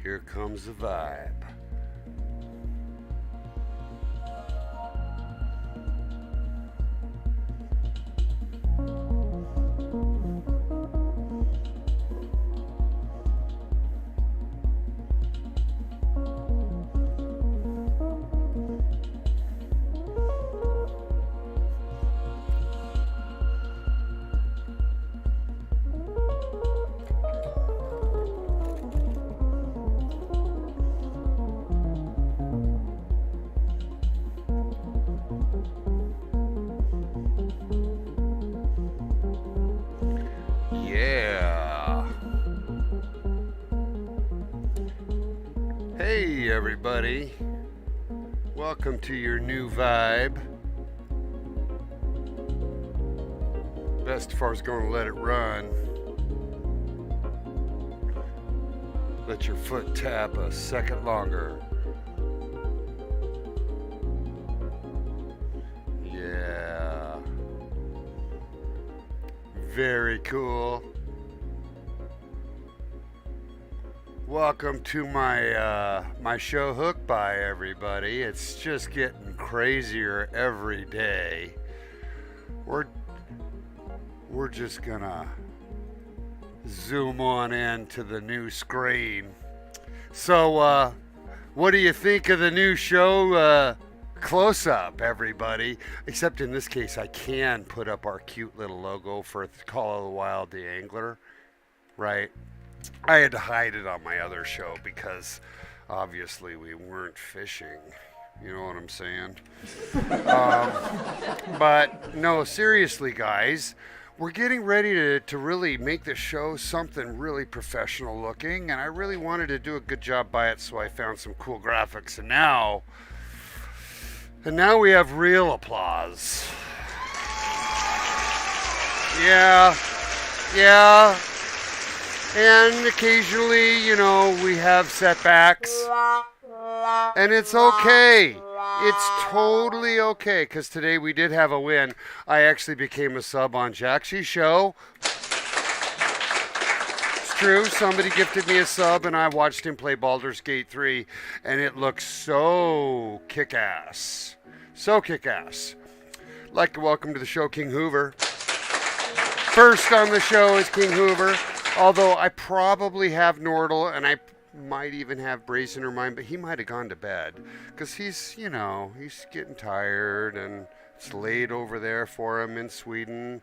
Here comes the vibe. Yeah. Hey, everybody. Welcome to your new vibe. Bestefar's going to let it run. Let your foot tap a second longer. Yeah. Very cool. Welcome to my show Hook By, everybody. It's just getting crazier every day. We're just gonna zoom on into the new screen. So what do you think of the new show Close Up, everybody? Except in this case I can put up our cute little logo for Call of the Wild the Angler, right? I had to hide it on my other show because obviously we weren't fishing. You know what I'm saying? But no, seriously, guys, we're getting ready to really make the show something really professional looking, and I really wanted to do a good job by it, so I found some cool graphics, and now we have real applause. Yeah. And occasionally, we have setbacks. And it's okay. It's totally okay, because today we did have a win. I actually became a sub on Jacksy's show. It's true. Somebody gifted me a sub, and I watched him play Baldur's Gate 3, and it looks so kick-ass. So kick-ass. I'd like to welcome to the show King Hoover. First on the show is King Hoover. Although I probably have Nordle, and I might even have Brazen or mine, but he might have gone to bed. Because he's getting tired, and it's late over there for him in Sweden.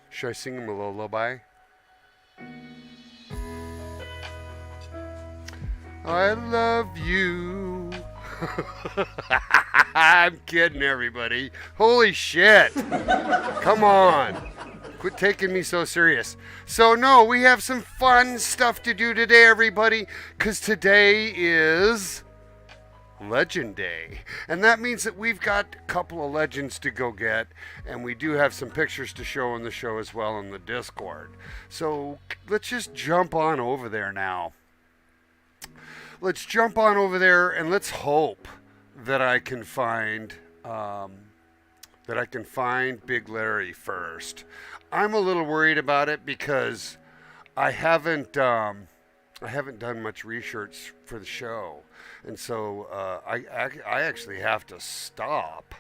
Should I sing him a lullaby? I love you. I'm kidding, everybody. Holy shit. Come on. Quit taking me so serious. So no, we have some fun stuff to do today, everybody, because today is Legend Day. And that means that we've got a couple of legends to go get, and we do have some pictures to show on the show as well in the Discord. So let's just jump on over there now. Let's jump on over there, and let's hope that I can find Big Larry first. I'm a little worried about it because I haven't done much research for the show, and so I actually have to stop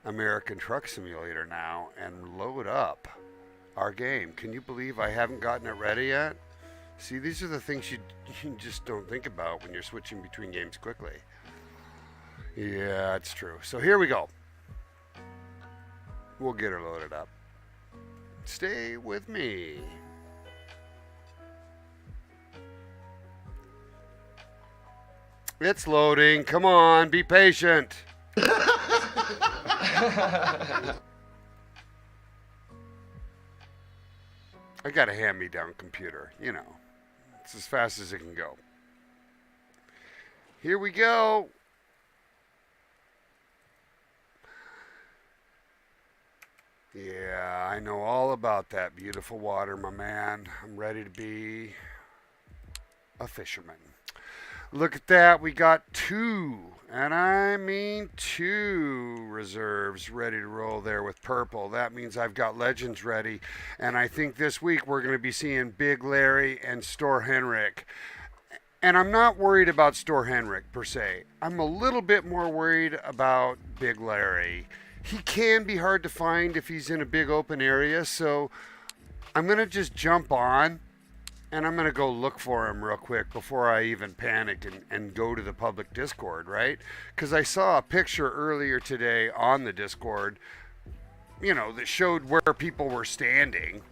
American Truck Simulator now and load up our game. Can you believe I haven't gotten it ready yet? See, these are the things you just don't think about when you're switching between games quickly. Yeah, it's true. So here we go. We'll get her loaded up. Stay with me. It's loading. Come on, be patient. I got a hand-me-down computer, It's as fast as it can go. Here we go. Yeah, I know all about that beautiful water, my man. I'm ready to be a fisherman. Look at that. We got two And I mean 2 reserves ready to roll there with purple. That means I've got legends ready. And I think this week we're going to be seeing Big Larry and Store Henrik. And I'm not worried about Store Henrik per se. I'm a little bit more worried about Big Larry. He can be hard to find if he's in a big open area. So I'm going to just jump on. And I'm going to go look for him real quick before I even panic and go to the public Discord, right? Because I saw a picture earlier today on the Discord, that showed where people were standing.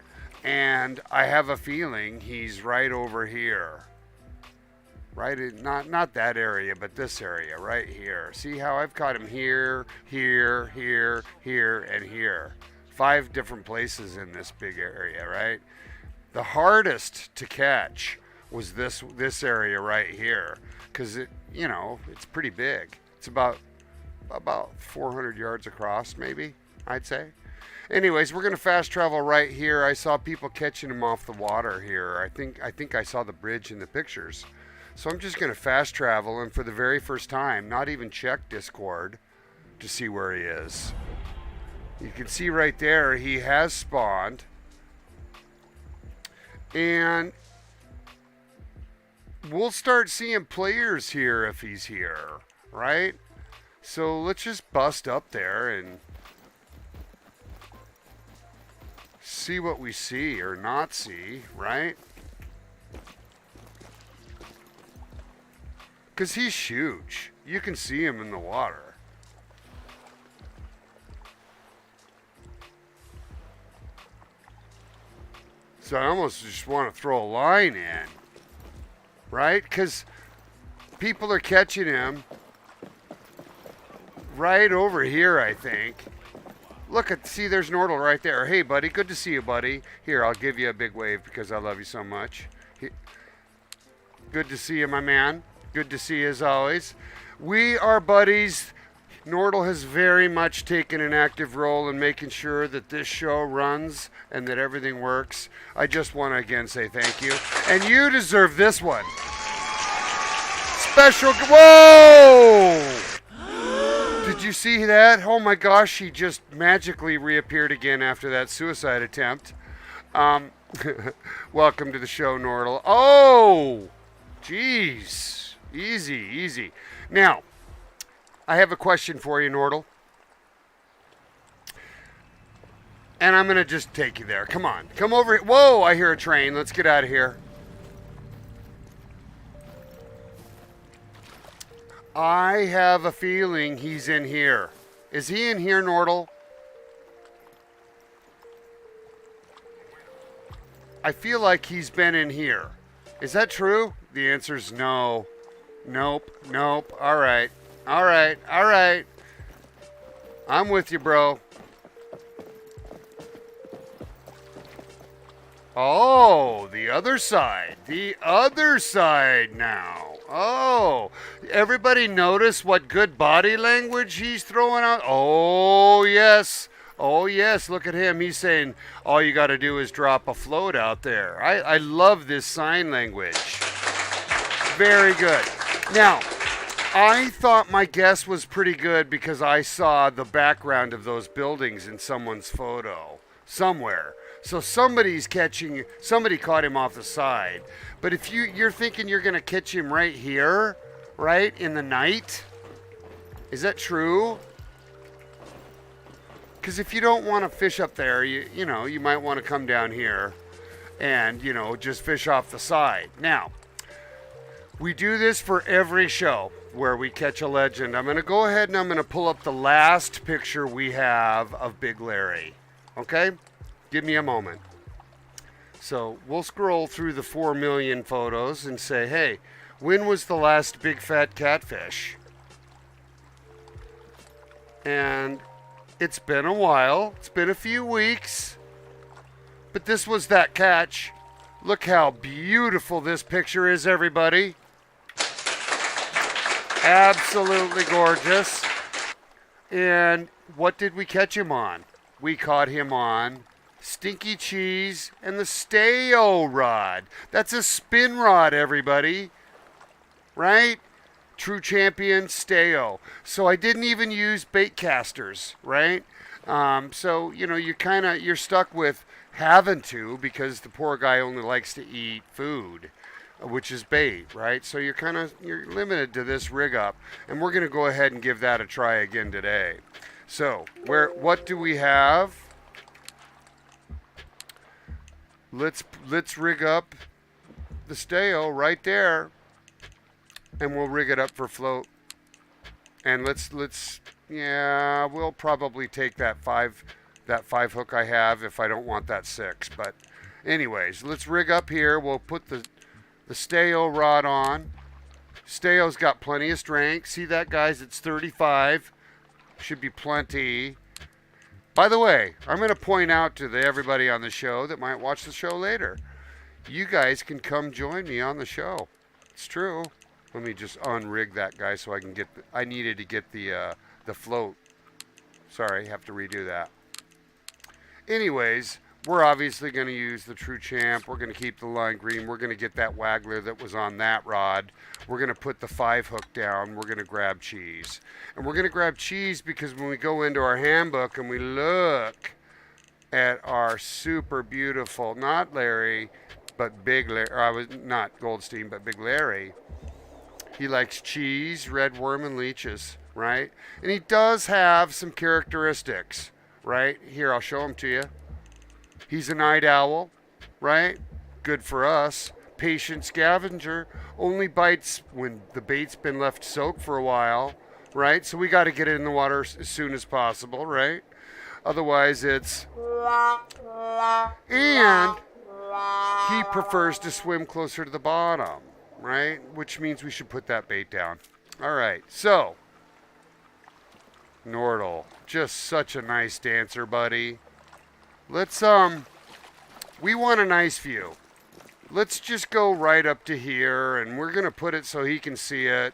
And I have a feeling he's right over here. Right? Not that area, but this area right here. See how I've caught him here, here, here, here, and here. 5 different places in this big area, right? The hardest to catch was this area right here, because it's pretty big. It's about 400 yards across, maybe, I'd say. Anyways, we're gonna fast travel right here. I saw people catching them off the water here. I think I saw the bridge in the pictures. So I'm just gonna fast travel, and for the very first time, not even check Discord to see where he is. You can see right there he has spawned. And we'll start seeing players here if he's here, right? So let's just bust up there and see what we see or not see, right? Because he's huge. You can see him in the water. So I almost just want to throw a line in, right? Because people are catching him right over here, I think. See, there's Nordle right there. Hey, buddy, good to see you, buddy. Here, I'll give you a big wave because I love you so much. Good to see you, my man. Good to see you as always. We are buddies. Nordle has very much taken an active role in making sure that this show runs and that everything works. I just want to again say thank you. And you deserve this one. Special. Whoa! Did you see that? Oh my gosh, he just magically reappeared again after that suicide attempt. Welcome to the show, Nordle. Oh! Jeez. Easy, easy. Now, I have a question for you, Nordle. And I'm going to just take you there. Come on. Come over here. Whoa, I hear a train. Let's get out of here. I have a feeling he's in here. Is he in here, Nordle? I feel like he's been in here. Is that true? The answer's no. Nope. Nope. All right. All right. All right. I'm with you, bro. Oh, the other side. The other side now. Oh, everybody notice what good body language he's throwing out? Oh, yes. Oh, yes. Look at him. He's saying, all you got to do is drop a float out there. I love this sign language. Very good. Now, I thought my guess was pretty good because I saw the background of those buildings in someone's photo somewhere. So somebody caught him off the side. But if you're thinking you're going to catch him right here, right, in the night, is that true? Because if you don't want to fish up there, you might want to come down here and, just fish off the side. Now, we do this for every show where we catch a legend. I'm going to go ahead and I'm going to pull up the last picture we have of Big Larry. Okay? Give me a moment. So we'll scroll through the 4 million photos and say, hey, when was the last big fat catfish? And it's been a while. It's been a few weeks. But this was that catch. Look how beautiful this picture is, everybody. Absolutely gorgeous. And what did we catch him on? We caught him on Stinky Cheese and the Stay-O rod. That's a spin rod, everybody. Right? True Champion Steo. So I didn't even use bait casters, right? So, you know, you're stuck with having to, because the poor guy only likes to eat food, which is bait, right? So you're limited to this rig up, and we're going to go ahead and give that a try again today. So, what do we have? Let's rig up the Steo right there, and we'll rig it up for float. And yeah, we'll probably take that five hook I have if I don't want that 6. But anyways, let's rig up here. We'll put the Steo rod on. Steo's got plenty of strength. See that, guys? It's 35. Should be plenty. By the way, I'm going to point out to everybody on the show that might watch the show later, you guys can come join me on the show. It's true. Let me just unrig that guy so I can get I needed to get the float. Sorry, have to redo that. Anyways, we're obviously going to use the True Champ. We're going to keep the line green. We're going to get that waggler that was on that rod. We're going to put the 5 hook down. We're going to grab cheese. And we're going to grab cheese because when we go into our handbook and we look at our super beautiful, not Larry, but Big Larry, I was not Goldstein, but Big Larry. He likes cheese, red worm, and leeches, right? And he does have some characteristics, right? Here, I'll show them to you. He's a night owl, right? Good for us. Patient scavenger. Only bites when the bait's been left soaked for a while, right? So we got to get it in the water as soon as possible, right? Otherwise, it's... And he prefers to swim closer to the bottom, right? Which means we should put that bait down. All right, so... Nordal, just such a nice dancer, buddy. Let's, we want a nice view. Let's just go right up to here, and we're going to put it so he can see it.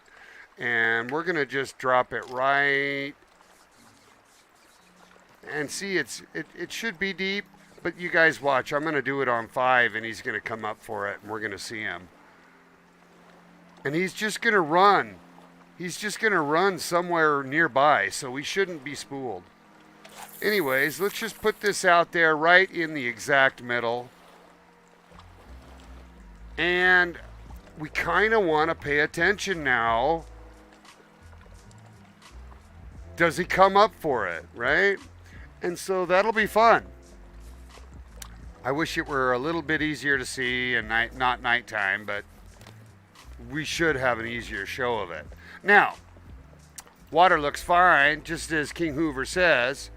And we're going to just drop it right. And see, it should be deep, but you guys watch. I'm going to do it on 5, and he's going to come up for it, and we're going to see him. And he's just going to run. He's just going to run somewhere nearby, so we shouldn't be spooled. Anyways, let's just put this out there right in the exact middle. And we kind of want to pay attention now. Does he come up for it, right? And so that'll be fun. I wish it were a little bit easier to see and not nighttime, but we should have an easier show of it. Now, water looks fine, just as King Hoover says.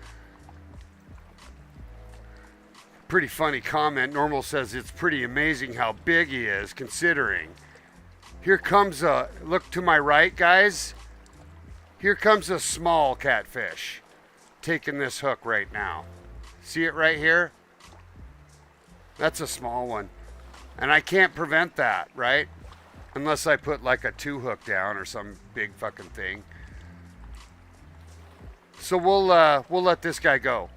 Pretty funny comment. Normal says it's pretty amazing how big he is, considering. Here comes look to my right, guys. Here comes a small catfish taking this hook right now. See it right here? That's a small one. And I can't prevent that, right? Unless I put like a 2 hook down or some big fucking thing. So we'll let this guy go.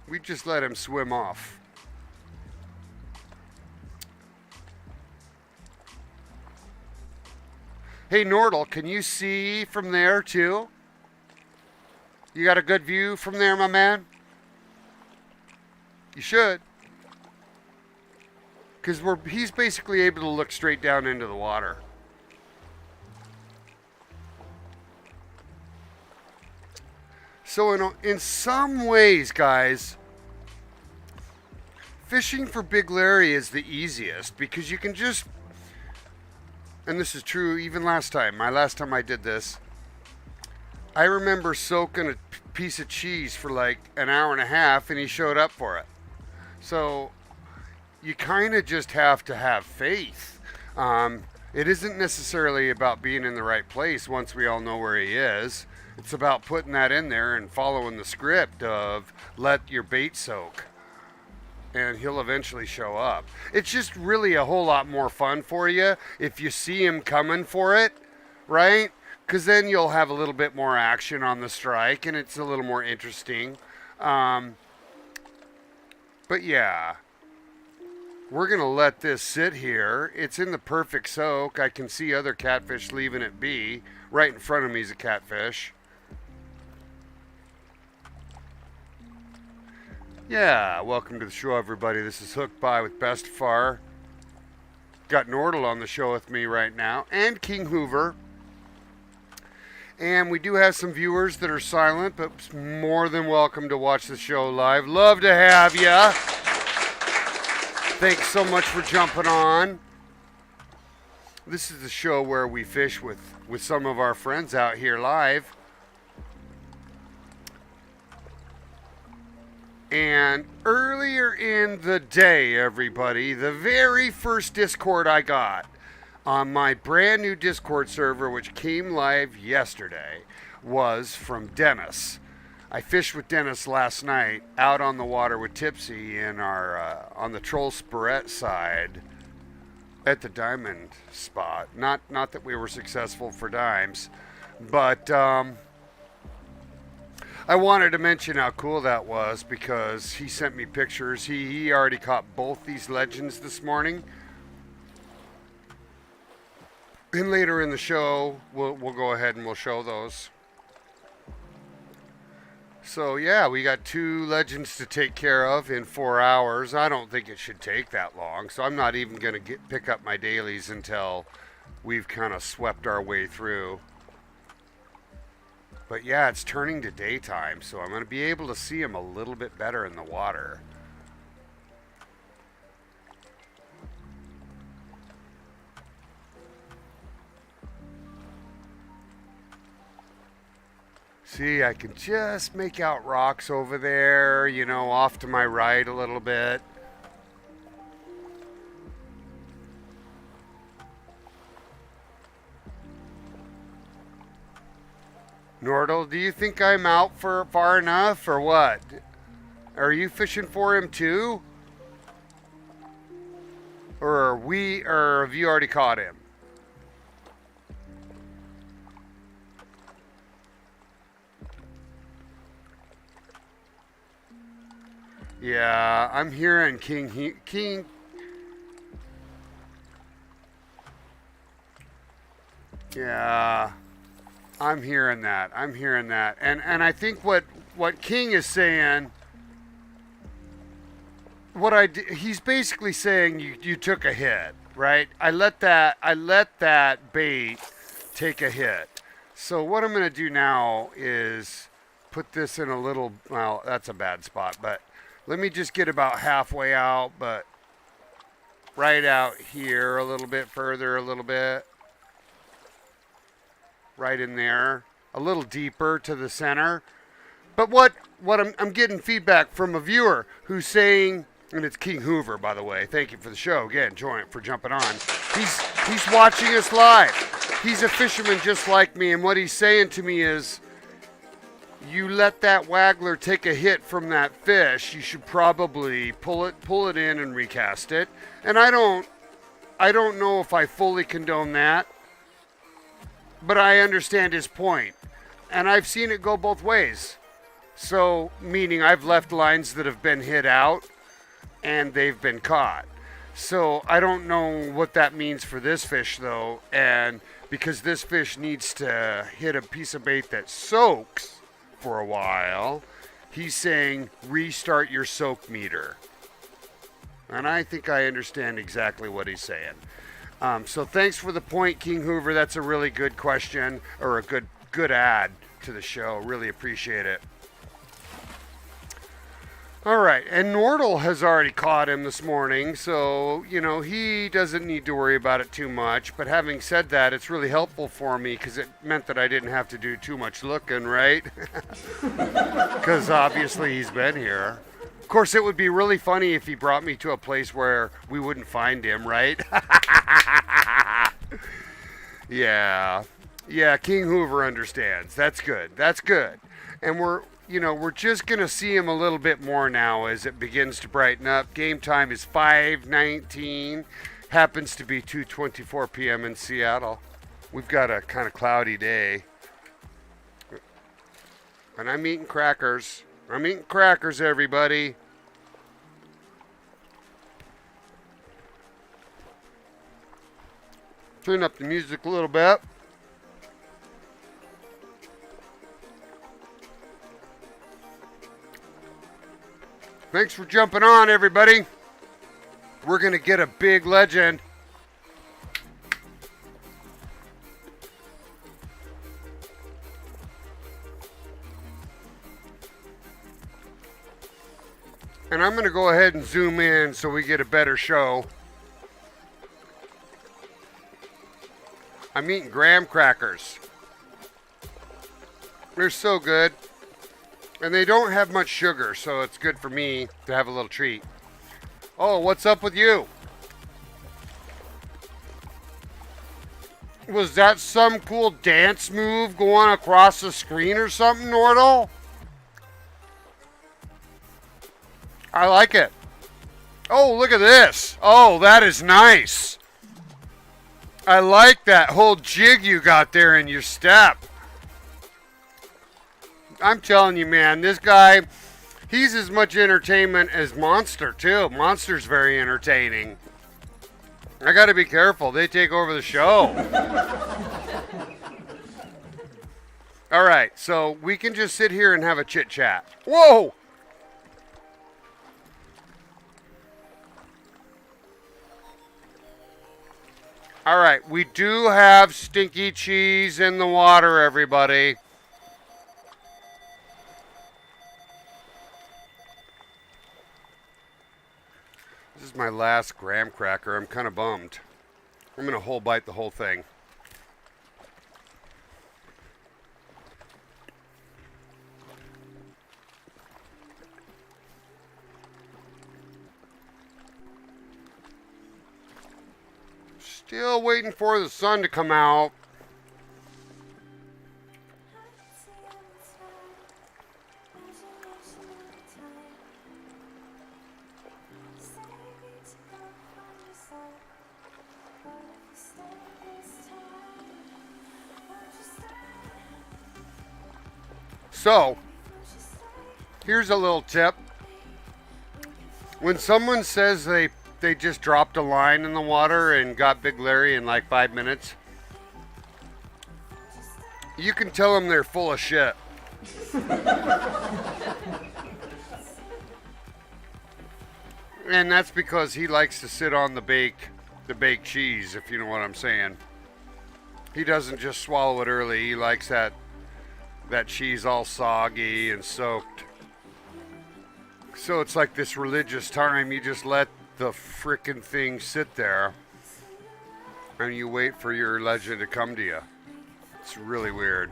We just let him swim off. Hey, Nordal, can you see from there too? You got a good view from there, my man? You should. Because he's basically able to look straight down into the water. So in some ways, guys, fishing for Big Larry is the easiest because you can just, and this is true even last time I did this, I remember soaking a piece of cheese for like an hour and a half and he showed up for it. So you kind of just have to have faith. It isn't necessarily about being in the right place once we all know where he is. It's about putting that in there and following the script of let your bait soak. And he'll eventually show up. It's just really a whole lot more fun for you if you see him coming for it, right? Because then you'll have a little bit more action on the strike and it's a little more interesting. But yeah. we're going to let this sit here. It's in the perfect soak. I can see other catfish leaving it be. Right in front of me is a catfish. Yeah, welcome to the show, everybody. This is Hooked By with BestefAR. Got Nordal on the show with me right now, and King Hoover. And we do have some viewers that are silent, but more than welcome to watch the show live. Love to have ya. Thanks so much for jumping on. This is the show where we fish with some of our friends out here live. And earlier in the day, everybody, the very first Discord I got on my brand new Discord server, which came live yesterday, was from Dennis. I fished with Dennis last night out on the water with Tipsy in our on the Troll Spurette side at the diamond spot. Not that we were successful for dimes, but I wanted to mention how cool that was because he sent me pictures. He already caught both these legends this morning. And later in the show, we'll go ahead and we'll show those. So yeah, we got 2 legends to take care of in 4 hours. I don't think it should take that long, so I'm not even going to pick up my dailies until we've kind of swept our way through. But yeah, it's turning to daytime, so I'm going to be able to see them a little bit better in the water. See, I can just make out rocks over there, you know, off to my right a little bit. Nordal, do you think I'm out for far enough or what? Are you fishing for him too? Or have you already caught him? Yeah, I'm hearing King. Yeah, I'm hearing that. And I think what King is saying, he's basically saying you took a hit, right? I let that bait take a hit. So what I'm going to do now is put this in a little, well, that's a bad spot, but let me just get about halfway out, but right out here a little bit further, a little bit. Right in there. A little deeper to the center. But what I'm getting feedback from a viewer who's saying, and it's King Hoover, by the way. Thank you for the show again, for jumping on. He's watching us live. He's a fisherman just like me, and what he's saying to me is, you let that waggler take a hit from that fish, you should probably pull it in and recast it. And I don't know if I fully condone that, but I understand his point. And I've seen it go both ways. So, meaning I've left lines that have been hit out and they've been caught. So I don't know what that means for this fish though, and because this fish needs to hit a piece of bait that soaks for a while, he's saying restart your soak meter. And I think I understand exactly what he's saying. So thanks for the point, King Hoover. That's a really good question, or a good add to the show. Really appreciate it. All right, and Nordal has already caught him this morning, so, you know, he doesn't need to worry about it too much. But having said that, it's really helpful for me because it meant that I didn't have to do too much looking, right? Because obviously he's been here. Of course, it would be really funny if he brought me to a place where we wouldn't find him, right? Yeah, King Hoover understands. That's good. And we're just going to see him a little bit more now as it begins to brighten up. Game time is 5:19. Happens to be 2:24 p.m. in Seattle. We've got a kind of cloudy day. And I'm eating crackers. Everybody. Turn up the music a little bit. Thanks for jumping on, everybody. We're going to get a big legend. And I'm going to go ahead and zoom in so we get a better show. I'm eating graham crackers. They're so good. And they don't have much sugar, so it's good for me to have a little treat. Oh, what's up with you? Was that some cool dance move going across the screen or something, Nordal? I like it. Oh, look at this. Oh, that is nice. I like that whole jig you got there in your step. I'm telling you, man, this guy, he's as much entertainment as Monster, too. Monster's very entertaining. I got to be careful. They take over the show. All right, so we can just sit here and have a chit-chat. Whoa! All right, we do have stinky cheese in the water, everybody. This is my last graham cracker. I'm kind of bummed. I'm going to whole bite the whole thing. Still waiting for the sun to come out. So, here's a little tip. When someone says they just dropped a line in the water and got Big Larry in like 5 minutes, you can tell them they're full of shit. And that's because he likes to sit on the baked cheese, if you know what I'm saying. He doesn't just swallow it early. He likes that cheese all soggy and soaked. So it's like this religious time. You just let the frickin' thing sit there and you wait for your legend to come to you. It's really weird.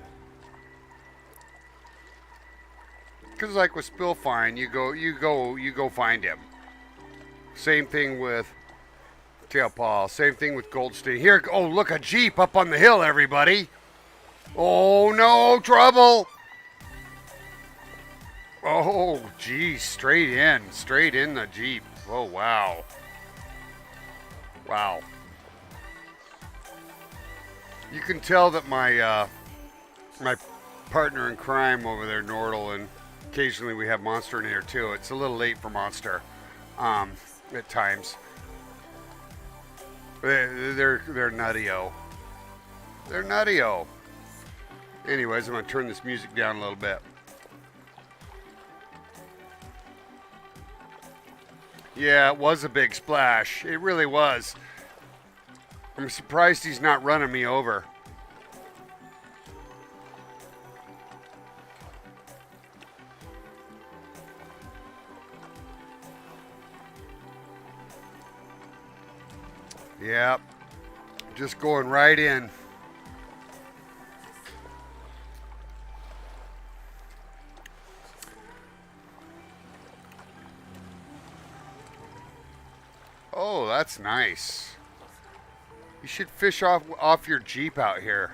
Because like with Spillfine, you go find him. Same thing with Tail Paul. Same thing with Goldstein. Here, oh look, a Jeep up on the hill, everybody. Oh no, trouble. Oh geez, straight in the Jeep. Oh wow. Wow. You can tell that my my partner in crime over there, Nordal, and occasionally we have Monster in here too. It's a little late for Monster, at times. They're nutty-o. They're nutty-o. Anyways, I'm gonna turn this music down a little bit. Yeah, it was a big splash. It really was. I'm surprised he's not running me over. Yep. Just going right in. Oh, that's nice. You should fish off your Jeep out here.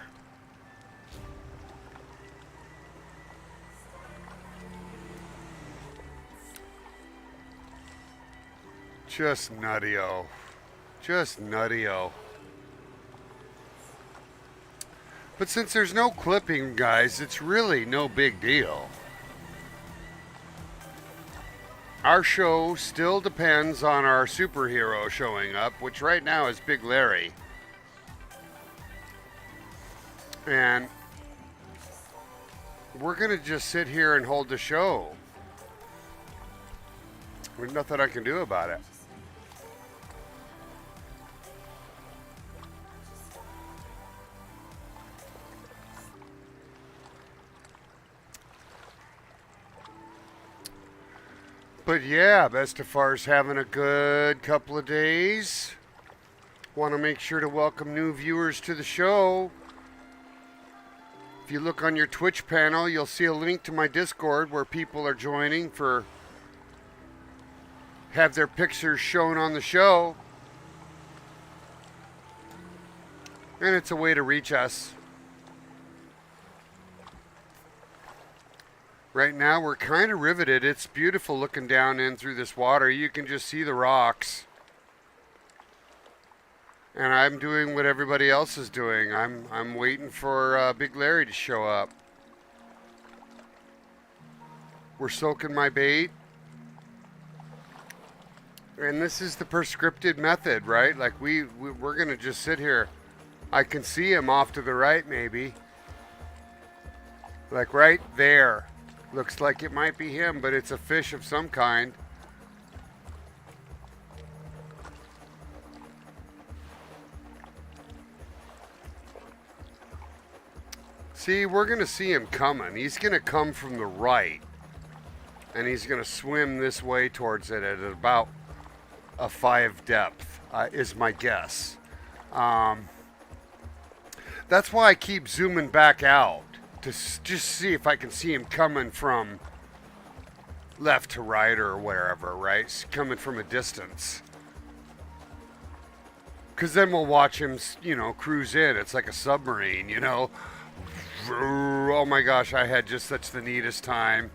Just nutty-o. Just nutty-o. But since there's no clipping, guys, it's really no big deal. Our show still depends on our superhero showing up, which right now is Big Larry. And we're going to just sit here and hold the show. There's nothing I can do about it. But yeah, Bestefar's having a good couple of days. Want to make sure to welcome new viewers to the show. If you look on your Twitch panel, you'll see a link to my Discord where people are joining for have their pictures shown on the show. And it's a way to reach us. Right now we're kind of riveted. It's beautiful looking down in through this water. You can just see the rocks. And I'm doing what everybody else is doing. I'm waiting for Big Larry to show up. We're soaking my bait. And this is the prescripted method, right? Like we're going to just sit here. I can see him off to the right maybe. Like right there. Looks like it might be him, but it's a fish of some kind. See, we're going to see him coming. He's going to come from the right. And he's going to swim this way towards it at about a 5 depth, is my guess. That's why I keep zooming back out. To just see if I can see him coming from left to right or wherever, right? Coming from a distance. Because then we'll watch him, you know, cruise in. It's like a submarine, you know. Oh my gosh, I had just such the neatest time.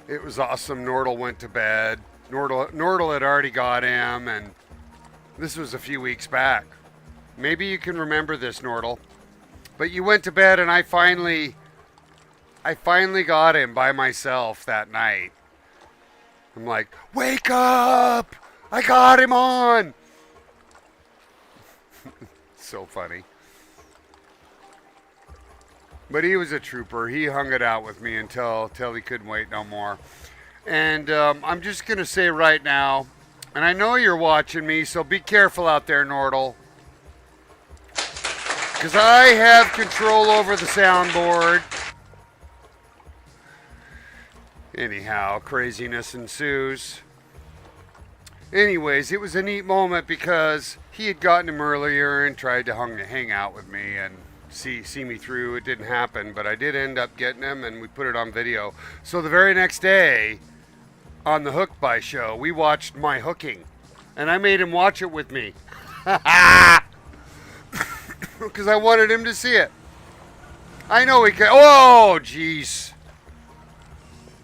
It was awesome. Nordal went to bed. Nordal had already got him, and this was a few weeks back. Maybe you can remember this, Nordal. But you went to bed, and I finally got him by myself that night. I'm like, wake up! I got him on! So funny. But he was a trooper. He hung it out with me until he couldn't wait no more. And I'm just going to say right now, and I know you're watching me, so be careful out there, Nordal. Because I have control over the soundboard. Anyhow, craziness ensues. Anyways, it was a neat moment because he had gotten him earlier and tried to hang out with me and see me through. It didn't happen, but I did end up getting him, and we put it on video. So the very next day, on the Hook By show, we watched my hooking, and I made him watch it with me. Because I wanted him to see it. I know he can. Oh, jeez.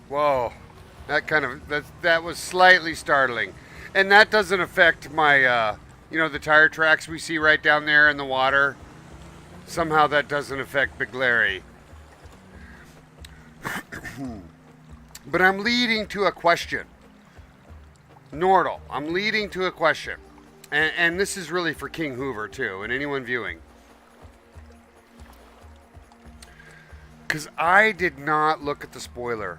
Whoa. That was slightly startling. And that doesn't affect my, the tire tracks we see right down there in the water. Somehow that doesn't affect Big Larry. But I'm leading to a question. Nordal, I'm leading to a question. And this is really for King Hoover, too, and anyone viewing. Because I did not look at the spoiler.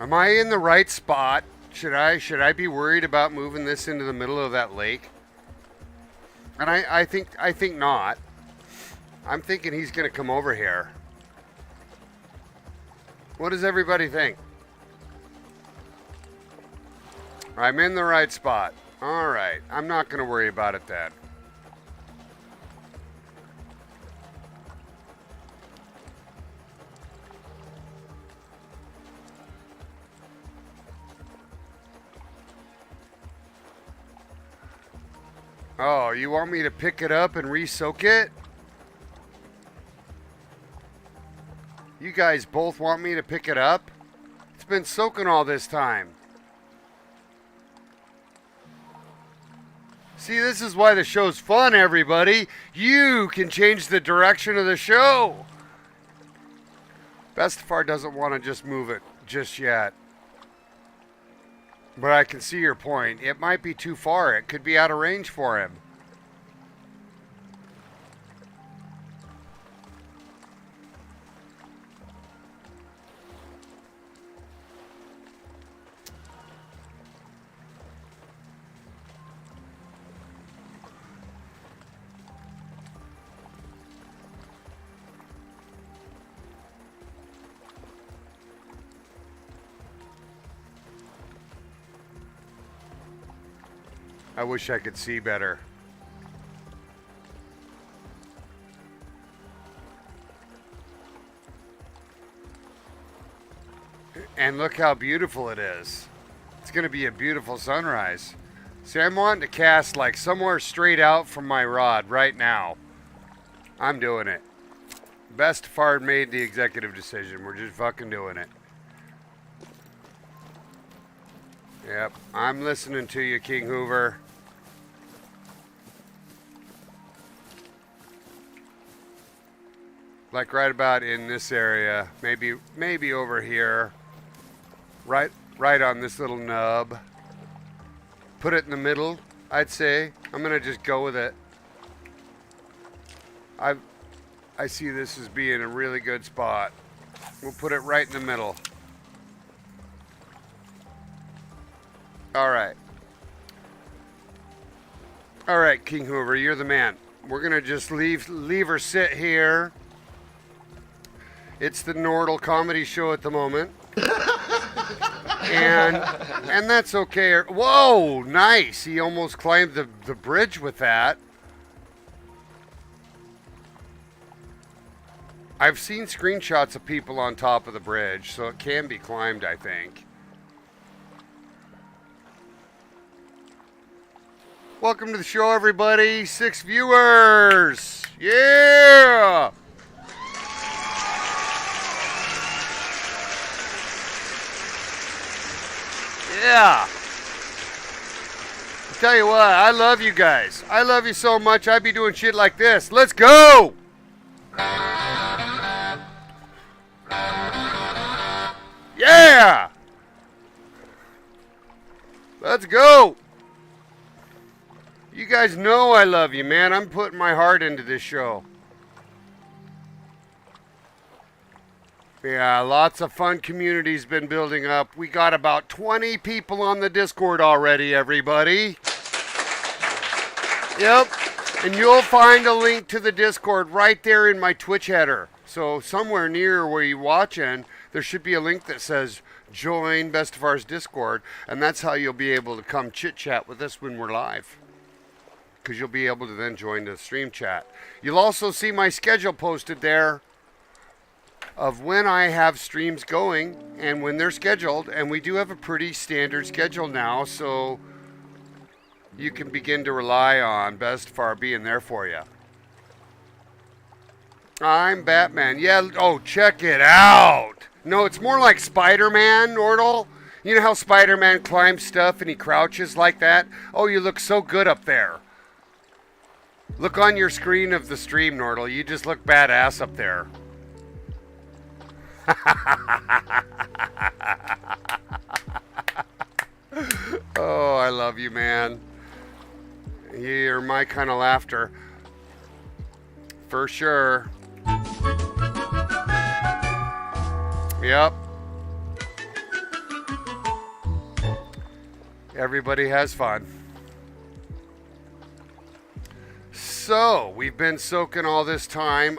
Am I in the right spot? Should I be worried about moving this into the middle of that lake? And I think not. I'm thinking he's going to come over here. What does everybody think? I'm in the right spot. All right. I'm not going to worry about it then. Oh, you want me to pick it up and re-soak it? You guys both want me to pick it up? It's been soaking all this time. See, this is why the show's fun, everybody. You can change the direction of the show. Bestefar doesn't want to just move it just yet. But I can see your point. It might be too far. It could be out of range for him. I wish I could see better. And look how beautiful it is. It's going to be a beautiful sunrise. See, I'm wanting to cast like somewhere straight out from my rod right now. I'm doing it. Bestefar made the executive decision. We're just fucking doing it. Yep, I'm listening to you, King Hoover. Like right about in this area, maybe over here. Right on this little nub. Put it in the middle, I'd say. I'm gonna just go with it. I see this as being a really good spot. We'll put it right in the middle. All right. All right, King Hoover, you're the man. We're gonna just leave her sit here. It's the Nordal comedy show at the moment. and that's okay. Whoa, nice. He almost climbed the bridge with that. I've seen screenshots of people on top of the bridge, so it can be climbed, I think. Welcome to the show, everybody. 6 viewers. Yeah! Yeah. I'll tell you what, I love you guys. I love you so much, I'd be doing shit like this. Let's go! Yeah! Let's go! You guys know I love you, man. I'm putting my heart into this show. Yeah, lots of fun community's been building up. We got about 20 people on the Discord already, everybody. Yep. And you'll find a link to the Discord right there in my Twitch header. So somewhere near where you're watching, there should be a link that says join Bestefar's Discord. And that's how you'll be able to come chit-chat with us when we're live. Because you'll be able to then join the stream chat. You'll also see my schedule posted there of when I have streams going and when they're scheduled, and we do have a pretty standard schedule now, so you can begin to rely on Bestefar being there for you. I'm Batman. Yeah, oh, check it out. No, it's more like Spider-Man, Nordal. You know how Spider-Man climbs stuff and he crouches like that? Oh, you look so good up there. Look on your screen of the stream, Nordal. You just look badass up there. Oh, I love you, man. You're my kind of laughter. For sure. Yep. Everybody has fun. So, we've been soaking all this time.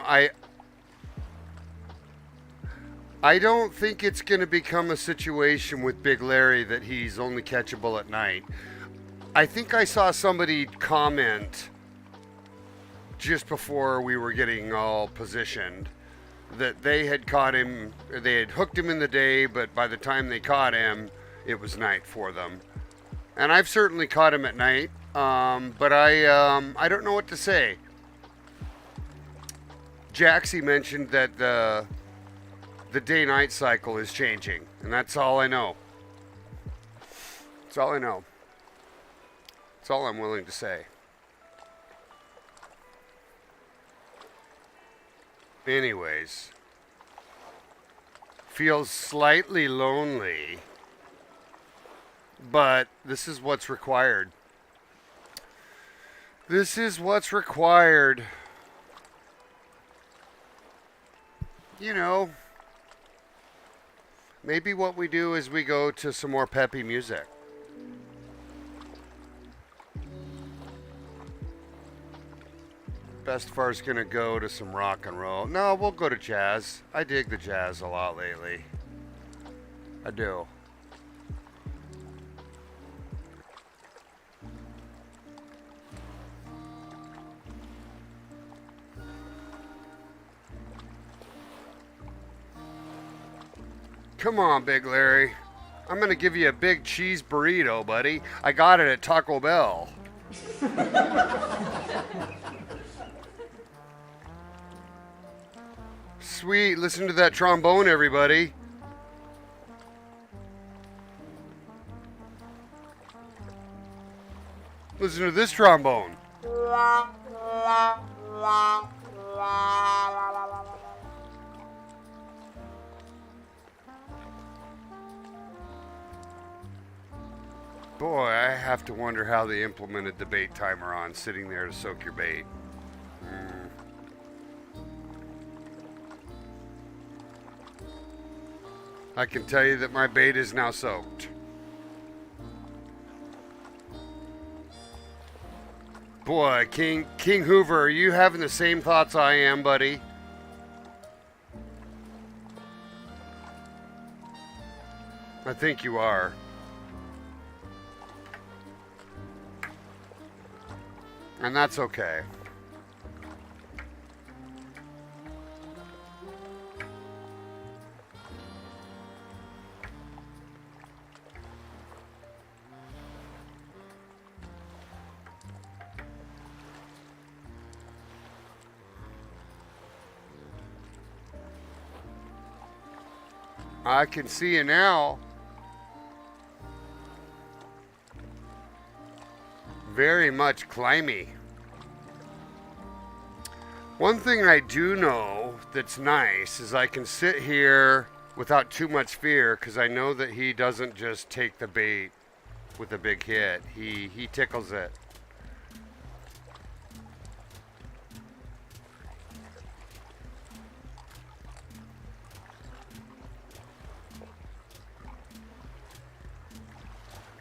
I don't think it's going to become a situation with Big Larry that he's only catchable at night. I think I saw somebody comment just before we were getting all positioned that they had caught him, they had hooked him in the day, but by the time they caught him, it was night for them. And I've certainly caught him at night, but I don't know what to say. Jaxie mentioned that the day-night cycle is changing, and that's all I know. That's all I know. That's all I'm willing to say. Anyways, feels slightly lonely. but this is what's required. This is what's required. You know, maybe what we do is we go to some more peppy music. Bestefar's gonna go to some rock and roll. No, we'll go to jazz. I dig the jazz a lot lately. I do. Come on, Big Larry. I'm gonna give you a big cheese burrito, buddy. I got it at Taco Bell. Sweet, listen to that trombone, everybody. Listen to this trombone. Boy, I have to wonder how they implemented the bait timer on sitting there to soak your bait. I can tell you that my bait is now soaked. Boy, King Hoover, are you having the same thoughts I am, buddy? I think you are. And that's okay. I can see you now. Very much climby. One thing I do know that's nice is I can sit here without too much fear because I know that he doesn't just take the bait with a big hit. He tickles it.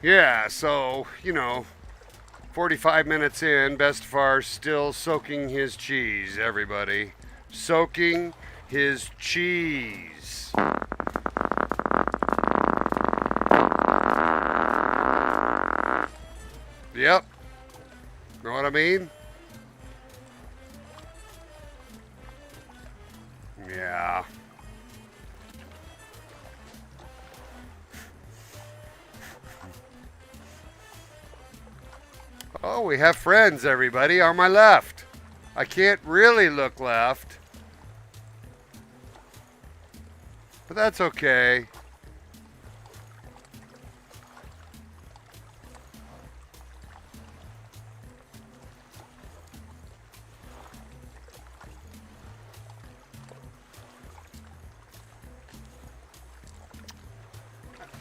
Yeah, so, 45 minutes in, Bestefar still soaking his cheese, everybody. Soaking his cheese. Yep. Know what I mean? Yeah. Oh, we have friends, everybody, on my left. I can't really look left. But that's okay.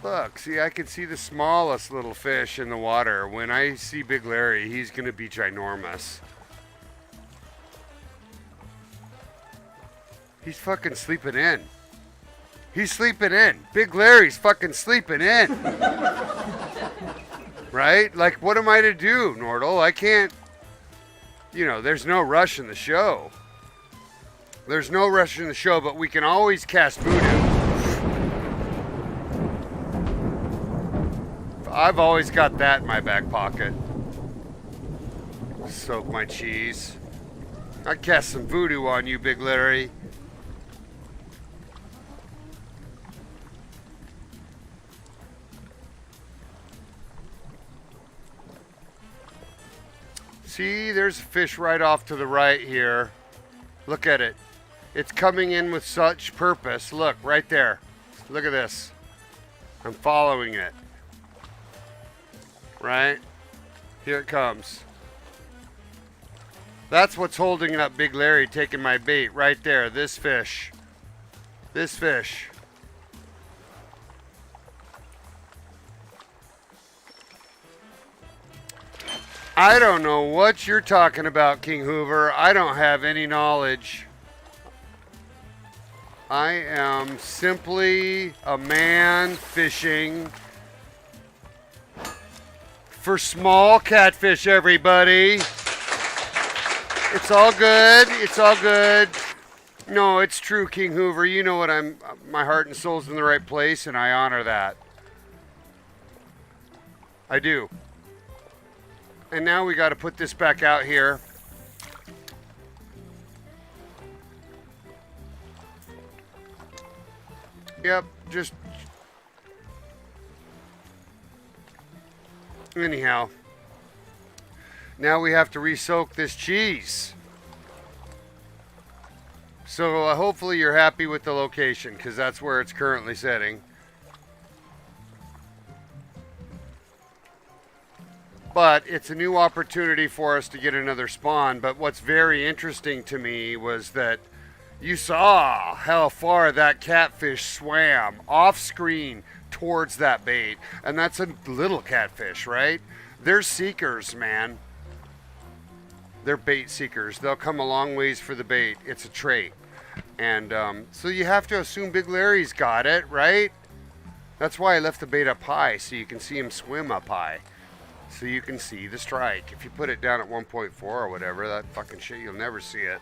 Look, see, I can see the smallest little fish in the water. When I see Big Larry, he's going to be ginormous. He's fucking sleeping in. He's sleeping in. Big Larry's fucking sleeping in. Right? Like, what am I to do, Nordal? I can't, there's no rush in the show. There's no rush in the show, but we can always cast voodoo. I've always got that in my back pocket. Soak my cheese. I cast some voodoo on you, Big Larry. See, there's a fish right off to the right here. Look at it. It's coming in with such purpose. Look, right there. Look at this. I'm following it. Right? Here it comes. That's what's holding up Big Larry taking my bait right there. This fish. This fish. I don't know what you're talking about, King Hoover. I don't have any knowledge. I am simply a man fishing for small catfish, everybody. It's all good. It's all good. No, it's true, King Hoover. You know what my heart and soul's in the right place, and I honor that. I do. And now we got to put this back out here. Yep, just... Anyhow. Now we have to re-soak this cheese. So hopefully you're happy with the location, because that's where it's currently sitting. But it's a new opportunity for us to get another spawn. But what's very interesting to me was that you saw how far that catfish swam off screen towards that bait. And that's a little catfish, right? They're seekers, man. They're bait seekers. They'll come a long ways for the bait. It's a trait. And so you have to assume Big Larry's got it, right? That's why I left the bait up high, so you can see him swim up high. So you can see the strike. If you put it down at 1.4 or whatever, that fucking shit, you'll never see it.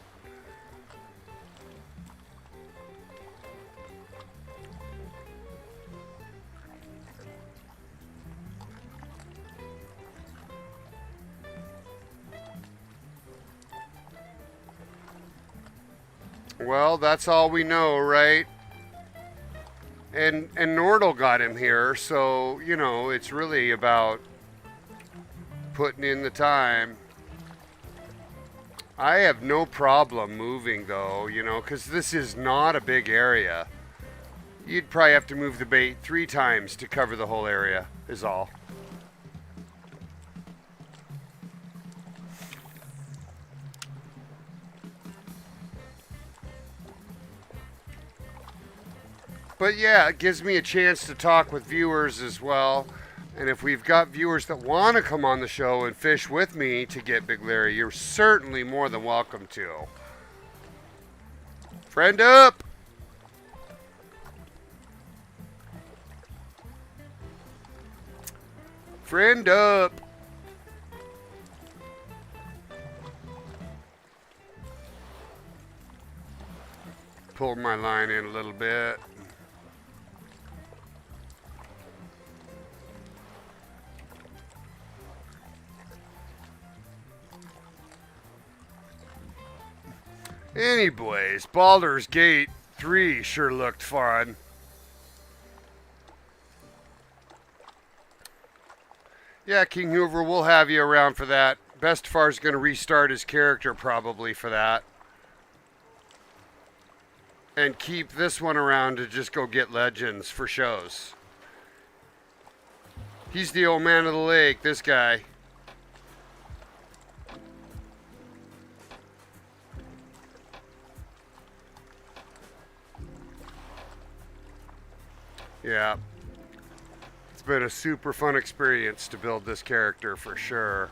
Well, that's all we know, right? And Nordal got him here, so, you know, it's really about putting in the time. I have no problem moving, though, you know, because this is not a big area. You'd probably have to move the bait 3 times to cover the whole area, is all. But yeah, it gives me a chance to talk with viewers as well. And if we've got viewers that want to come on the show and fish with me to get Big Larry, you're certainly more than welcome to. Friend up! Friend up! Pull my line in a little bit. Anyways, Baldur's Gate 3 sure looked fun. Yeah, King Hoover, we'll have you around for that. Bestefar's going to restart his character probably for that. And keep this one around to just go get legends for shows. He's the old man of the lake, this guy. Yeah. It's been a super fun experience to build this character for sure.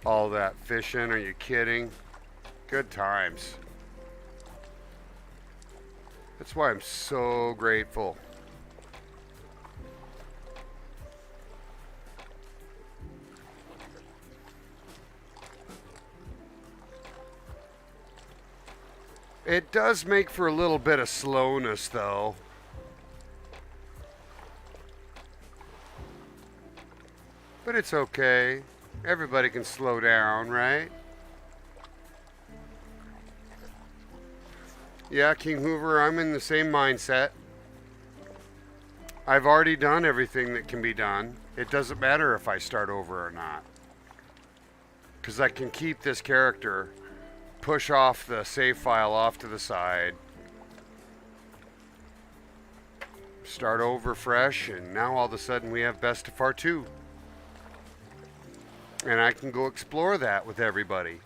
All that fishing, are you kidding? Good times. That's why I'm so grateful. It does make for a little bit of slowness, though. But it's okay. Everybody can slow down, right? Yeah, King Hoover, I'm in the same mindset. I've already done everything that can be done. It doesn't matter if I start over or not. Because I can keep this character, push off the save file off to the side, start over fresh, and now all of a sudden we have Bestefar 2. And I can go explore that with everybody.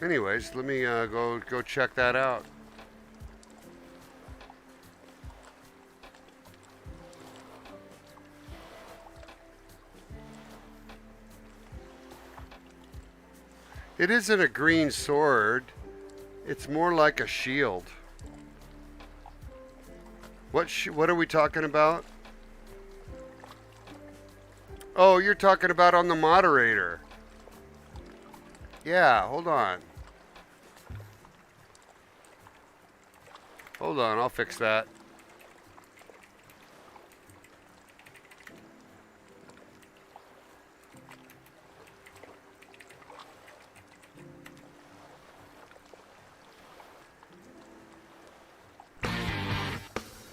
Anyways, let me go check that out. It isn't a green sword. It's more like a shield. What are we talking about? Oh, you're talking about on the moderator. Yeah, hold on. Hold on, I'll fix that.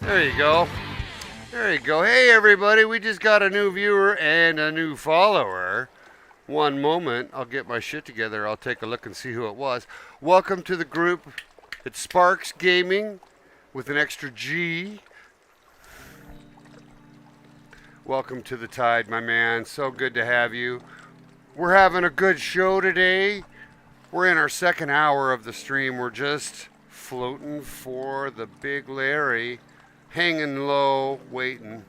There you go. There you go. Hey, everybody, we just got a new viewer and a new follower. One moment, I'll get my shit together. I'll take a look and see who it was. Welcome to the group. It's Sparks Gaming with an extra G. Welcome to the Tide, my man. So good to have you. We're having a good show today. We're in our second hour of the stream. We're just floating for the big Larry. Hanging low, waiting.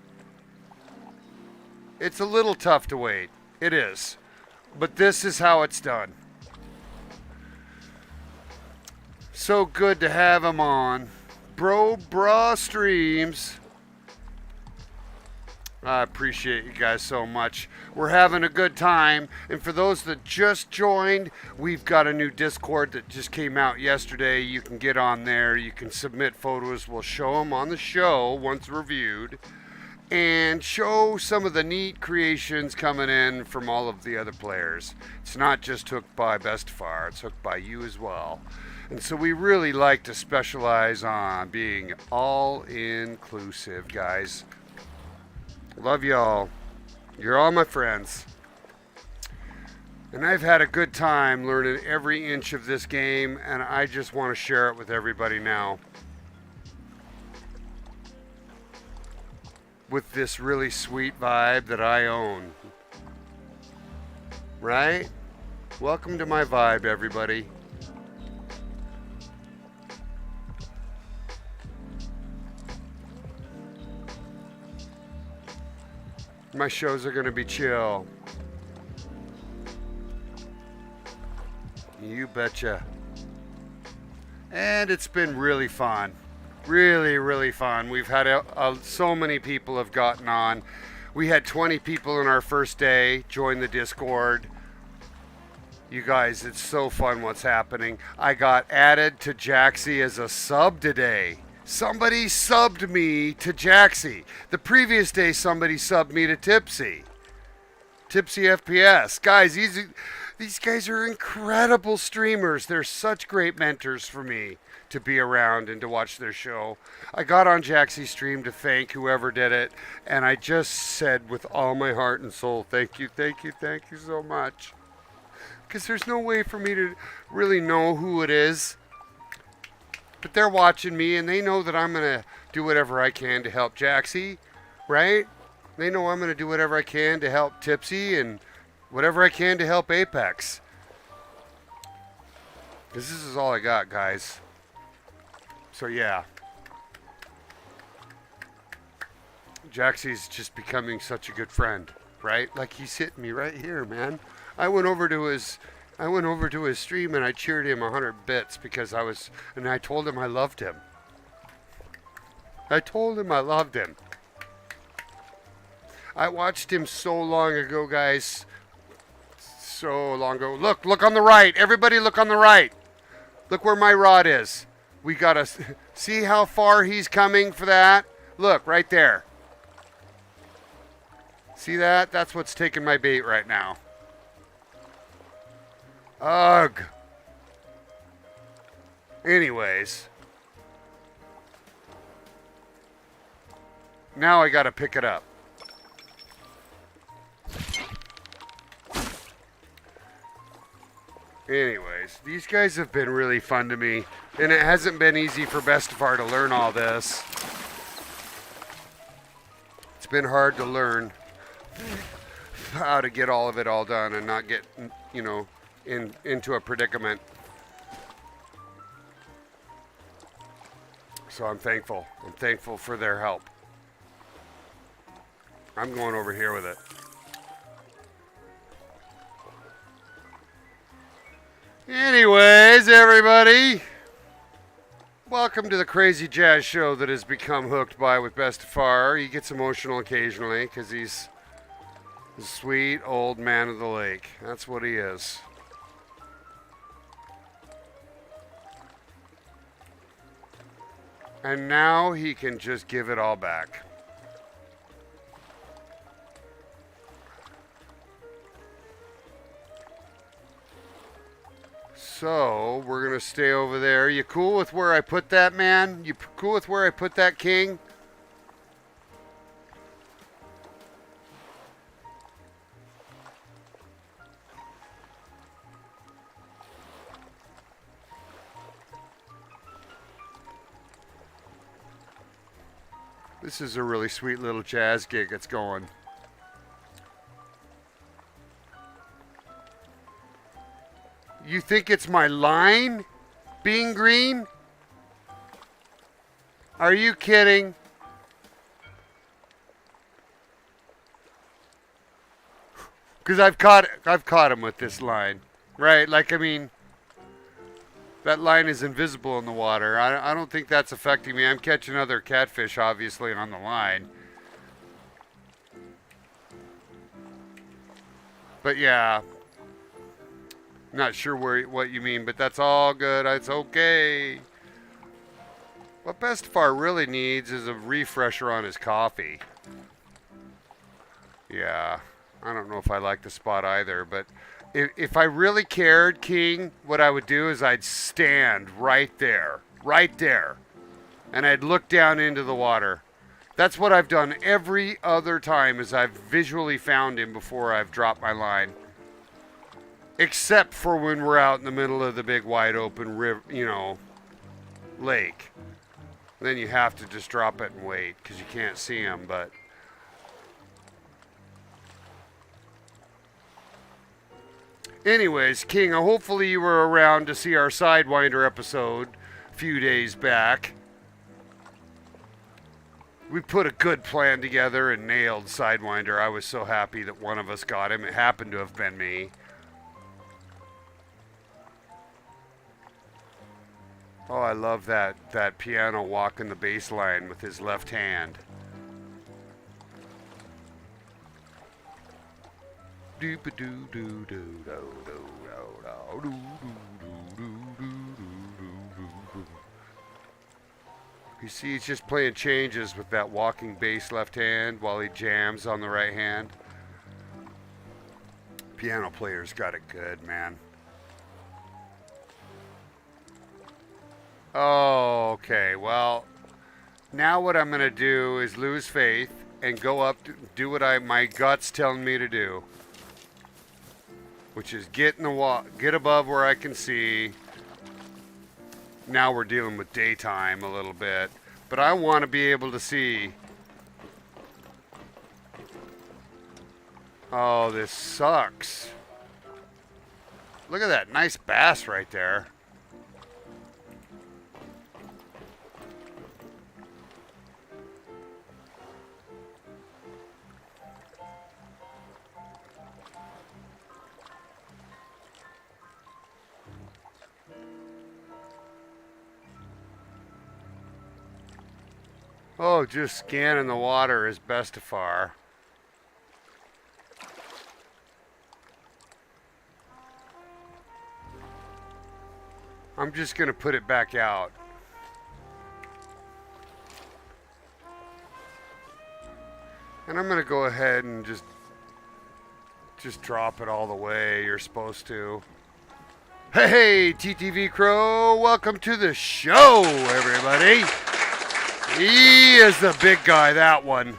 It's a little tough to wait. It is. But this is how it's done. So good to have him on. Bra Streams. I appreciate you guys so much. We're having a good time. And for those that just joined, we've got a new Discord that just came out yesterday. You can get on there. You can submit photos. We'll show them on the show once reviewed. And show some of the neat creations coming in from all of the other players. It's not just hooked by imBestefar. It's hooked by you as well. And so we really like to specialize on being all-inclusive, guys. Love y'all. You're all my friends. And I've had a good time learning every inch of this game, and I just want to share it with everybody now. With this really sweet vibe that I own. Right? Welcome to my vibe, everybody. My shows are going to be chill. You betcha. And it's been really fun. Really, really fun. We've had so many people have gotten on. We had 20 people in our first day join the Discord. You guys, it's so fun what's happening. I got added to Jaxie as a sub today. Somebody subbed me to Jaxie. The previous day, somebody subbed me to Tipsy. Tipsy FPS. Guys, these guys are incredible streamers. They're such great mentors for me to be around and to watch their show. I got on Jaxie's stream to thank whoever did it, and I just said with all my heart and soul, thank you, thank you, thank you so much. Because there's no way for me to really know who it is. But they're watching me, and they know that I'm going to do whatever I can to help Jaxie, right? They know I'm going to do whatever I can to help Tipsy and whatever I can to help Apex. Because this is all I got, guys. So, yeah. Jaxie's just becoming such a good friend, right? Like, he's hitting me right here, man. I went over to his stream and I cheered him 100 bits because I told him I loved him. I told him I loved him. I watched him so long ago, guys. So long ago. Look on the right. Everybody look on the right. Look where my rod is. We gotta see how far he's coming for that. Look, right there. See that? That's what's taking my bait right now. Ugh. Anyways. Now I gotta pick it up. Anyways, these guys have been really fun to me. And it hasn't been easy for imBestefar to learn all this. It's been hard to learn how to get all of it all done and not get, you know, into a predicament. So I'm thankful. I'm thankful for their help. I'm going over here with it. Anyways, everybody, welcome to the crazy jazz show that has become Hooked by with imBestefar. He gets emotional occasionally because he's the sweet old man of the lake. That's what he is. And now he can just give it all back. So, we're going to stay over there. You cool with where I put that, man? You cool with where I put that king? This is a really sweet little jazz gig that's going. You think it's my line being green? Are you kidding? Because I've caught him with this line, right? Like, I mean, that line is invisible in the water. I don't think that's affecting me. I'm catching other catfish, obviously, on the line. But yeah. Not sure what you mean, but that's all good. It's okay. What imBestefar really needs is a refresher on his coffee. Yeah, I don't know if I like the spot either, but if I really cared, King, what I would do is I'd stand right there, and I'd look down into the water. That's what I've done every other time is I've visually found him before I've dropped my line. Except for when we're out in the middle of the big wide open river, lake. Then you have to just drop it and wait because you can't see them. But anyways, King, hopefully you were around to see our Sidewinder episode a few days back. We put a good plan together and nailed Sidewinder. I was so happy that one of us got him. It happened to have been me. Oh, I love that piano walking the bass line with his left hand. You see, he's just playing changes with that walking bass left hand while he jams on the right hand. Piano player's got it good, man. Oh, okay. Well, now what I'm going to do is lose faith and go up to do what my gut's telling me to do, which is get above where I can see. Now we're dealing with daytime a little bit, but I want to be able to see. Oh, this sucks. Look at that nice bass right there. Oh, just scanning the water is imBestefar. I'm just going to put it back out. And I'm going to go ahead and just drop it all the way you're supposed to. Hey, TTV Crow, welcome to the show, everybody. He is the big guy, that one.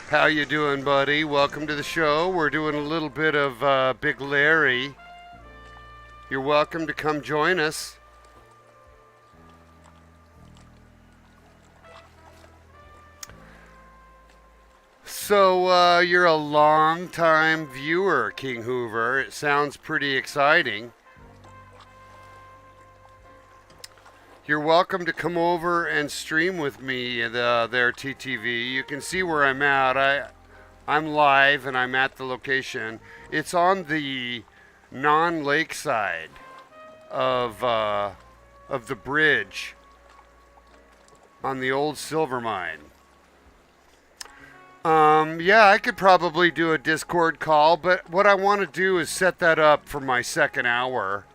How you doing, buddy? Welcome to the show. We're doing a little bit of Big Larry. You're welcome to come join us. So, you're a long-time viewer, King Hoover. It sounds pretty exciting. You're welcome to come over and stream with me there, TTV. You can see where I'm at. I'm live and I'm at the location. It's on the non-lake side of the bridge on the old silver mine. Yeah, I could probably do a Discord call, but what I want to do is set that up for my second hour,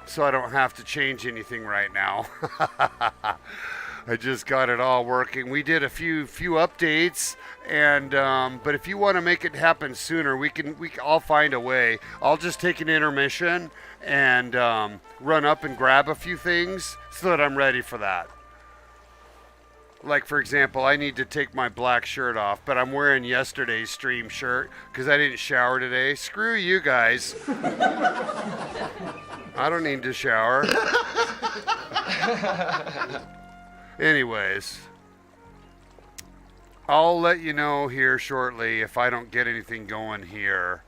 so I don't have to change anything right now. I just got it all working. We did a few updates, and but if you want to make it happen sooner, I'll find a way. I'll just take an intermission and run up and grab a few things so that I'm ready for that. Like, for example, I need to take my black shirt off, but I'm wearing yesterday's stream shirt because I didn't shower today. Screw you guys. I don't need to shower. Anyways, I'll let you know here shortly if I don't get anything going here.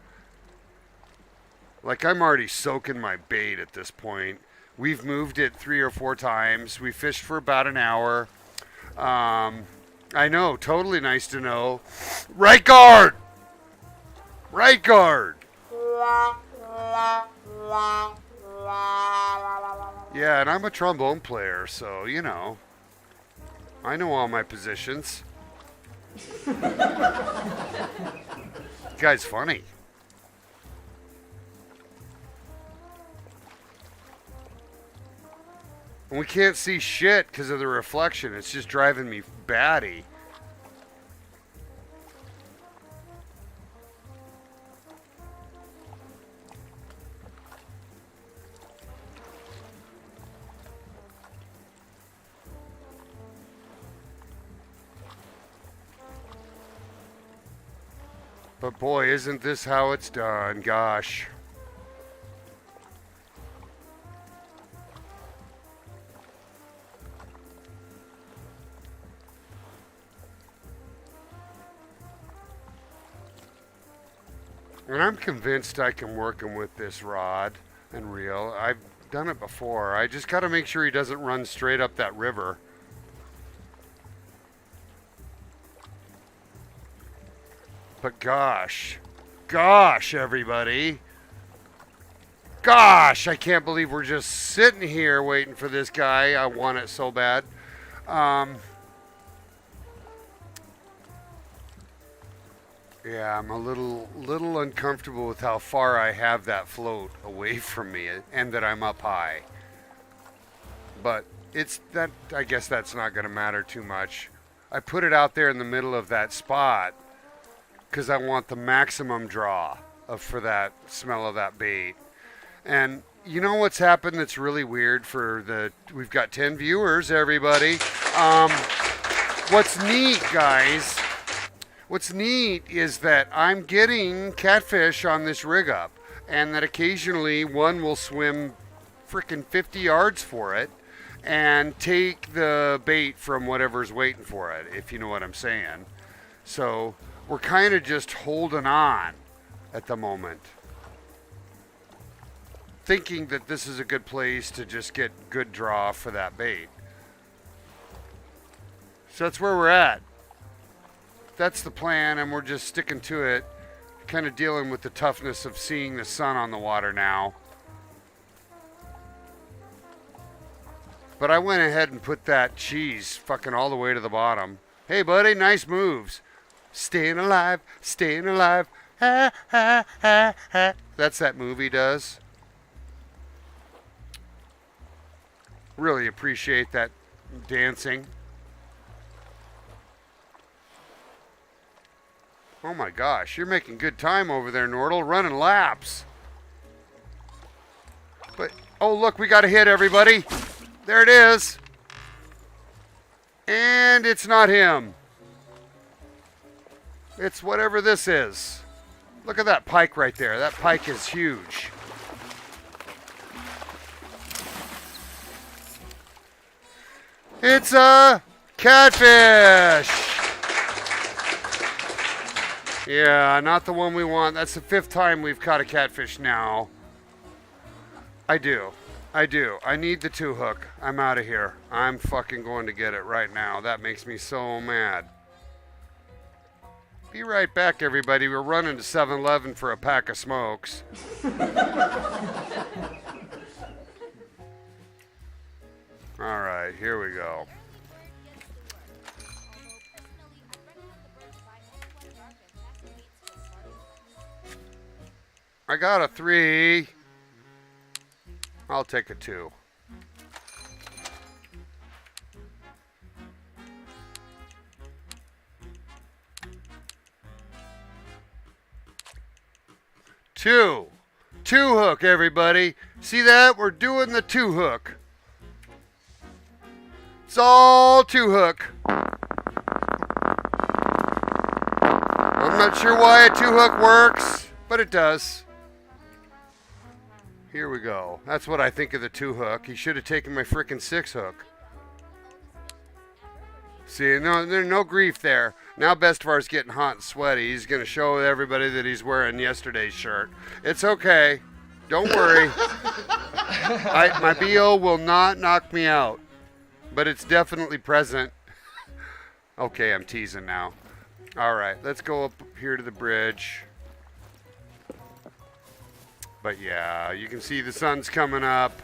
Like, I'm already soaking my bait at this point. We've moved it 3 or 4 times. We fished for about an hour. I know, totally nice to know. Right guard! Right guard! Yeah, and I'm a trombone player, so, you know. I know all my positions. Guy's funny. And we can't see shit because of the reflection. It's just driving me batty. But boy, isn't this how it's done? Gosh. And I'm convinced I can work him with this rod and reel. I've done it before. I just got to make sure he doesn't run straight up that river. But gosh, everybody. Gosh, I can't believe we're just sitting here waiting for this guy. I want it so bad. Yeah, I'm a little uncomfortable with how far I have that float away from me and that I'm up high. But I guess that's not going to matter too much. I put it out there in the middle of that spot because I want the maximum draw for that smell of that bait. And you know what's happened that's really weird we've got 10 viewers, everybody. What's neat, guys, what's neat is that I'm getting catfish on this rig up, and that occasionally one will swim frickin' 50 yards for it and take the bait from whatever's waiting for it, if you know what I'm saying. So we're kind of just holding on at the moment, thinking that this is a good place to just get good draw for that bait. So that's where we're at. That's the plan, and we're just sticking to it, kind of dealing with the toughness of seeing the sun on the water now. But I went ahead and put that cheese fucking all the way to the bottom. Hey, buddy, nice moves. Staying alive, ha, ha, ha, ha. That's that movie does. Really appreciate that dancing. Oh my gosh, you're making good time over there, Nordal, running laps. But, oh look, we got a hit, everybody. There it is. And it's not him. It's whatever this is. Look at that pike right there. That pike is huge. It's a catfish. Yeah, not the one we want. That's the 5th time we've caught a catfish now. I do. I do. I need the 2-hook. I'm out of here. I'm fucking going to get it right now. That makes me so mad. Be right back, everybody. We're running to 7-Eleven for a pack of smokes. All right, here we go. I got a 3. I'll take a 2. Two. 2-hook, everybody. See that? We're doing the 2-hook. It's all 2-hook. I'm not sure why a 2-hook works, but it does. Here we go. That's what I think of the 2-hook. He should have taken my frickin' 6-hook. See, there's no grief there. Now Bestefar's getting hot and sweaty. He's going to show everybody that he's wearing yesterday's shirt. It's okay. Don't worry. My BO will not knock me out. But it's definitely present. Okay, I'm teasing now. All right, let's go up here to the bridge. But yeah, you can see the sun's coming up.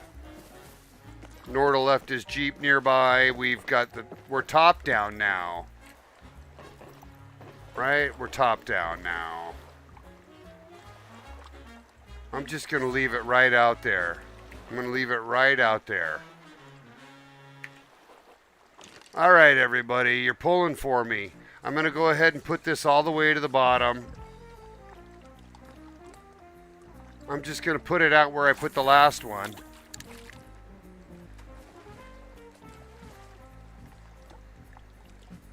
Nordal left his Jeep nearby. We're top down now. Right? We're top down now. I'm just going to leave it right out there. I'm going to leave it right out there. All right, everybody, you're pulling for me. I'm going to go ahead and put this all the way to the bottom. I'm just going to put it out where I put the last one.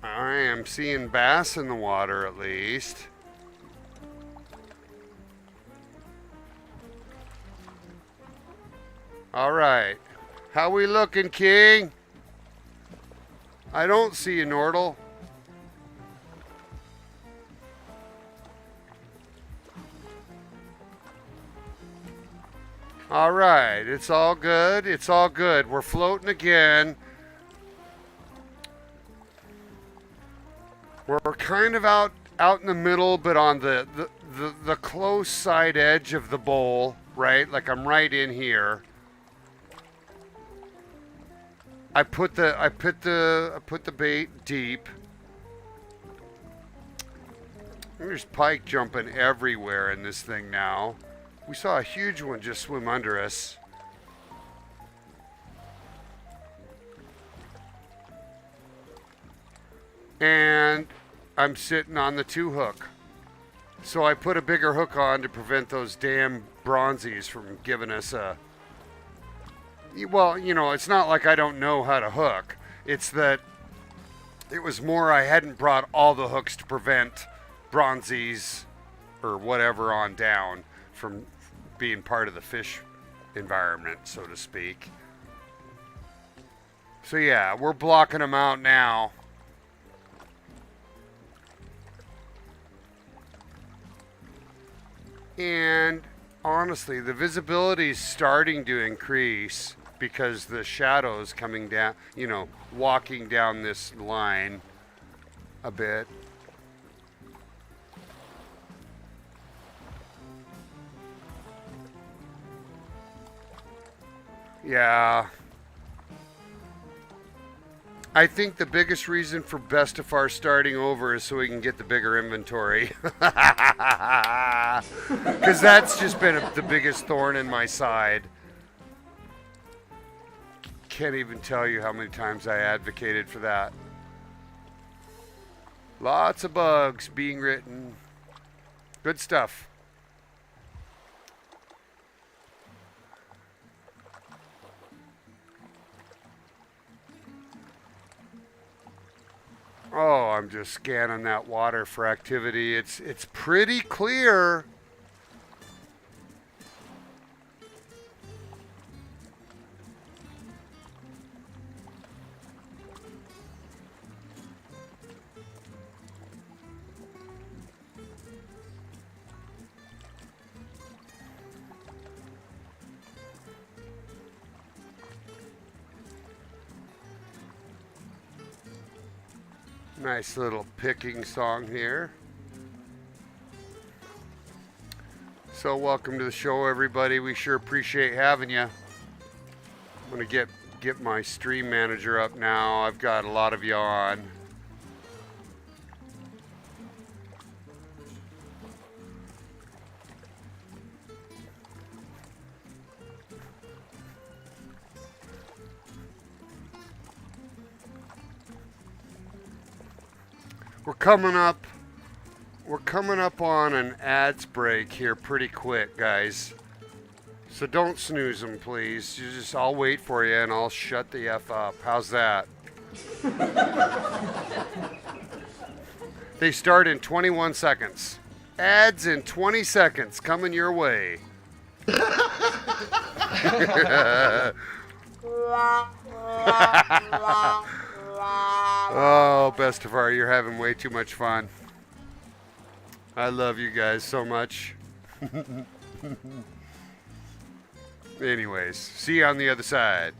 I am seeing bass in the water at least. All right. How we looking, King? I don't see you, Nordal. All right. It's all good. It's all good. We're floating again. We're kind of out in the middle, but on the close side edge of the bowl, right? Like I'm right in here. I put the bait deep. There's pike jumping everywhere in this thing now. We saw a huge one just swim under us. And I'm sitting on the 2-hook. So I put a bigger hook on to prevent those damn bronzies from giving us a... Well, you know, it's not like I don't know how to hook. It's that it was more I hadn't brought all the hooks to prevent bronzies or whatever on down from being part of the fish environment, so to speak. So yeah, we're blocking them out now. And honestly, the visibility is starting to increase because the shadows coming down, you know, walking down this line a bit. Yeah. I think the biggest reason for Bestefar starting over is so we can get the bigger inventory. Because that's just been the biggest thorn in my side. Can't even tell you how many times I advocated for that. Lots of bugs being written. Good stuff. Oh, I'm just scanning that water for activity. It's pretty clear. Nice little picking song here. So welcome to the show, everybody. We sure appreciate having you. I'm gonna get my stream manager up now. I've got a lot of you on. We're coming up on an ads break here pretty quick, guys. So don't snooze them, please. I'll wait for you and I'll shut the F up. How's that? They start in 21 seconds. Ads in 20 seconds coming your way. Oh, Bestefar, you're having way too much fun. I love you guys so much. Anyways, see you on the other side.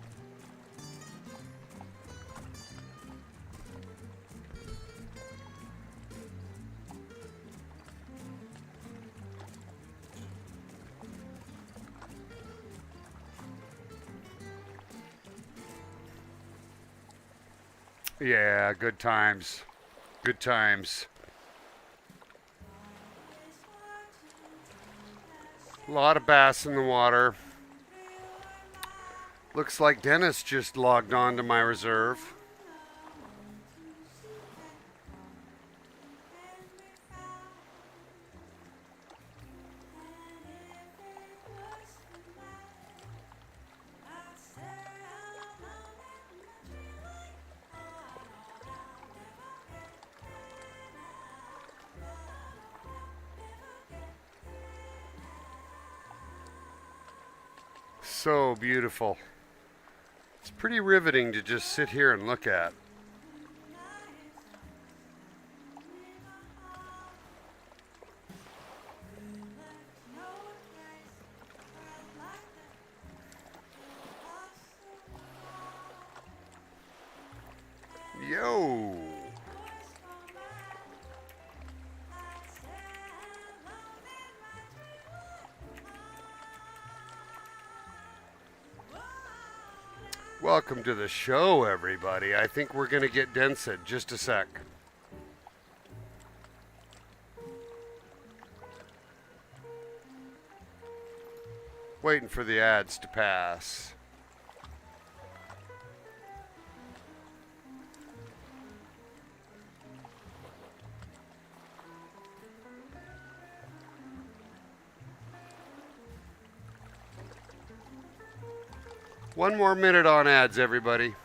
Yeah, good times. Good times. A lot of bass in the water. Looks like Dennis just logged on to my reserve. So beautiful. It's pretty riveting to just sit here and look at. Yo! Welcome to the show, everybody. I think we're going to get dense in just a sec. Waiting for the ads to pass. One more minute on ads, everybody.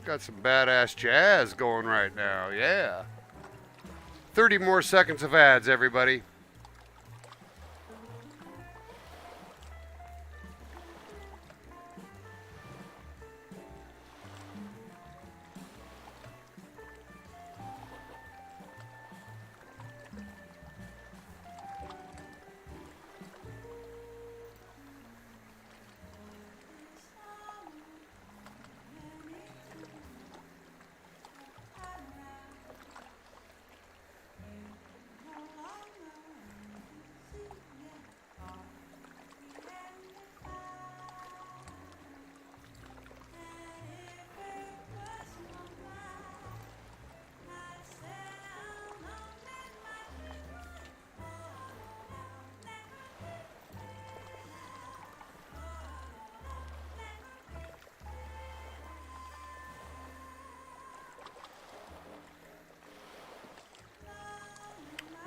Got some badass jazz going right now, yeah. 30 more seconds of ads, everybody.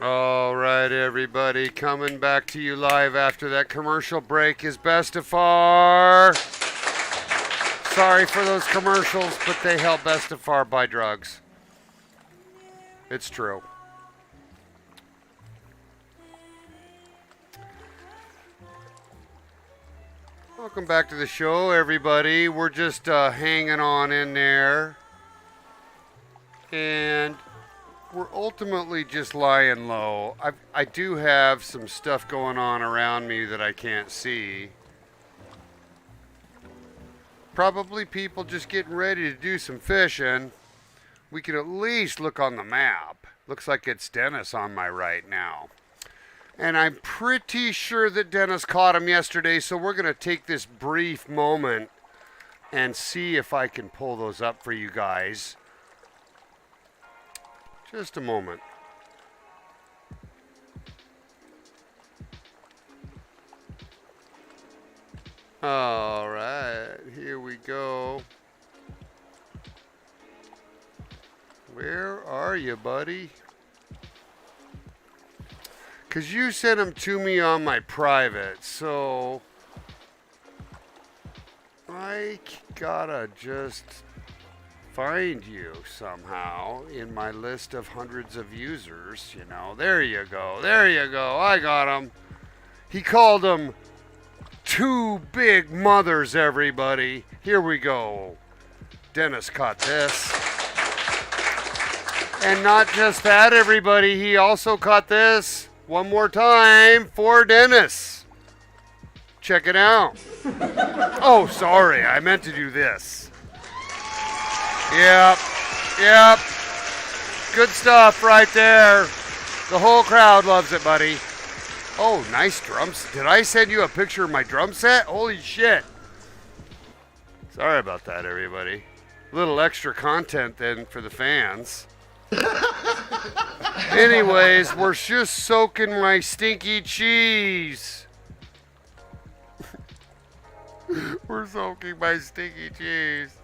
All right, everybody, coming back to you live after that commercial break is Bestefar. Sorry for those commercials, but they help Bestefar buy drugs. It's true. Welcome back to the show, everybody. We're just hanging on in there. And we're ultimately just lying low. I do have some stuff going on around me that I can't see. Probably people just getting ready to do some fishing. We can at least look on the map. Looks like it's Dennis on my right now. And I'm pretty sure that Dennis caught him yesterday, so we're going to take this brief moment and see if I can pull those up for you guys. Just a moment. All right, here we go. Where are you, buddy? Because you sent them to me on my private, so I gotta just find you somehow in my list of hundreds of users, you know. There you go. There you go. I got him. He called them two big mothers, everybody. Here we go. Dennis caught this. And not just that, everybody. He also caught this. One more time for Dennis. Check it out. Oh, sorry. I meant to do this. Yep. Good stuff right there. The whole crowd loves it, buddy. Oh, nice drums. Did I send you a picture of my drum set? Holy shit. Sorry about that, everybody. A little extra content then for the fans. Anyways, we're just soaking my stinky cheese. We're soaking my stinky cheese.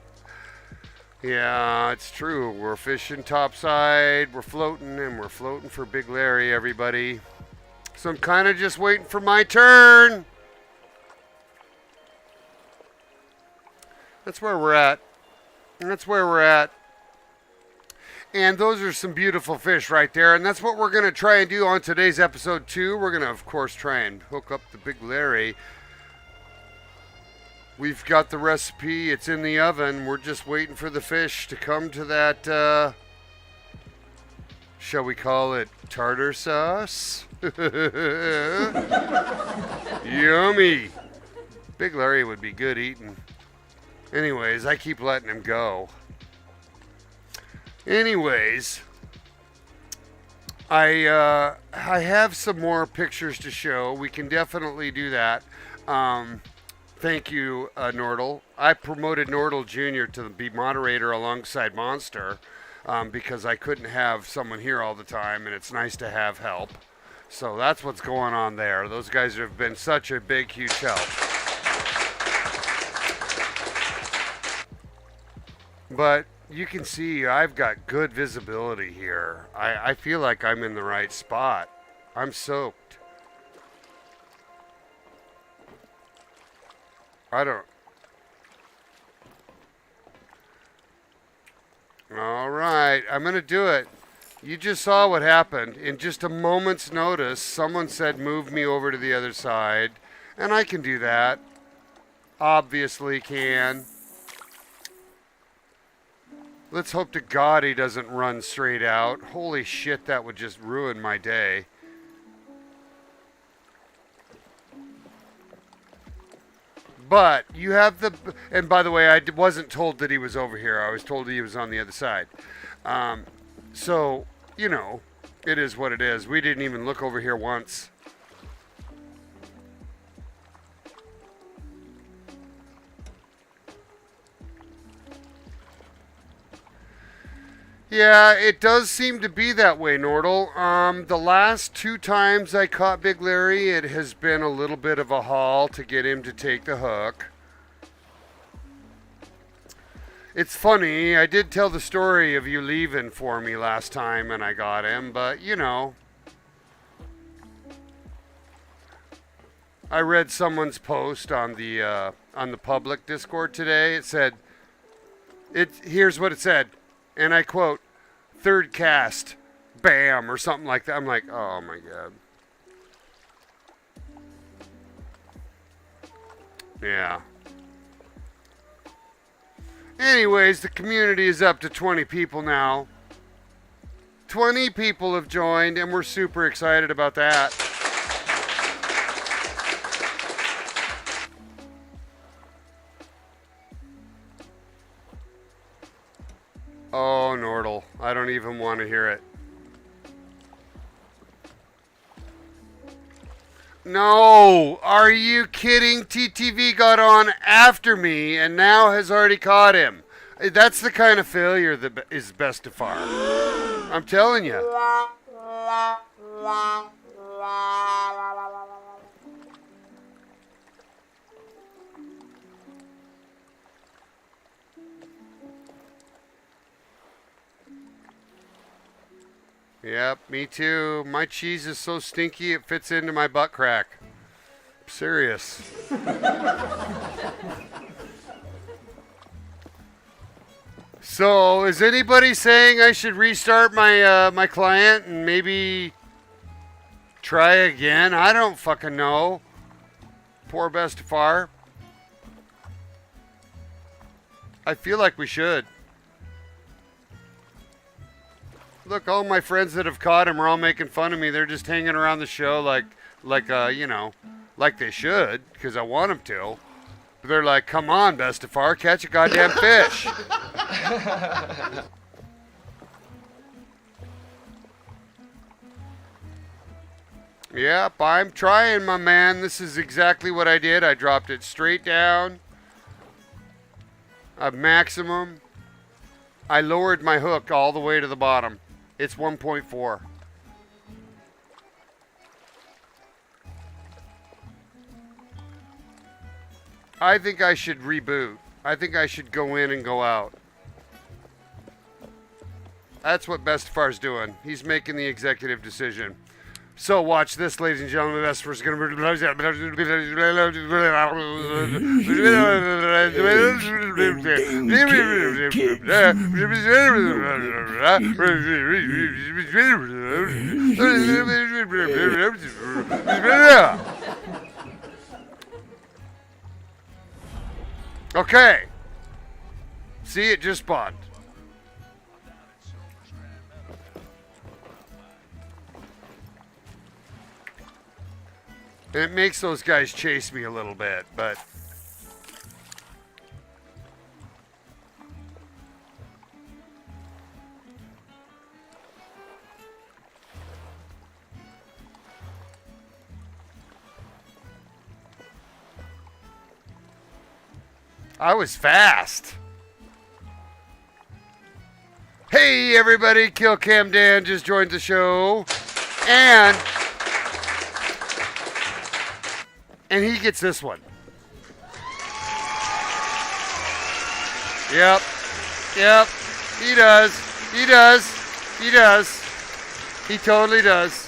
Yeah, it's true. We're fishing topside. We're floating, and we're floating for Big Larry, everybody. So I'm kind of just waiting for my turn. That's where we're at. That's where we're at. And those are some beautiful fish right there. And that's what we're going to try and do on today's episode 2. We're going to, of course, try and hook up the Big Larry. We've got the recipe. It's in the oven. We're just waiting for the fish to come to that, shall we call it tartar sauce? Yummy. Big Larry would be good eating. Anyways, I keep letting him go. Anyways, I have some more pictures to show. We can definitely do that. Thank you, Nordle. I promoted Nordle Jr. to be moderator alongside Monster because I couldn't have someone here all the time, and it's nice to have help. So that's what's going on there. Those guys have been such a big, huge help. But you can see I've got good visibility here. I feel like I'm in the right spot. I'm soaked. All right, I'm going to do it. You just saw what happened. In just a moment's notice, someone said move me over to the other side. And I can do that. Obviously can. Let's hope to God he doesn't run straight out. Holy shit, that would just ruin my day. But you have the... And by the way, I wasn't told that he was over here. I was told he was on the other side. So, you know, it is what it is. We didn't even look over here once. Yeah, it does seem to be that way, Nordle. The last 2 times I caught Big Larry, it has been a little bit of a haul to get him to take the hook. It's funny, I did tell the story of you leaving for me last time and I got him, but you know. I read someone's post on the public Discord today. It said, here's what it said. And I quote, third cast, bam, or something like that. I'm like, oh my God. Yeah. Anyways, the community is up to 20 people now. 20 people have joined, and we're super excited about that. Oh, Nordle. I don't even want to hear it. No! Are you kidding? TTV got on after me and now has already caught him. That's the kind of failure that is bestefar. I'm telling you. Yep, me too. My cheese is so stinky it fits into my butt crack. I'm serious. So, is anybody saying I should restart my my client and maybe try again? I don't fucking know. Poor bestefar. I feel like we should. Look, all my friends that have caught him are all making fun of me. They're just hanging around the show like you know, like they should, because I want them to. But they're like, come on, bestefar, catch a goddamn fish. Yep, I'm trying, my man. This is exactly what I did. I dropped it straight down. A maximum. I lowered my hook all the way to the bottom. It's 1.4. I think I should reboot. I think I should go in and go out. That's what bestefar's doing. He's making the executive decision. So watch this, ladies and gentlemen. Bestefar's going to... Okay. See, it just spawned. And it makes those guys chase me a little bit, but... I was fast. Hey everybody, Kill Cam Dan just joined the show. And he gets this one. Yep. Yep. He does. He does. He does. He totally does.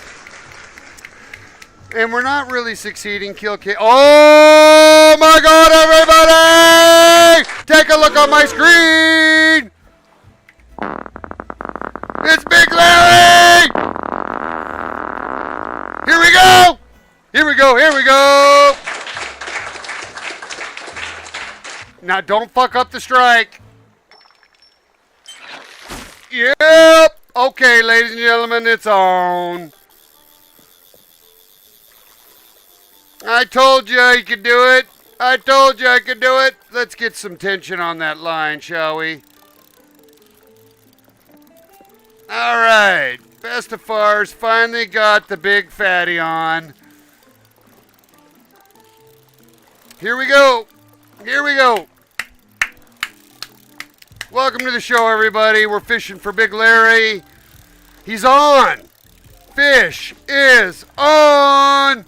And we're not really succeeding, Kill Cam. Oh my God, everybody! Take a look on my screen! It's Big Larry! Here we go! Here we go, here we go! Now don't fuck up the strike. Yep! Okay, ladies and gentlemen, it's on. I told you I could do it. I told you I could do it. Let's get some tension on that line, shall we? All right. Bestefar's finally got the big fatty on. Here we go. Here we go. Welcome to the show, everybody. We're fishing for Big Larry. He's on. Fish is on.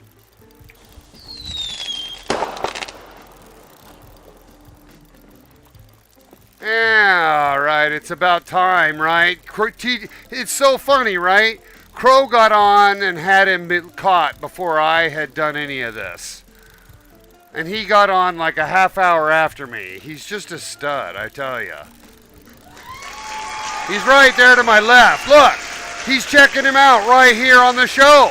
Yeah, all right, it's about time, right? It's so funny, right? Crow got on and had him been caught before I had done any of this. And he got on like a half hour after me. He's just a stud, I tell you. He's right there to my left. Look, he's checking him out right here on the show.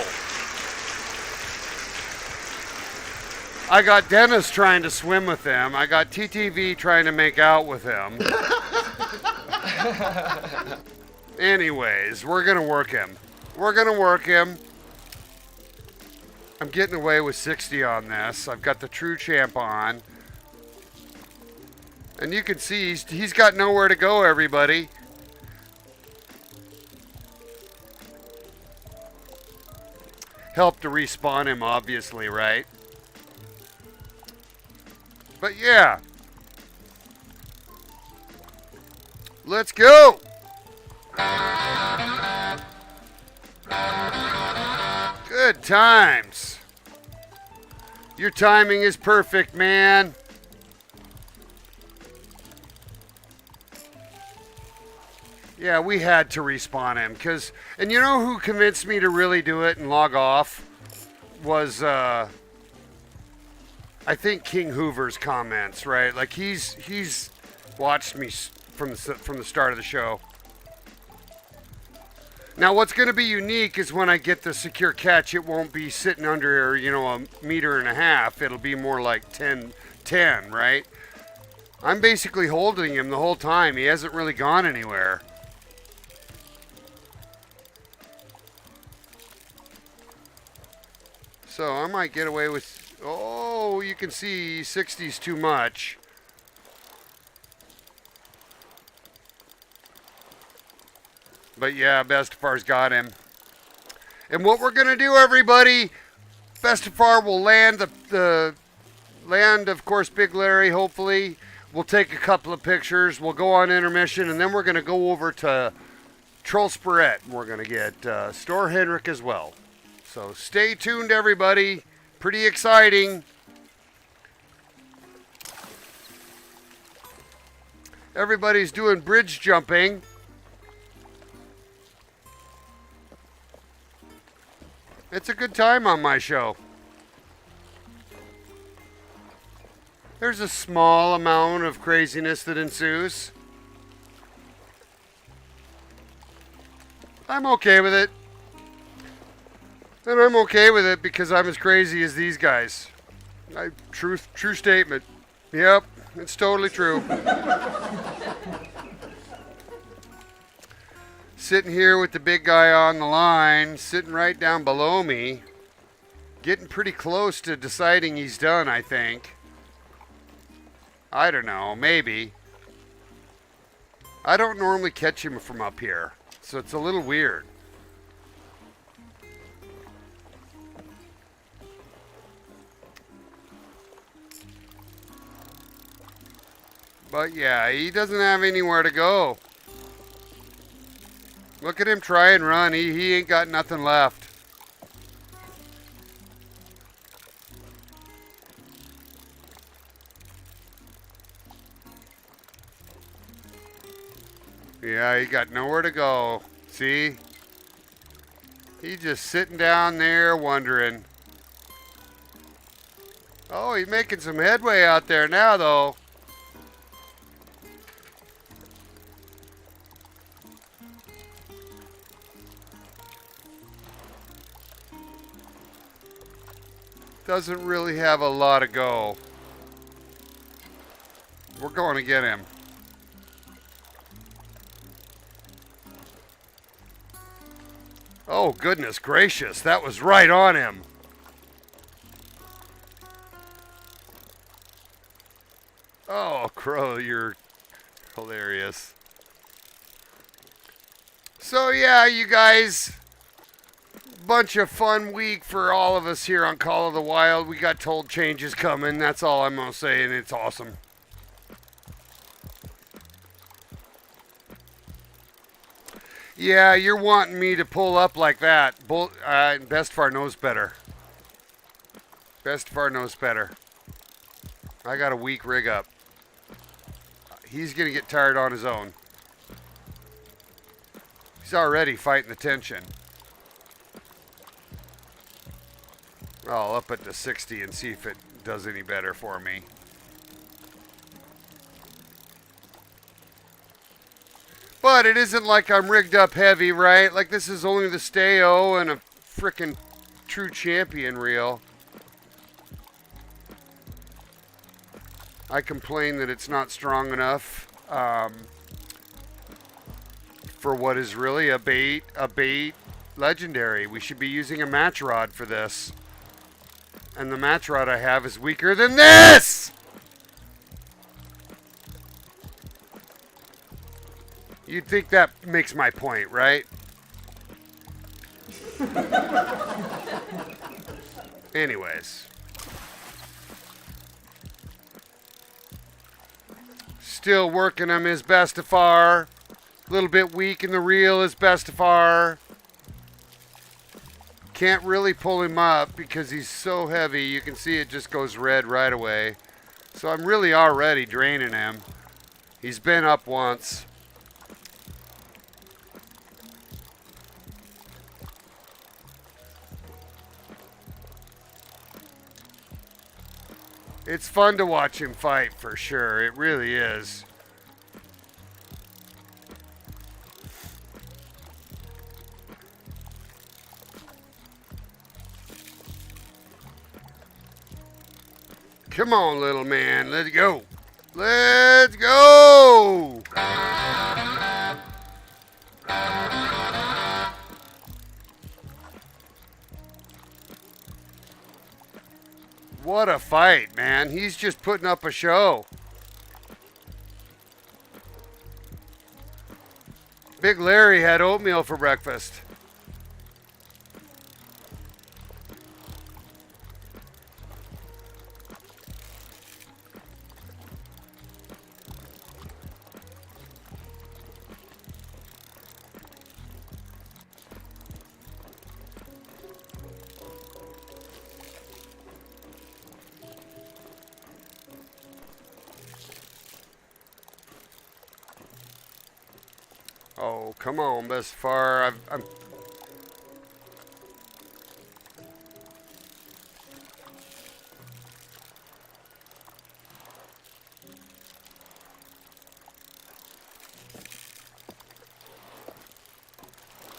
I got Dennis trying to swim with him. I got TTV trying to make out with him. Anyways, we're going to work him. We're going to work him. I'm getting away with 60 on this. I've got the True Champ on. And you can see he's got nowhere to go, everybody. Help to respawn him, obviously, right? But yeah. Let's go. Good times. Your timing is perfect, man. Yeah, we had to respawn him and you know who convinced me to really do it and log off was I think King Hoover's comments, right? Like he's watched me from the start of the show. Now what's going to be unique is when I get the secure catch, it won't be sitting under, you know, 1.5 meters. It'll be more like 10, right? I'm basically holding him the whole time. He hasn't really gone anywhere. So I might get away with, oh, you can see 60's too much. But yeah, Bestefar's got him. And what we're going to do, everybody, Bestefar will land the land, of course, Big Larry, hopefully. We'll take a couple of pictures. We'll go on intermission, and then we're going to go over to Troll Spirette, and we're going to get Store Henrik as well. So stay tuned, everybody. Pretty exciting. Everybody's doing bridge jumping. It's a good time on my show. There's a small amount of craziness that ensues. I'm okay with it. And I'm okay with it because I'm as crazy as these guys. True statement. Yep, it's totally true. Sitting here with the big guy on the line, sitting right down below me. Getting pretty close to deciding he's done, I think. I don't know, maybe. I don't normally catch him from up here, so it's a little weird. But yeah, he doesn't have anywhere to go. Look at him try and run. He ain't got nothing left. Yeah, he got nowhere to go. See? He's just sitting down there wondering. Oh, he's making some headway out there now, though. Doesn't really have a lot to go. We're going to get him. Oh, goodness gracious. That was right on him. Oh, Crow, you're hilarious. So, yeah, you guys, bunch of fun week for all of us here on Call of the Wild. We got told changes coming. That's all I'm going to say, and it's awesome. Yeah, you're wanting me to pull up like that. Bestefar knows better. Bestefar knows better. I got a weak rig up. He's going to get tired on his own. He's already fighting the tension. I'll up it to 60 and see if it does any better for me. But it isn't like I'm rigged up heavy, right? Like this is only the Stay-O and a frickin' True Champion reel. I complain that it's not strong enough for what is really a bait legendary. We should be using a match rod for this. And the match rod I have is weaker than this! You'd think that makes my point, right? Anyways. Still working on imBestefar. A little bit weak in the reel imBestefar. Can't really pull him up because he's so heavy. You can see it just goes red right away. So I'm really already draining him. He's been up once. It's fun to watch him fight for sure. It really is. Come on, little man. Let's go. Let's go. What a fight, man. He's just putting up a show. Big Larry had oatmeal for breakfast. Oh, come on, imBestefar. I'm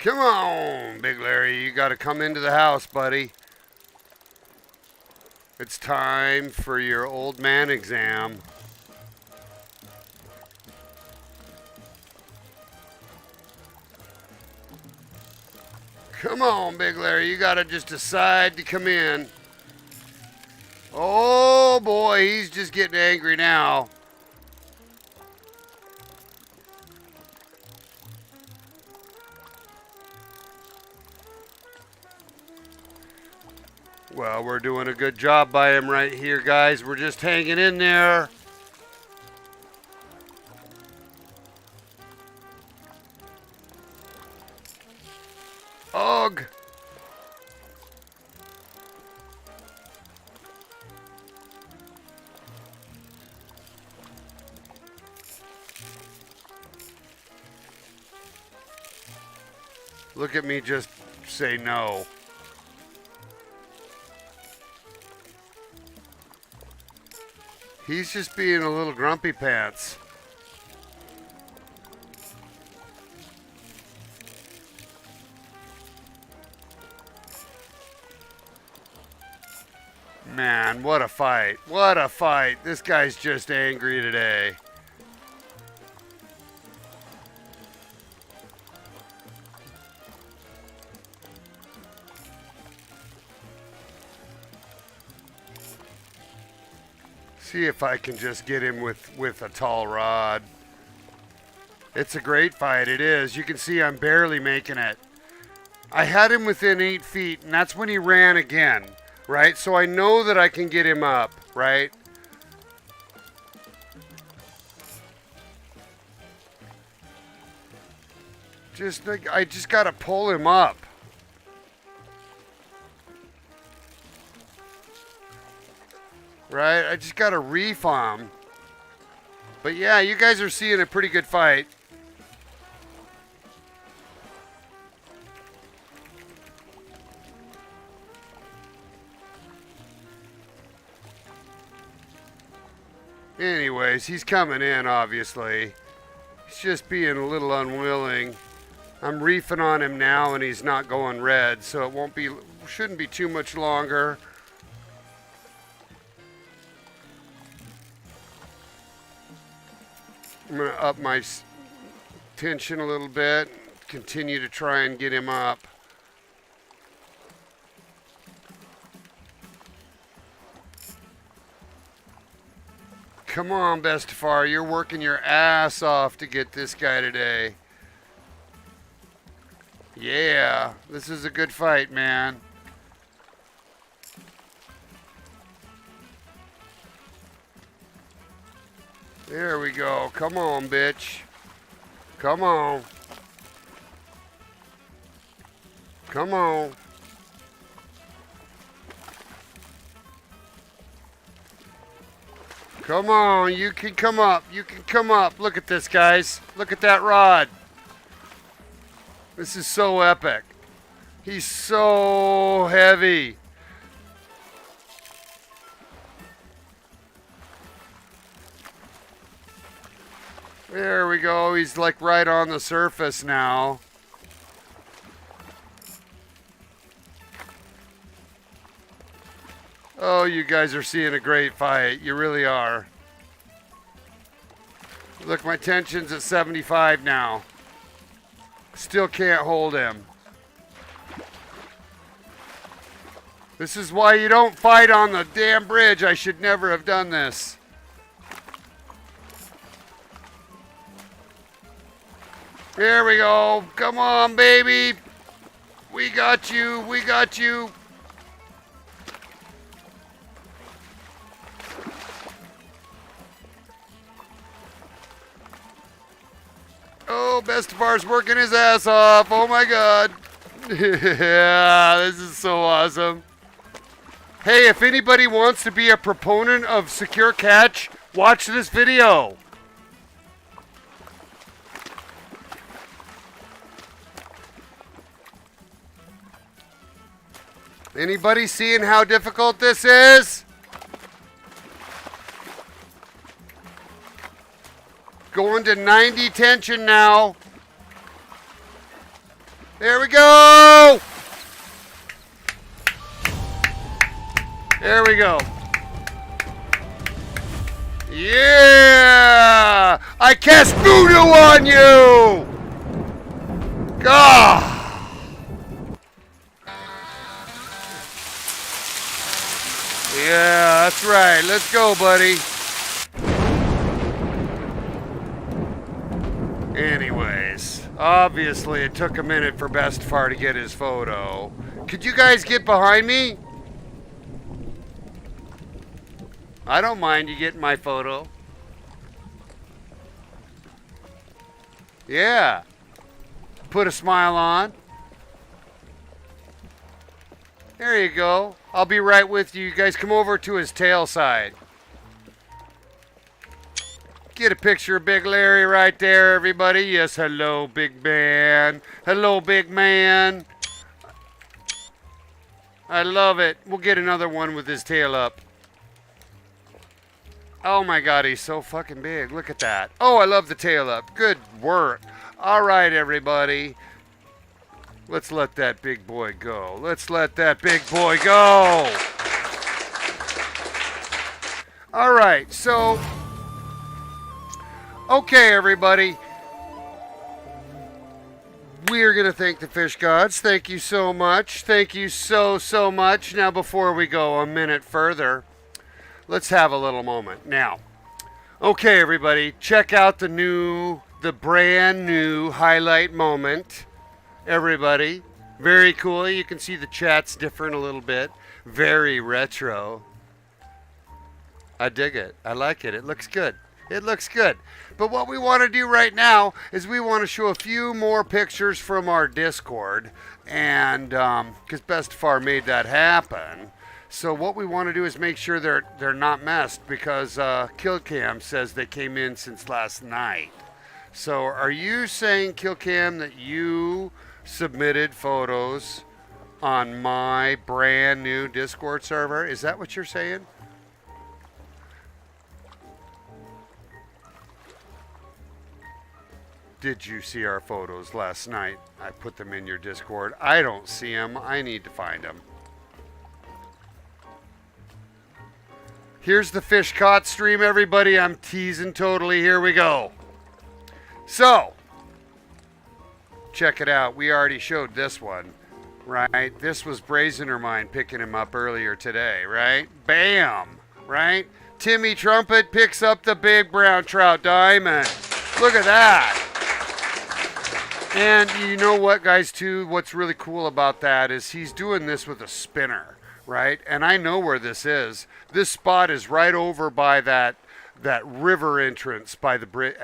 Come on, Big Larry. You got to come into the house, buddy. It's time for your old man exam. Come on, Big Larry. You got to just decide to come in. Oh, boy. He's just getting angry now. Well, we're doing a good job by him right here, guys. We're just hanging in there. Ugh. Look at me just say no. He's just being a little grumpy pants. Man, what a fight. What a fight. This guy's just angry today. See if I can just get him with a tall rod. It's a great fight. It is. You can see I'm barely making it. I had him within 8 feet, and that's when he ran again, right? So I know that I can get him up, right? I just got to pull him up. Right? I just got to reef on him. But yeah, you guys are seeing a pretty good fight. Anyways, he's coming in, obviously. He's just being a little unwilling. I'm reefing on him now, and he's not going red, so it shouldn't be too much longer. I'm going to up my tension a little bit. Continue to try and get him up. Come on, Bestefar. You're working your ass off to get this guy today. Yeah, this is a good fight, man. There we go. Come on, bitch. Come on. Come on. Come on, you can come up. You can come up. Look at this, guys. Look at that rod. This is so epic. He's so heavy. There we go. He's like right on the surface now. Oh, you guys are seeing a great fight. You really are. Look, my tension's at 75 now. Still can't hold him. This is why you don't fight on the damn bridge. I should never have done this. There we go. Come on, baby. We got you. We got you. Oh, Bestefar's working his ass off. Oh my God. Yeah, this is so awesome. Hey, if anybody wants to be a proponent of secure catch, watch this video. Anybody seeing how difficult this is? Going to 90 tension now. There we go. There we go. Yeah! I cast voodoo on you! God! Yeah, that's right. Let's go, buddy. Anyways, obviously it took a minute for Bestefar to get his photo. Could you guys get behind me? I don't mind you getting my photo. Yeah. Put a smile on. There you go. I'll be right with you. You guys come over to his tail side. Get a picture of Big Larry right there, everybody. Yes, hello, big man. Hello, big man. I love it. We'll get another one with his tail up. Oh my God, he's so fucking big. Look at that. Oh, I love the tail up. Good work. All right, everybody. Let's let that big boy go. Let's let that big boy go. All right, so... Okay, everybody. We're going to thank the fish gods. Thank you so much. Thank you so much. Now, before we go a minute further, let's have a little moment. Now, okay, everybody, check out the brand new highlight moment. Everybody, very cool. You can see the chat's different a little bit. Very retro. I dig it. I like it. It looks good. It looks good. But what we want to do right now is we want to show a few more pictures from our Discord. And because Bestefar made that happen. So what we want to do is make sure they're not messed, because Killcam says they came in since last night. So are you saying, Killcam, that you submitted photos on my brand new Discord server? Is that what you're saying? Did you see our photos last night? I put them in your Discord. I don't see them. I need to find them. Here's the fish caught stream, everybody. I'm teasing totally. Here we go. So, check it out. We already showed this one, right? This was Brazenermine picking him up earlier today, right? Bam, right? Timmy Trumpet picks up the big brown trout diamond. Look at that. And you know what, guys, too? What's really cool about that is he's doing this with a spinner, right? And I know where this is. This spot is right over by that river entrance by the bridge.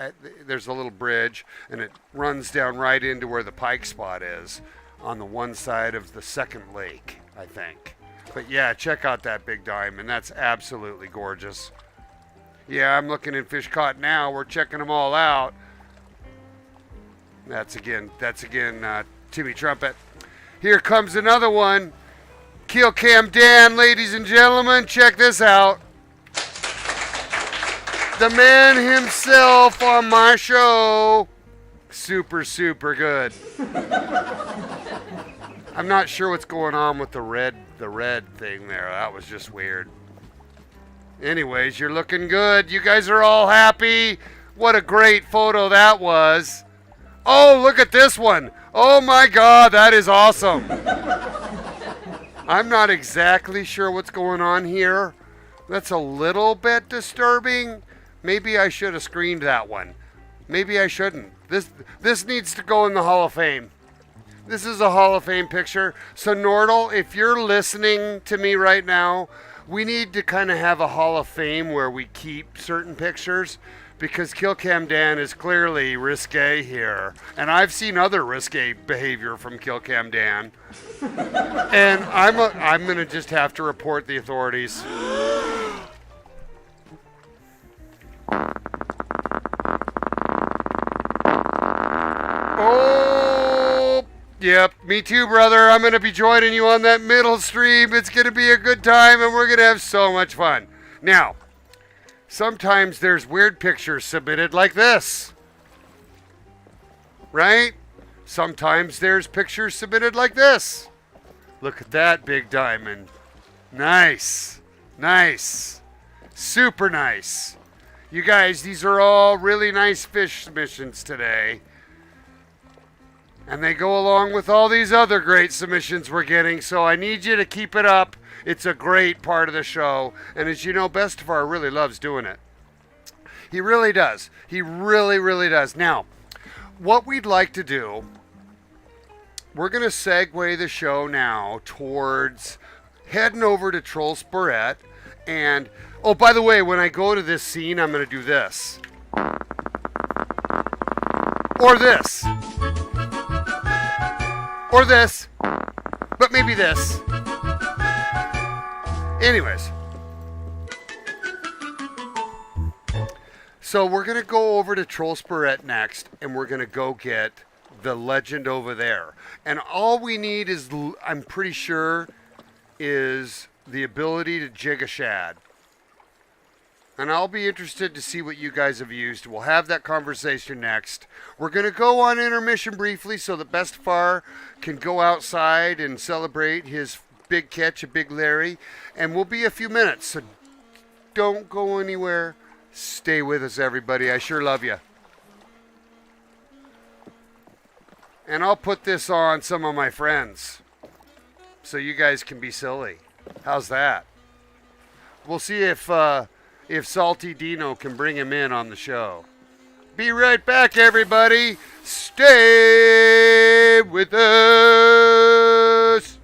There's a little bridge, and it runs down right into where the pike spot is on the one side of the second lake, I think. But yeah, check out that big diamond. That's absolutely gorgeous. Yeah, I'm looking in fish caught now. We're checking them all out. That's again Timmy Trumpet. Here comes another one. Keel Cam Dan, ladies and gentlemen, check this out. The man himself on my show. Super, super good. I'm not sure what's going on with the red thing there. That was just weird. Anyways, you're looking good. You guys are all happy. What a great photo that was. Oh, look at this one. Oh my God, that is awesome. I'm not exactly sure what's going on here. That's a little bit disturbing. Maybe I should have screened that one. Maybe I shouldn't. This needs to go in the Hall of Fame. This is a Hall of Fame picture. So Nordal, if you're listening to me right now, we need to kind of have a Hall of Fame where we keep certain pictures, because Keel Cam Dan is clearly risque here. And I've seen other risque behavior from Keel Cam Dan. And I'm going to just have to report the authorities. Oh, yep, me too, brother. I'm going to be joining you on that middle stream. It's going to be a good time, and we're going to have so much fun. Now, sometimes there's weird pictures submitted like this, right? Sometimes there's pictures submitted like this. Look at that big diamond. Nice. Nice. Super nice. You guys, these are all really nice fish submissions today. And they go along with all these other great submissions we're getting, so I need you to keep it up. It's a great part of the show. And as you know, Bestefar really loves doing it. He really does. He really, really does. Now, what we'd like to do, we're going to segue the show now towards heading over to Troll Sporette. And, oh, by the way, when I go to this scene, I'm going to do this. Or this. Or this. But maybe this. Anyways. So we're going to go over to Troll Sporette next, and we're going to go get the legend over there. And all we need is, I'm pretty sure, is the ability to jig a shad. And I'll be interested to see what you guys have used. We'll have that conversation next. We're going to go on intermission briefly so that Bestefar can go outside and celebrate his big catch of Big Larry. And we'll be a few minutes, so don't go anywhere. Stay with us, everybody. I sure love you. And I'll put this on some of my friends so you guys can be silly. How's that? We'll see if Salty Dino can bring him in on the show. Be right back, everybody. Stay with us.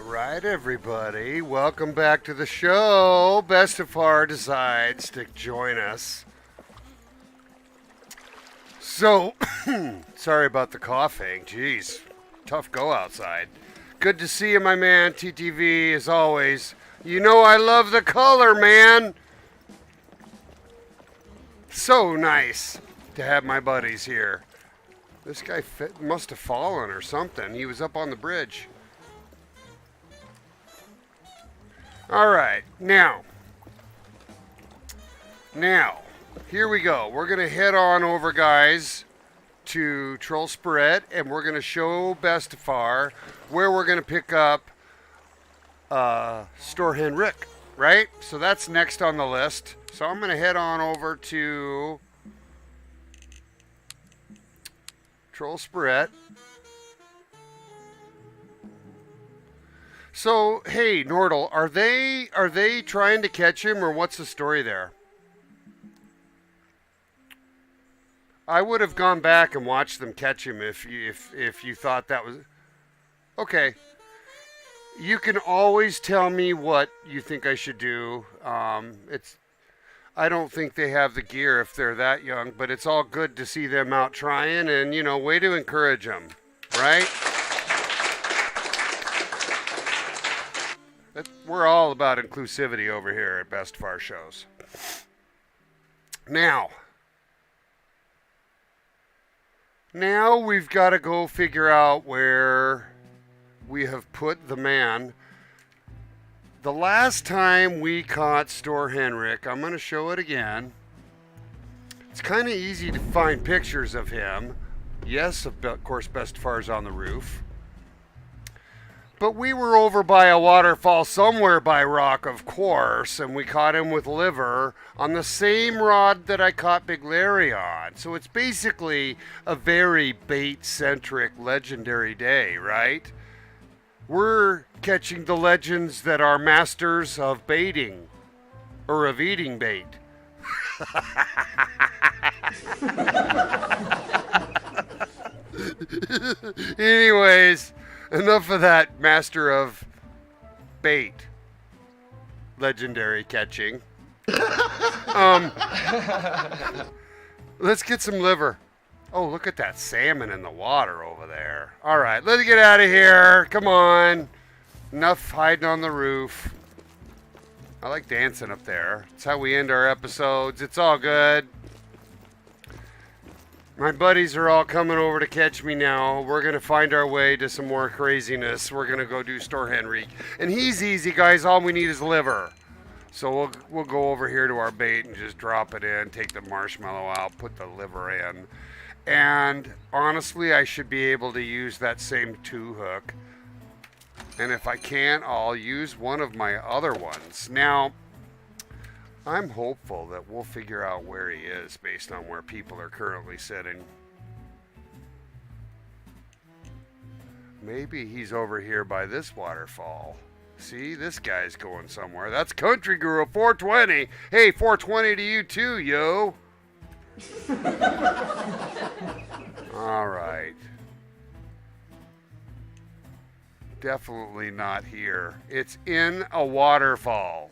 right, everybody. Welcome back to the show. Bestefar decides to join us. So, sorry about the coughing. Jeez, tough go outside. Good to see you, my man. TTV, as always. You know I love the color, man. So nice to have my buddies here. This guy must have fallen or something. He was up on the bridge. All right, now, here we go. We're going to head on over, guys, to Troll Spirit, and we're going to show Bestefar where we're going to pick up Storhen Rick, right? So that's next on the list. So I'm going to head on over to Troll Spirit. So, hey, Nordal, are they trying to catch him, or what's the story there? I would have gone back and watched them catch him if you thought that was okay. You can always tell me what you think I should do. I don't think they have the gear if they're that young, but it's all good to see them out trying, and way to encourage them, right? We're all about inclusivity over here at Bestefar shows. Now we've got to go figure out where we have put the man. The last time we caught Storhen, I'm going to show it again. It's kind of easy to find pictures of him. Yes, of course, Bestefar's on the roof. But we were over by a waterfall somewhere by rock, of course, and we caught him with liver on the same rod that I caught Big Larry on. So it's basically a very bait-centric, legendary day, right? We're catching the legends that are masters of baiting, or of eating bait. Anyways, enough of that master of bait, legendary catching. Let's get some liver. Oh, look at that salmon in the water over there. All right, let's get out of here. Come on. Enough hiding on the roof. I like dancing up there. It's how we end our episodes. It's all good. My buddies are all coming over to catch me now. We're going to find our way to some more craziness. We're going to go do Storhen. And he's easy, guys. All we need is liver. So we'll go over here to our bait and just drop it in, take the marshmallow out, put the liver in. And honestly, I should be able to use that same 2-hook. And if I can't, I'll use one of my other ones. Now, I'm hopeful that we'll figure out where he is based on where people are currently sitting. Maybe he's over here by this waterfall. See, this guy's going somewhere. That's Country Guru 420. Hey, 420 to you too, yo. All right. Definitely not here. It's in a waterfall.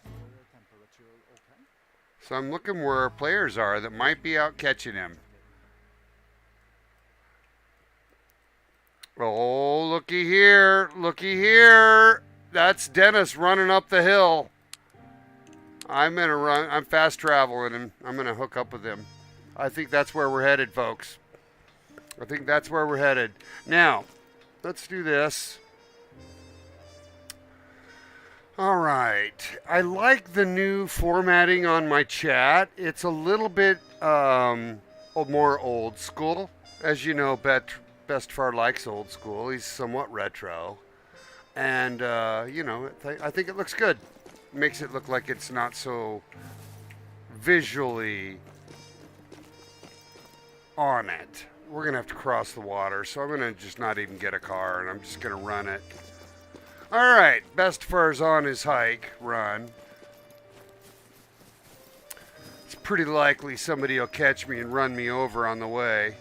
So I'm looking where our players are that might be out catching him. Oh, looky here. Looky here. That's Dennis running up the hill. I'm going to run. I'm fast traveling and I'm going to hook up with him. I think that's where we're headed, folks. I think that's where we're headed. Now, let's do this. All right. I like the new formatting on my chat. It's a little bit more old school. As you know, Bestefar likes old school. He's somewhat retro. And, I think it looks good. Makes it look like it's not so visually on it. We're going to have to cross the water, so I'm going to just not even get a car, and I'm just going to run it. All right, Bestefar's on his hike, run. It's pretty likely somebody will catch me and run me over on the way.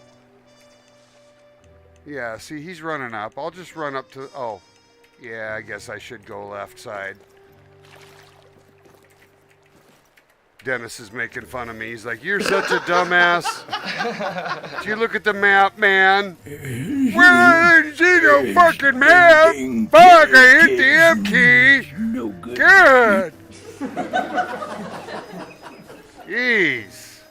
Yeah, see, he's running up. I'll just run up to... Oh, Yeah, I guess I should go left side. Dennis is making fun of me. He's like, you're such a dumbass. Did you look at the map, man? Well, I didn't see no fucking map. Fuck, I hit the M key. No good. Good. Jeez.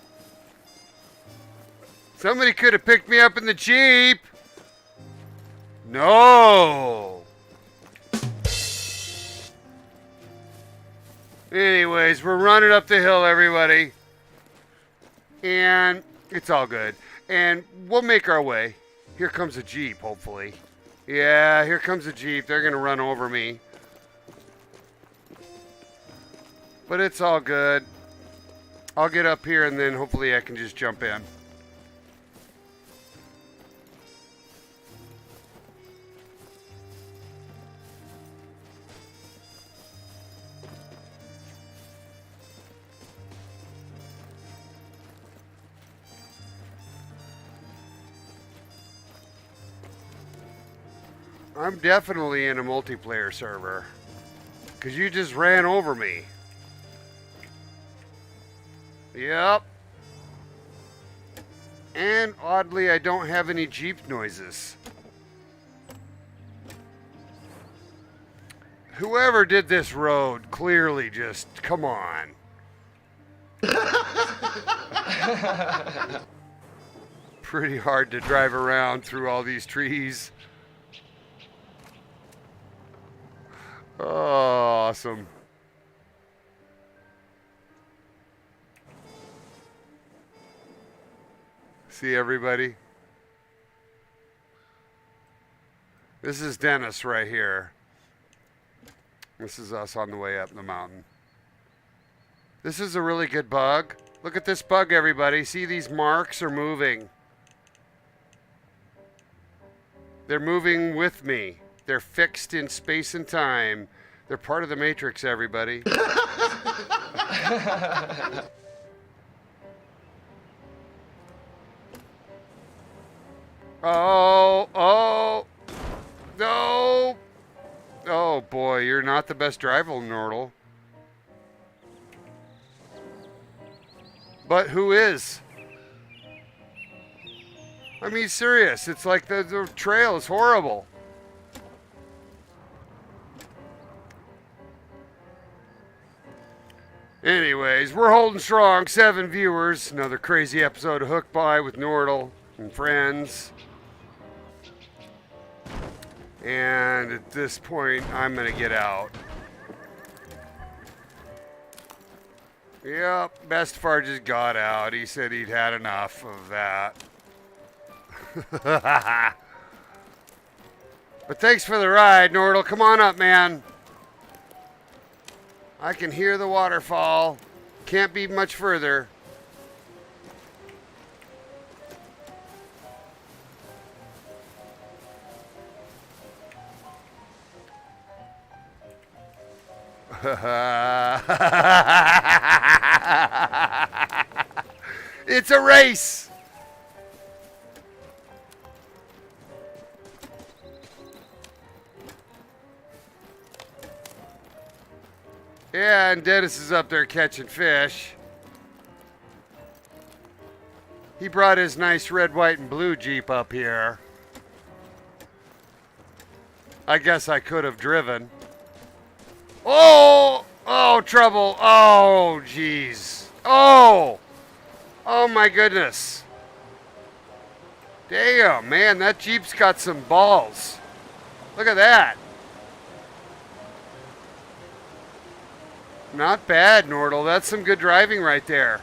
Somebody could have picked me up in the Jeep. No. Anyways, we're running up the hill, everybody. And it's all good. And we'll make our way. Here comes a Jeep, hopefully. Yeah, here comes a Jeep. They're going to run over me. But it's all good. I'll get up here and then hopefully I can just jump in. I'm definitely in a multiplayer server. Because you just ran over me. Yep. And oddly, I don't have any Jeep noises. Whoever did this road clearly just, come on. Pretty hard to drive around through all these trees. Oh, awesome. See everybody? This is Dennis right here. This is us on the way up the mountain. This is a really good bug. Look at this bug, everybody. See, these marks are moving. They're moving with me. They're fixed in space and time. They're part of the Matrix, everybody. Oh, no. Oh, boy, you're not the best driver, Nordle. But who is? I mean, serious. It's like the trail is horrible. Anyways, we're holding strong. 7 viewers. Another crazy episode of Hook By with Nordle and friends. And at this point, I'm going to get out. Yep, imBestefar just got out. He said he'd had enough of that. But thanks for the ride, Nordle. Come on up, man. I can hear the waterfall. Can't be much further. It's a race. Yeah, and Dennis is up there catching fish. He brought his nice red, white, and blue Jeep up here. I guess I could have driven. Oh! Oh, trouble. Oh, jeez. Oh! Oh, my goodness. Damn, man, that Jeep's got some balls. Look at that. Not bad, Nordle. That's some good driving right there.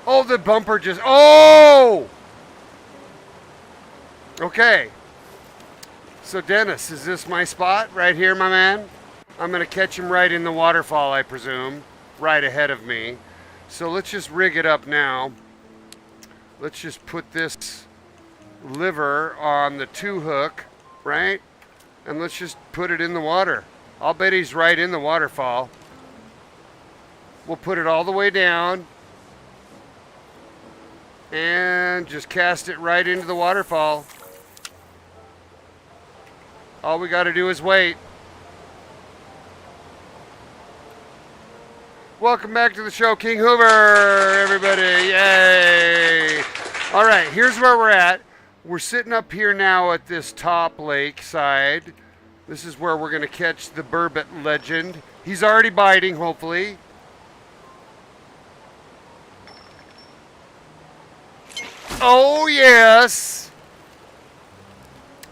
Oh, the bumper just... Oh! Okay. So, Dennis, is this my spot right here, my man? I'm going to catch him right in the waterfall, I presume. Right ahead of me. So, let's just rig it up now. Let's just put this liver on the 2-hook, right? And let's just put it in the water. I'll bet he's right in the waterfall. We'll put it all the way down. And just cast it right into the waterfall. All we got to do is wait. Welcome back to the show, King Hoover, everybody. Yay. All right, here's where we're at. We're sitting up here now at this top lake side. This is where we're going to catch the burbot legend. He's already biting, hopefully. Oh, yes.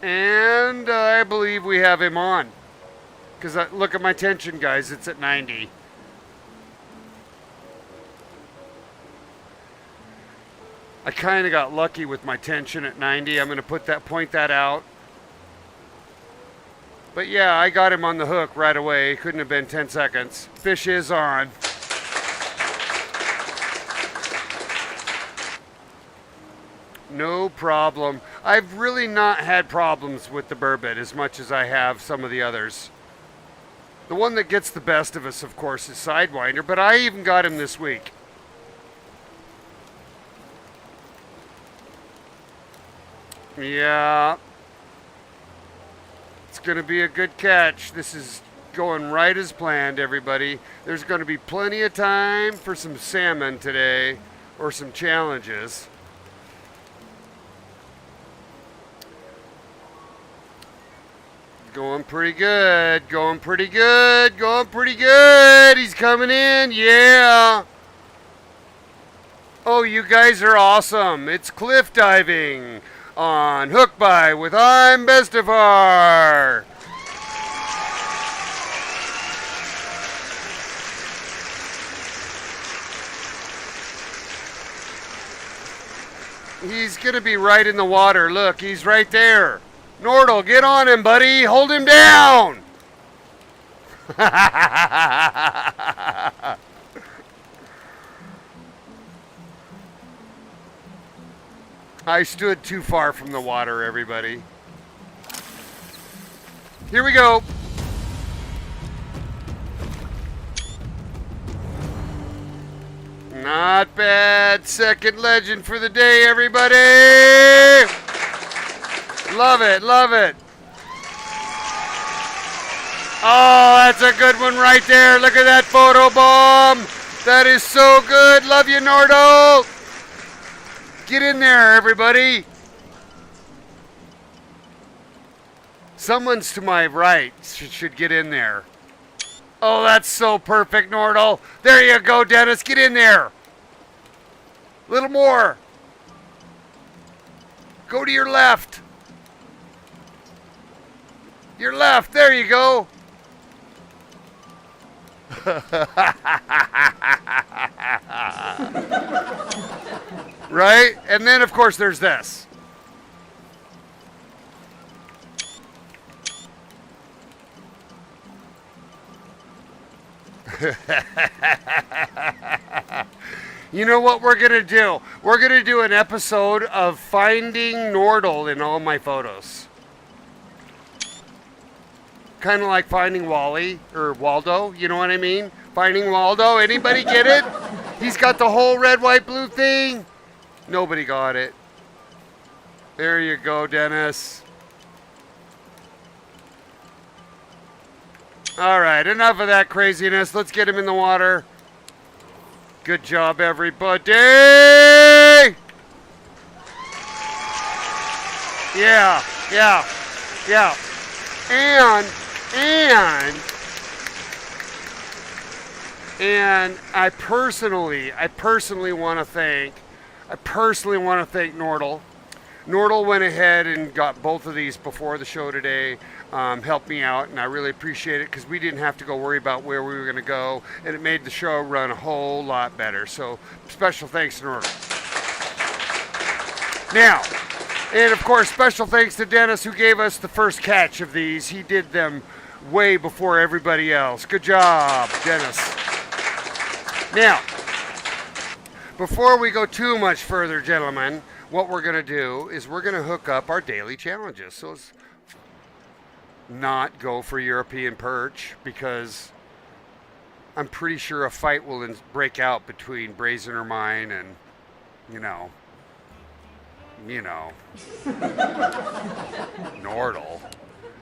And I believe we have him on. Because look at my tension, guys. It's at 90. I kind of got lucky with my tension at 90. I'm going to point that out. But yeah, I got him on the hook right away. Couldn't have been 10 seconds. Fish is on. No problem. I've really not had problems with the burbot as much as I have some of the others. The one that gets the best of us, of course, is Sidewinder, but I even got him this week. Yeah. It's going to be a good catch. This is going right as planned, everybody. There's going to be plenty of time for some salmon today, or some challenges. Going pretty good, going pretty good, going pretty good. He's coming in, yeah. Oh, you guys are awesome. It's cliff diving on Hook By with imBestefar. He's going to be right in the water. Look, he's right there. Nordal, get on him, buddy. Hold him down. I stood too far from the water, everybody. Here we go. Not bad. Second legend for the day, everybody. Love it, love it. Oh, that's a good one right there. Look at that photo bomb. That is so good. Love you, Nordal. Get in there, everybody. Someone's to my right should get in there. Oh, that's so perfect, Nordal. There you go, Dennis. Get in there. A little more. Go to your left. Your left. There you go. Right? And then, of course, there's this. You know what we're going to do? We're going to do an episode of finding Nordal in all my photos. Kind of like finding Wally or Waldo, you know what I mean? Finding Waldo. Anybody get it? He's got the whole red, white, blue thing. Nobody got it. There you go, Dennis. All right, enough of that craziness. Let's get him in the water. Good job, everybody. Yeah, yeah, yeah. And I personally want to thank Nordal. Nordal went ahead and got both of these before the show today, helped me out, and I really appreciate it because we didn't have to go worry about where we were going to go, and it made the show run a whole lot better. So special thanks to Nordal. Now, and of course, special thanks to Dennis who gave us the first catch of these. He did them way before everybody else. Good job, Dennis. Now, before we go too much further, gentlemen, what we're going to do is we're going to hook up our daily challenges. So let's not go for European perch because I'm pretty sure a fight will break out between Brazen Ermine and, you know, Nordal.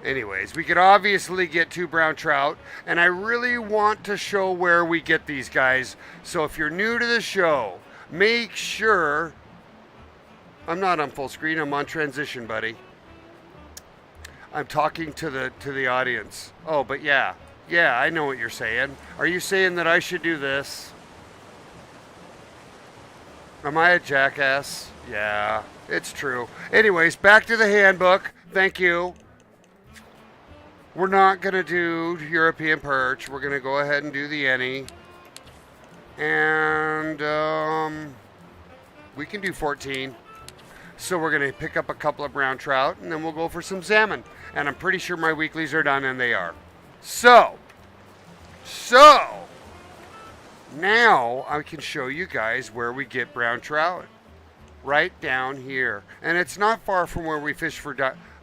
Anyways, we could obviously get 2 brown trout, and I really want to show where we get these guys. So if you're new to the show, make sure... I'm not on full screen, I'm on transition, buddy. I'm talking to the audience. Oh, but yeah. Yeah, I know what you're saying. Are you saying that I should do this? Am I a jackass? Yeah, it's true. Anyways, back to the handbook. Thank you. We're not going to do European perch. We're going to go ahead and do the any. And we can do 14. So we're going to pick up a couple of brown trout, and then we'll go for some salmon. And I'm pretty sure my weeklies are done, and they are. So, now I can show you guys where we get brown trout. Right down here. And it's not far from where we fish for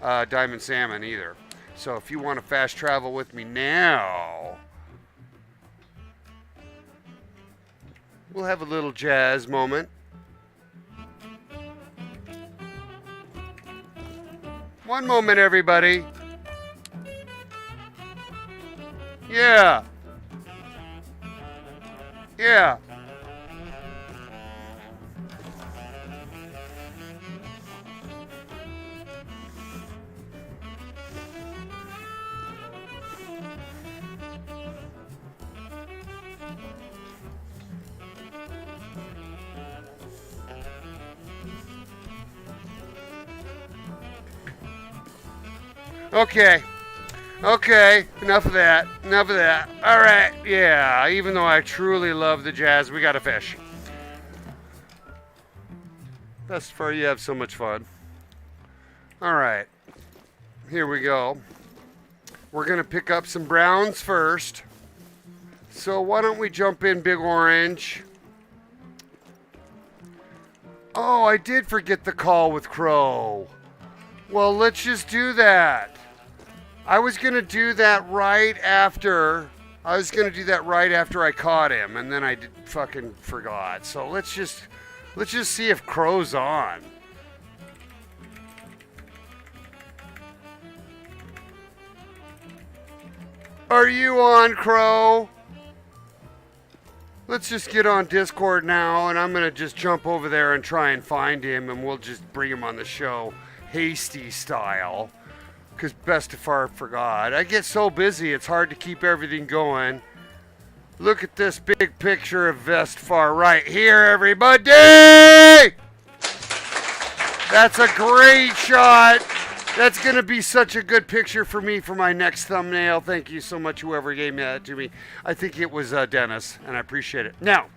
diamond salmon either. So if you want to fast travel with me now, we'll have a little jazz moment. One moment, everybody. Yeah. Yeah. Okay, enough of that. All right, yeah, even though I truly love the jazz, we got to fish. Bestefar, you have so much fun. All right, here we go. We're going to pick up some browns first. So why don't we jump in Big Orange? Oh, I did forget the call with Crow. Well, let's just do that. I was going to do that right after I caught him, and then I fucking forgot. So let's just see if Crow's on. Are you on, Crow? Let's just get on Discord now, and I'm going to just jump over there and try and find him, and we'll just bring him on the show, hasty style. Because Bestefar forgot. I get so busy, it's hard to keep everything going. Look at this big picture of Bestefar right here, everybody! That's a great shot. That's going to be such a good picture for me for my next thumbnail. Thank you so much, whoever gave that to me. I think it was Dennis, and I appreciate it. Now,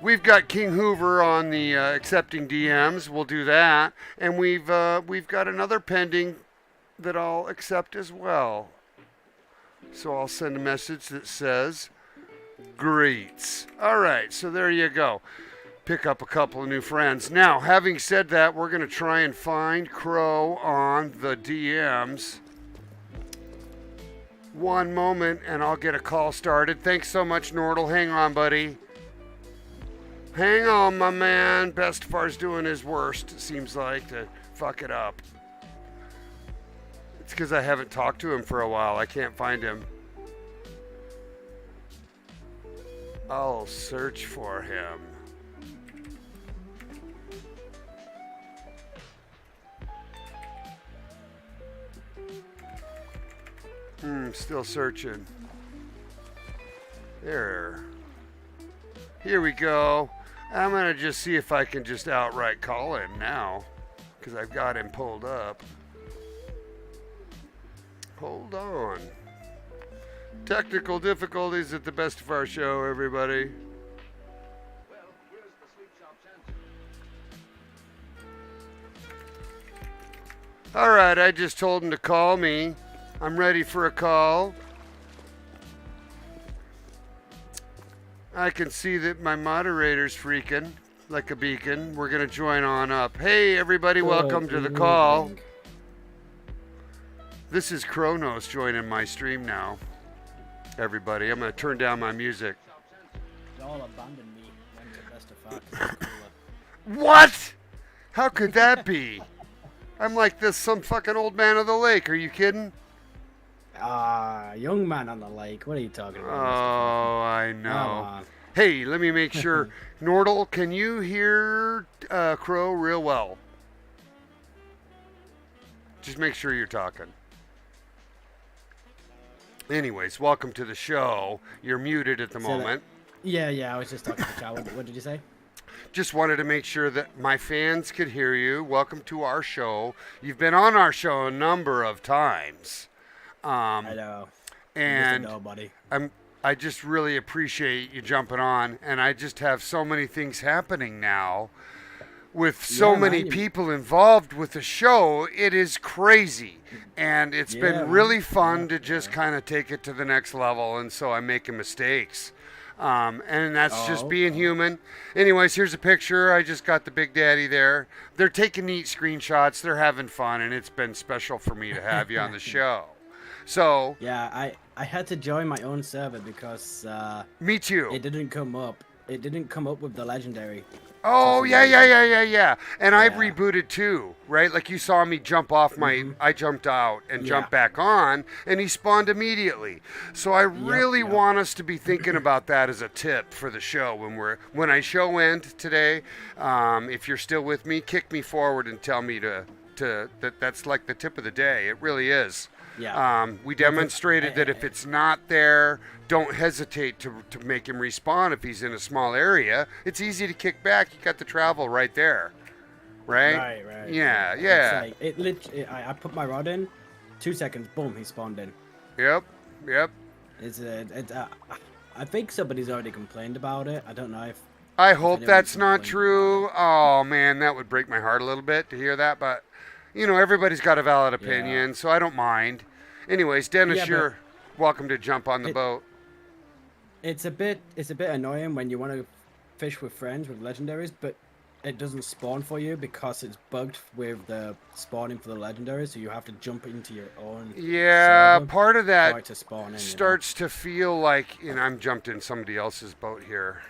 we've got King Hoover on the accepting DMs. We'll do that. And we've got another pending that I'll accept as well. So I'll send a message that says, greets. All right, so there you go. Pick up a couple of new friends. Now, having said that, we're going to try and find Crow on the DMs. One moment, and I'll get a call started. Thanks so much, Nordal. Hang on, buddy. Hang on, my man. Bestefar's doing his worst, it seems like, to fuck it up. It's because I haven't talked to him for a while. I can't find him. I'll search for him. Still searching. There. Here we go. I'm going to just see if I can just outright call him now, because I've got him pulled up. Hold on. Technical difficulties at the Bestefar show, everybody. Well, here's the sweet shop's answer. All right, I just told him to call me. I'm ready for a call. I can see that my moderator's freaking like a beacon. We're going to join on up. Hey, everybody, welcome to the call. This is Kronos joining my stream now. Everybody, I'm going to turn down my music. Y'all abandoned me. Went to Bestefar. What? How could that be? I'm like this some fucking old man of the lake. Are you kidding? Young man on the lake. What are you talking about? Oh, I Come know. on. Hey, let me make sure. Nordal, can you hear Crow real well? Just make sure you're talking. Anyways, welcome to the show. You're muted at the moment. Yeah, I was just talking to Chow. What did you say? Just wanted to make sure that my fans could hear you. Welcome to our show. You've been on our show a number of times. I know. And Just a nobody. I just really appreciate you jumping on, and I just have so many things happening now with so many people involved with the show. It is crazy, and it's been really fun to just kind of take it to the next level, and so I'm making mistakes. And that's just being human. Anyways, here's a picture. I just got the Big Daddy there. They're taking neat screenshots. They're having fun, and it's been special for me to have you on the show. So yeah, I had to join my own server because me too. It didn't come up. It didn't come up with the legendary. Oh yeah. And I've rebooted too, right? Like you saw me jump off my. I jumped out and jumped back on, and he spawned immediately. So I really want us to be thinking about that as a tip for the show when I show end today. If you're still with me, kick me forward and tell me that's like the tip of the day. It really is. Yeah. We demonstrated that if it's not there, don't hesitate to make him respawn if he's in a small area. It's easy to kick back. You got the travel right there. Right? Right. Yeah. It's like, it literally, I put my rod in, 2 seconds, boom, he spawned in. Yep. I think somebody's already complained about it. I don't know if... I hope that's not true. Oh, man, that would break my heart a little bit to hear that, but... You know, everybody's got a valid opinion, so I don't mind. Anyways, Dennis, you're welcome to jump on the boat. It's a bit annoying when you want to fish with friends with legendaries, but it doesn't spawn for you because it's bugged with the spawning for the legendaries, so you have to jump into your own. Yeah, part of that to spawn in, starts to feel like, I'm jumped in somebody else's boat here.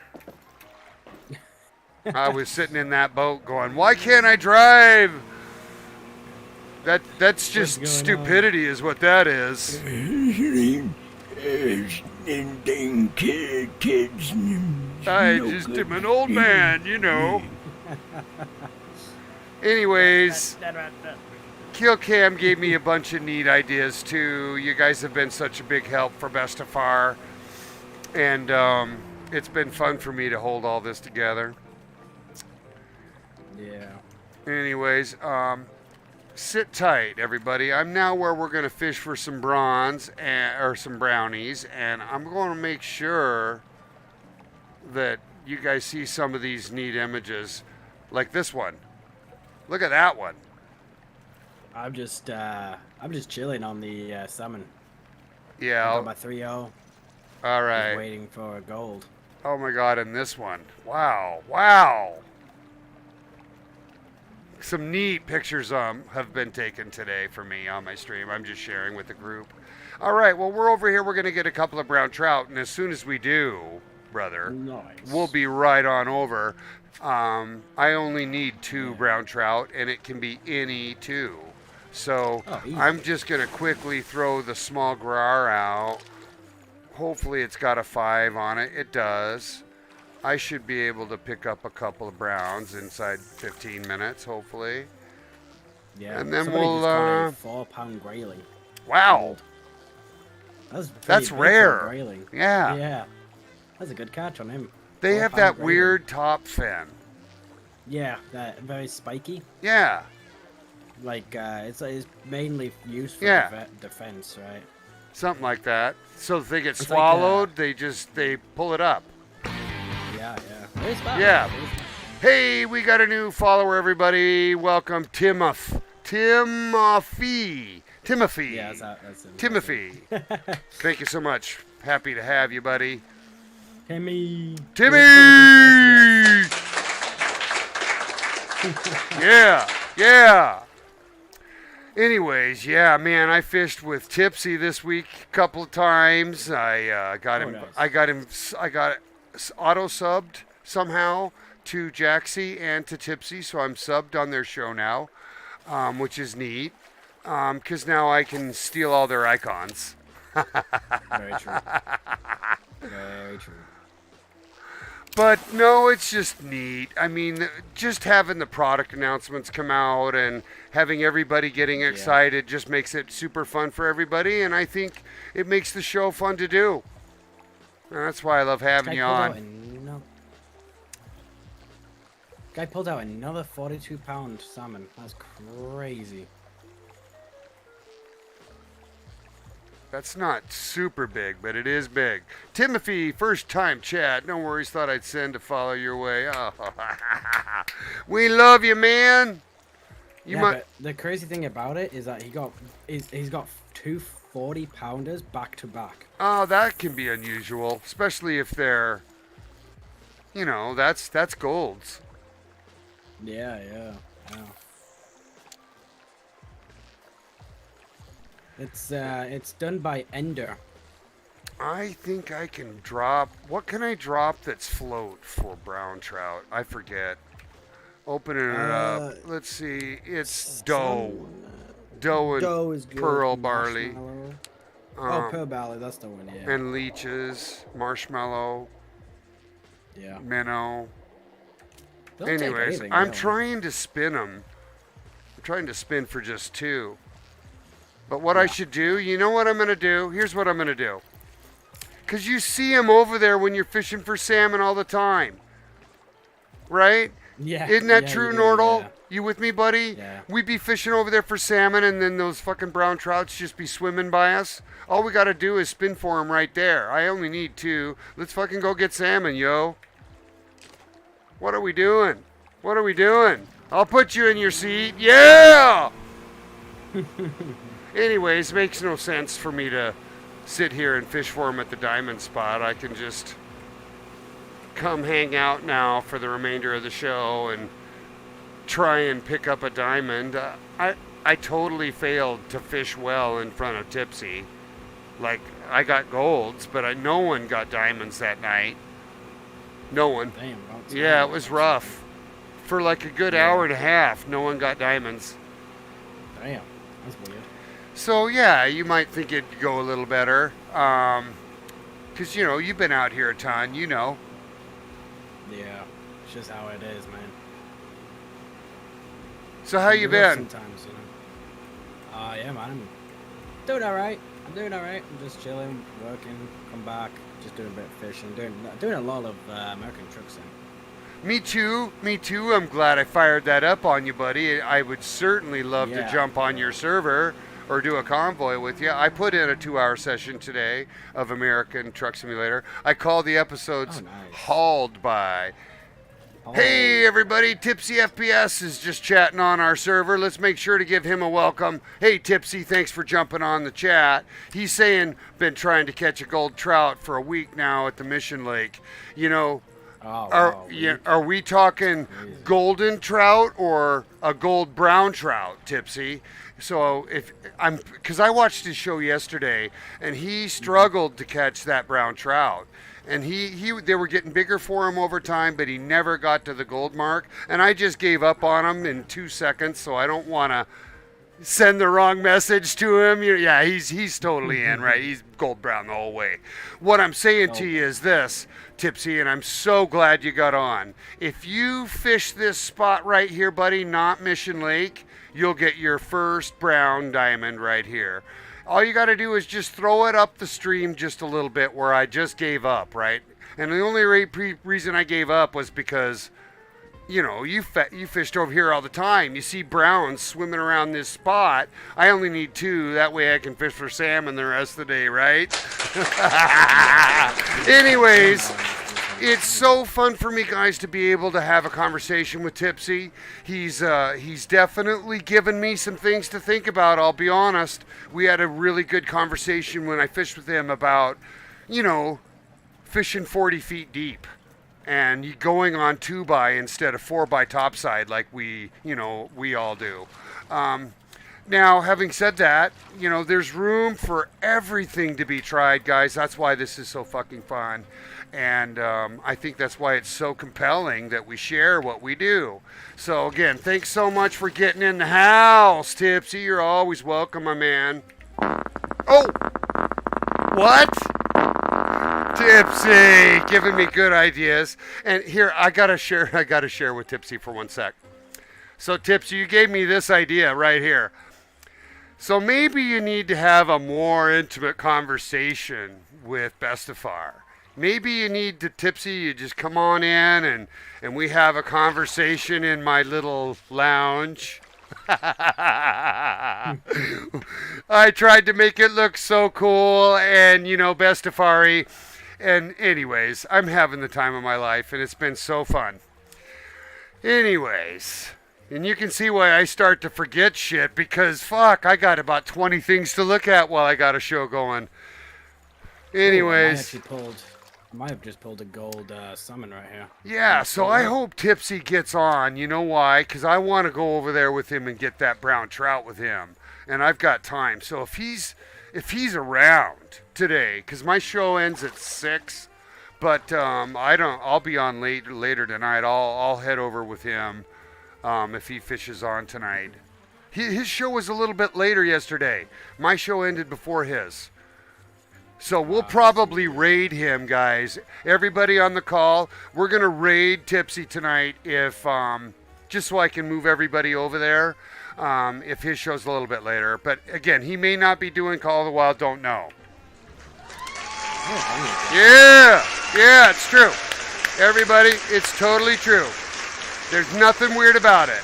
I was sitting in that boat going, why can't I drive? That's just stupidity is what that is. I just am an old man, you know. Anyways, Killcam gave me a bunch of neat ideas too. You guys have been such a big help for Bestefar. And it's been fun for me to hold all this together. Yeah. Anyways, sit tight, everybody. I'm now where we're going to fish for some bronze or some brownies, and I'm going to make sure that you guys see some of these neat images, like this one. Look at that one. I'm just chilling on the salmon. Yeah. I got my 3-0. All right. Just waiting for gold. Oh my God! And this one. Wow. Some neat pictures have been taken today for me on my stream. I'm just sharing with the group. All right, well, we're over here. We're going to get a couple of brown trout, and as soon as we do, brother, we'll be right on over. I only need 2 brown trout, and it can be any 2. So I'm just going to quickly throw the small grar out. Hopefully it's got a 5 on it. It does. I should be able to pick up a couple of browns inside 15 minutes, hopefully. Yeah. And then somebody we'll. Just got a 4-pound grayling. Wow. That's rare. Grayling. Yeah. Yeah. That's a good catch on him. They have that weird top fin. Yeah, that very spiky. Yeah. Like it's mainly used for defense, right? Something like that. So if they get swallowed, they pull it up. Yeah. Where's that? Yeah. Hey, we got a new follower, everybody. Welcome, Timothy. Yeah, that's him. Timothy. Thank you so much. Happy to have you, buddy. Timmy. Yeah. Anyways, yeah, man, I fished with Tipsy this week a couple of times. I got him. Nice. I got auto subbed somehow to Jaxie and to Tipsy, so I'm subbed on their show now. which is neat. Because now I can steal all their icons. Very true. Very true. But no, it's just neat. I mean, just having the product announcements come out and having everybody getting excited just makes it super fun for everybody. And I think it makes the show fun to do. And that's why I love having you on. Guy pulled out another 42-pound salmon. That's crazy. That's not super big, but it is big. Timothy, first time chat. No worries, thought I'd send to follow your way. Oh, we love you, man. But the crazy thing about it is that he's got two 40-pounders back to back. Oh, that can be unusual, especially if they're, that's golds. Yeah. It's done by Ender. I think I can drop. What can I drop that's float for brown trout? I forget. Opening it up. Let's see. It's dough. Dough and is good. pearl barley. Pearl barley. That's the one. Yeah. And leeches, marshmallow. Yeah. Minnow. They'll take Anyways, anything, I'm really. trying to spin them. I'm trying to spin for just 2. But what I should do, you know what I'm going to do? Here's what I'm going to do. Because you see them over there when you're fishing for salmon all the time. Right? Yeah. Isn't that yeah, true, you do, Nordal? yeah. You with me, buddy? Yeah. We'd be fishing over there for salmon, and then those fucking brown trouts just be swimming by us. All we got to do is spin for them right there. I only need 2. Let's fucking go get salmon, yo. What are we doing? What are we doing? I'll put you in your seat. Yeah! Anyways, makes no sense for me to sit here and fish for them at the diamond spot. I can just come hang out now for the remainder of the show and try and pick up a diamond. I totally failed to fish well in front of Tipsy. Like, I got golds, but no one got diamonds that night. No one. Damn. Yeah, it was rough. For like a good hour and a half, no one got diamonds. Damn. That's weird. So, yeah, you might think it'd go a little better. Because, you've been out here a ton, Yeah. It's just how it is, man. So how you been? Sometimes, yeah, man. I'm doing all right. I'm just chilling, working, come back, just doing a bit of fishing, doing a lot of American truck sim. Me too. I'm glad I fired that up on you, buddy. I would certainly love to jump on your server or do a convoy with you. I put in a 2-hour session today of American Truck Simulator. I call the episodes Hauled By. Hey everybody, Tipsy FPS is just chatting on our server. Let's make sure to give him a welcome. Hey Tipsy, thanks for jumping on the chat. He's saying, been trying to catch a gold trout for a week now at the Mission Lake. Are we talking golden trout or a gold brown trout, Tipsy? So because I watched his show yesterday and he struggled to catch that brown trout. And they were getting bigger for him over time, but he never got to the gold mark. And I just gave up on him in 2 seconds, so I don't want to send the wrong message to him. Yeah, he's totally in, right? He's gold brown the whole way. What I'm saying to you is this, Tipsy, and I'm so glad you got on. If you fish this spot right here, buddy, not Mission Lake, you'll get your first brown diamond right here. All you got to do is just throw it up the stream just a little bit where I just gave up, right? And the only reason I gave up was because, you fished over here all the time. You see browns swimming around this spot. I only need 2. That way I can fish for salmon the rest of the day, right? Anyways, it's so fun for me, guys, to be able to have a conversation with Tipsy. He's definitely given me some things to think about, I'll be honest. We had a really good conversation when I fished with him about, fishing 40 feet deep and going on 2x instead of 4x topside like we all do. Now, having said that, there's room for everything to be tried, guys. That's why this is so fucking fun. And I think that's why it's so compelling that we share what we do. So, again, thanks so much for getting in the house, Tipsy. You're always welcome, my man. Oh! What? Tipsy! Giving me good ideas. And here, I gotta share with Tipsy for 1 sec. So, Tipsy, you gave me this idea right here. So maybe you need to have a more intimate conversation with Bestefar. Maybe you need to, Tipsy, you just come on in and we have a conversation in my little lounge. I tried to make it look so cool and, Bestefari. And anyways, I'm having the time of my life and it's been so fun. Anyways... And you can see why I start to forget shit because, fuck, I got about 20 things to look at while I got a show going. Anyways. I might have just pulled a gold summon right here. Yeah, so I hope Tipsy gets on. You know why? Because I want to go over there with him and get that brown trout with him. And I've got time. So if he's around today, because my show ends at 6, but I'll be on later tonight. I'll head over with him. If he fishes on tonight. His show was a little bit later yesterday. My show ended before his. So we'll probably raid him, guys. Everybody on the call, we're going to raid Tipsy tonight if just so I can move everybody over there if his show's a little bit later. But again, he may not be doing Call of the Wild, don't know. Yeah, it's true. Everybody, it's totally true. There's nothing weird about it.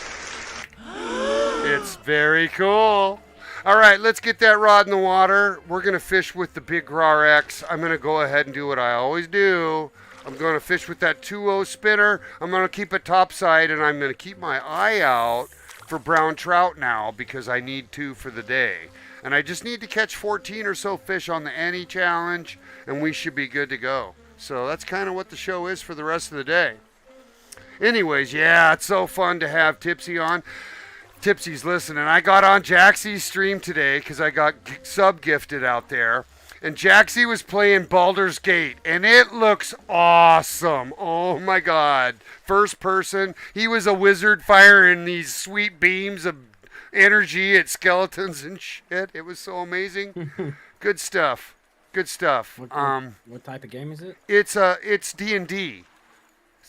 It's very cool. All right, let's get that rod in the water. We're going to fish with the big Grar X. I'm going to go ahead and do what I always do. I'm going to fish with that 2-0 spinner. I'm going to keep it topside, and I'm going to keep my eye out for brown trout now because I need 2 for the day. And I just need to catch 14 or so fish on the Any Challenge, and we should be good to go. So that's kind of what the show is for the rest of the day. Anyways, yeah, it's so fun to have Tipsy on. Tipsy's listening. I got on Jaxie's stream today because I got sub-gifted out there. And Jaxie was playing Baldur's Gate, and it looks awesome. Oh, my God. First person. He was a wizard firing these sweet beams of energy at skeletons and shit. It was so amazing. Good stuff. What type of game is it? It's D&D.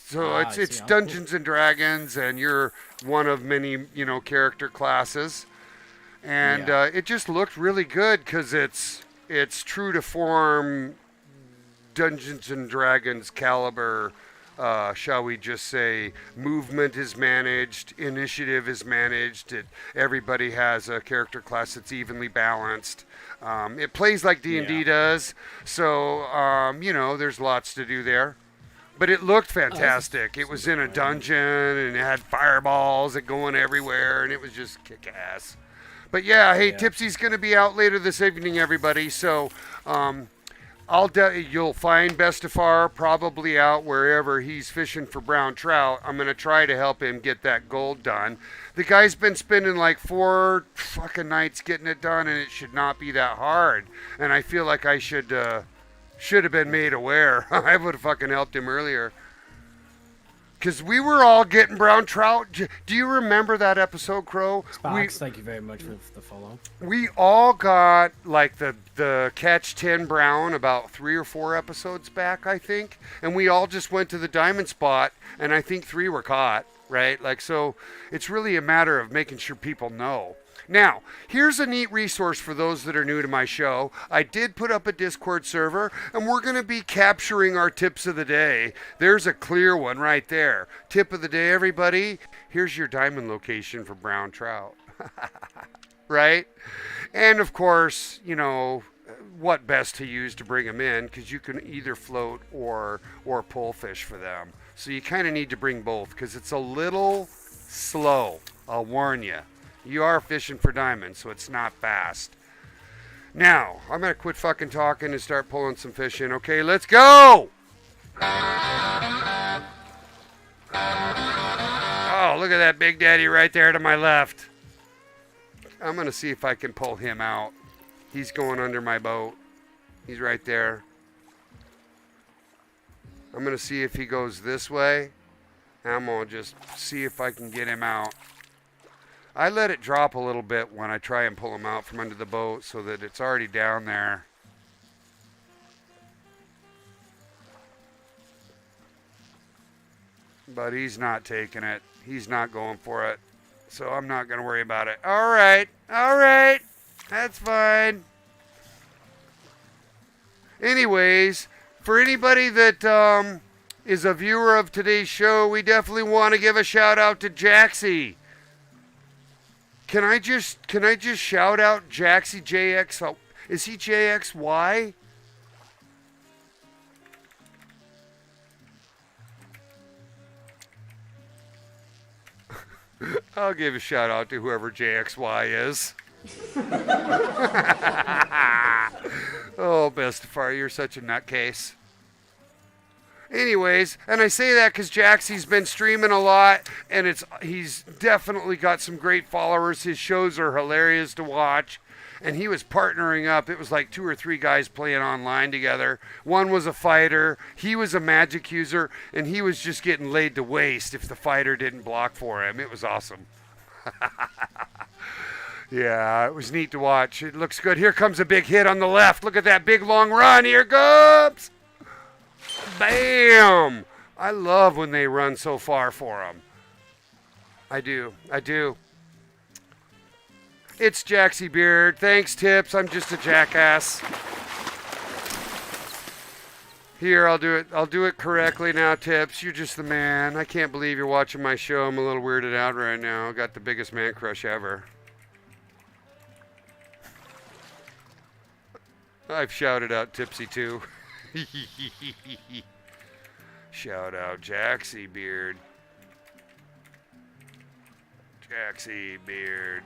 So it's Dungeons and Dragons, and you're one of many, character classes. And it just looked really good because it's true to form Dungeons and Dragons caliber, shall we just say. Movement is managed, initiative is managed. Everybody has a character class that's evenly balanced. It plays like D&D does, so, there's lots to do there. But it looked fantastic. It was in a dungeon, and it had fireballs that going everywhere, and it was just kick-ass. But yeah, hey, Tipsy's going to be out later this evening, everybody. So you'll find Bestefar probably out wherever he's fishing for brown trout. I'm going to try to help him get that gold done. The guy's been spending like 4 fucking nights getting it done, and it should not be that hard. And I feel like I should have been made aware. I would have fucking helped him earlier. Because we were all getting brown trout. Do you remember that episode, Crow? Sparks, thank you very much for the follow. We all got like the catch 10 brown about 3 or 4 episodes back, I think. And we all just went to the diamond spot, and I think 3 were caught, right? Like, so it's really a matter of making sure people know. Now, here's a neat resource for those that are new to my show. I did put up a Discord server, and we're going to be capturing our tips of the day. There's a clear one right there. Tip of the day, everybody. Here's your diamond location for brown trout. Right? And, of course, what best to use to bring them in, because you can either float or pull fish for them. So you kind of need to bring both, because it's a little slow. I'll warn you. You are fishing for diamonds, so it's not fast. Now, I'm going to quit fucking talking and start pulling some fish in. Okay, let's go! Oh, look at that big daddy right there to my left. I'm gonna see if I can pull him out. He's going under my boat. He's right there. I'm gonna see if he goes this way. I'm gonna just see if I can get him out. I let it drop a little bit when I try and pull him out from under the boat so that it's already down there. But he's not taking it. He's not going for it. So I'm not going to worry about it. All right. All right. That's fine. Anyways, for anybody that is a viewer of today's show, we definitely want to give a shout out to Jaxie. Can I just shout out Jaxie JX? Is he JXY? I'll give a shout out to whoever JXY is. Oh, Bestefar, you're such a nutcase. Anyways, and I say that because Jaxie's been streaming a lot, and he's definitely got some great followers. His shows are hilarious to watch, and he was partnering up. It was like 2 or 3 guys playing online together. One was a fighter, he was a magic user, and he was just getting laid to waste if the fighter didn't block for him. It was awesome. Yeah, it was neat to watch. It looks good. Here comes a big hit on the left. Look at that big long run. Here comes. Bam! I love when they run so far for them. I do. I do. It's Jaxie Beard. Thanks, Tips. I'm just a jackass. Here, I'll do it. I'll do it correctly now, Tips. You're just the man. I can't believe you're watching my show. I'm a little weirded out right now. I got the biggest man crush ever. I've shouted out Tipsy too. Shout out Jaxie Beard. Jaxie Beard.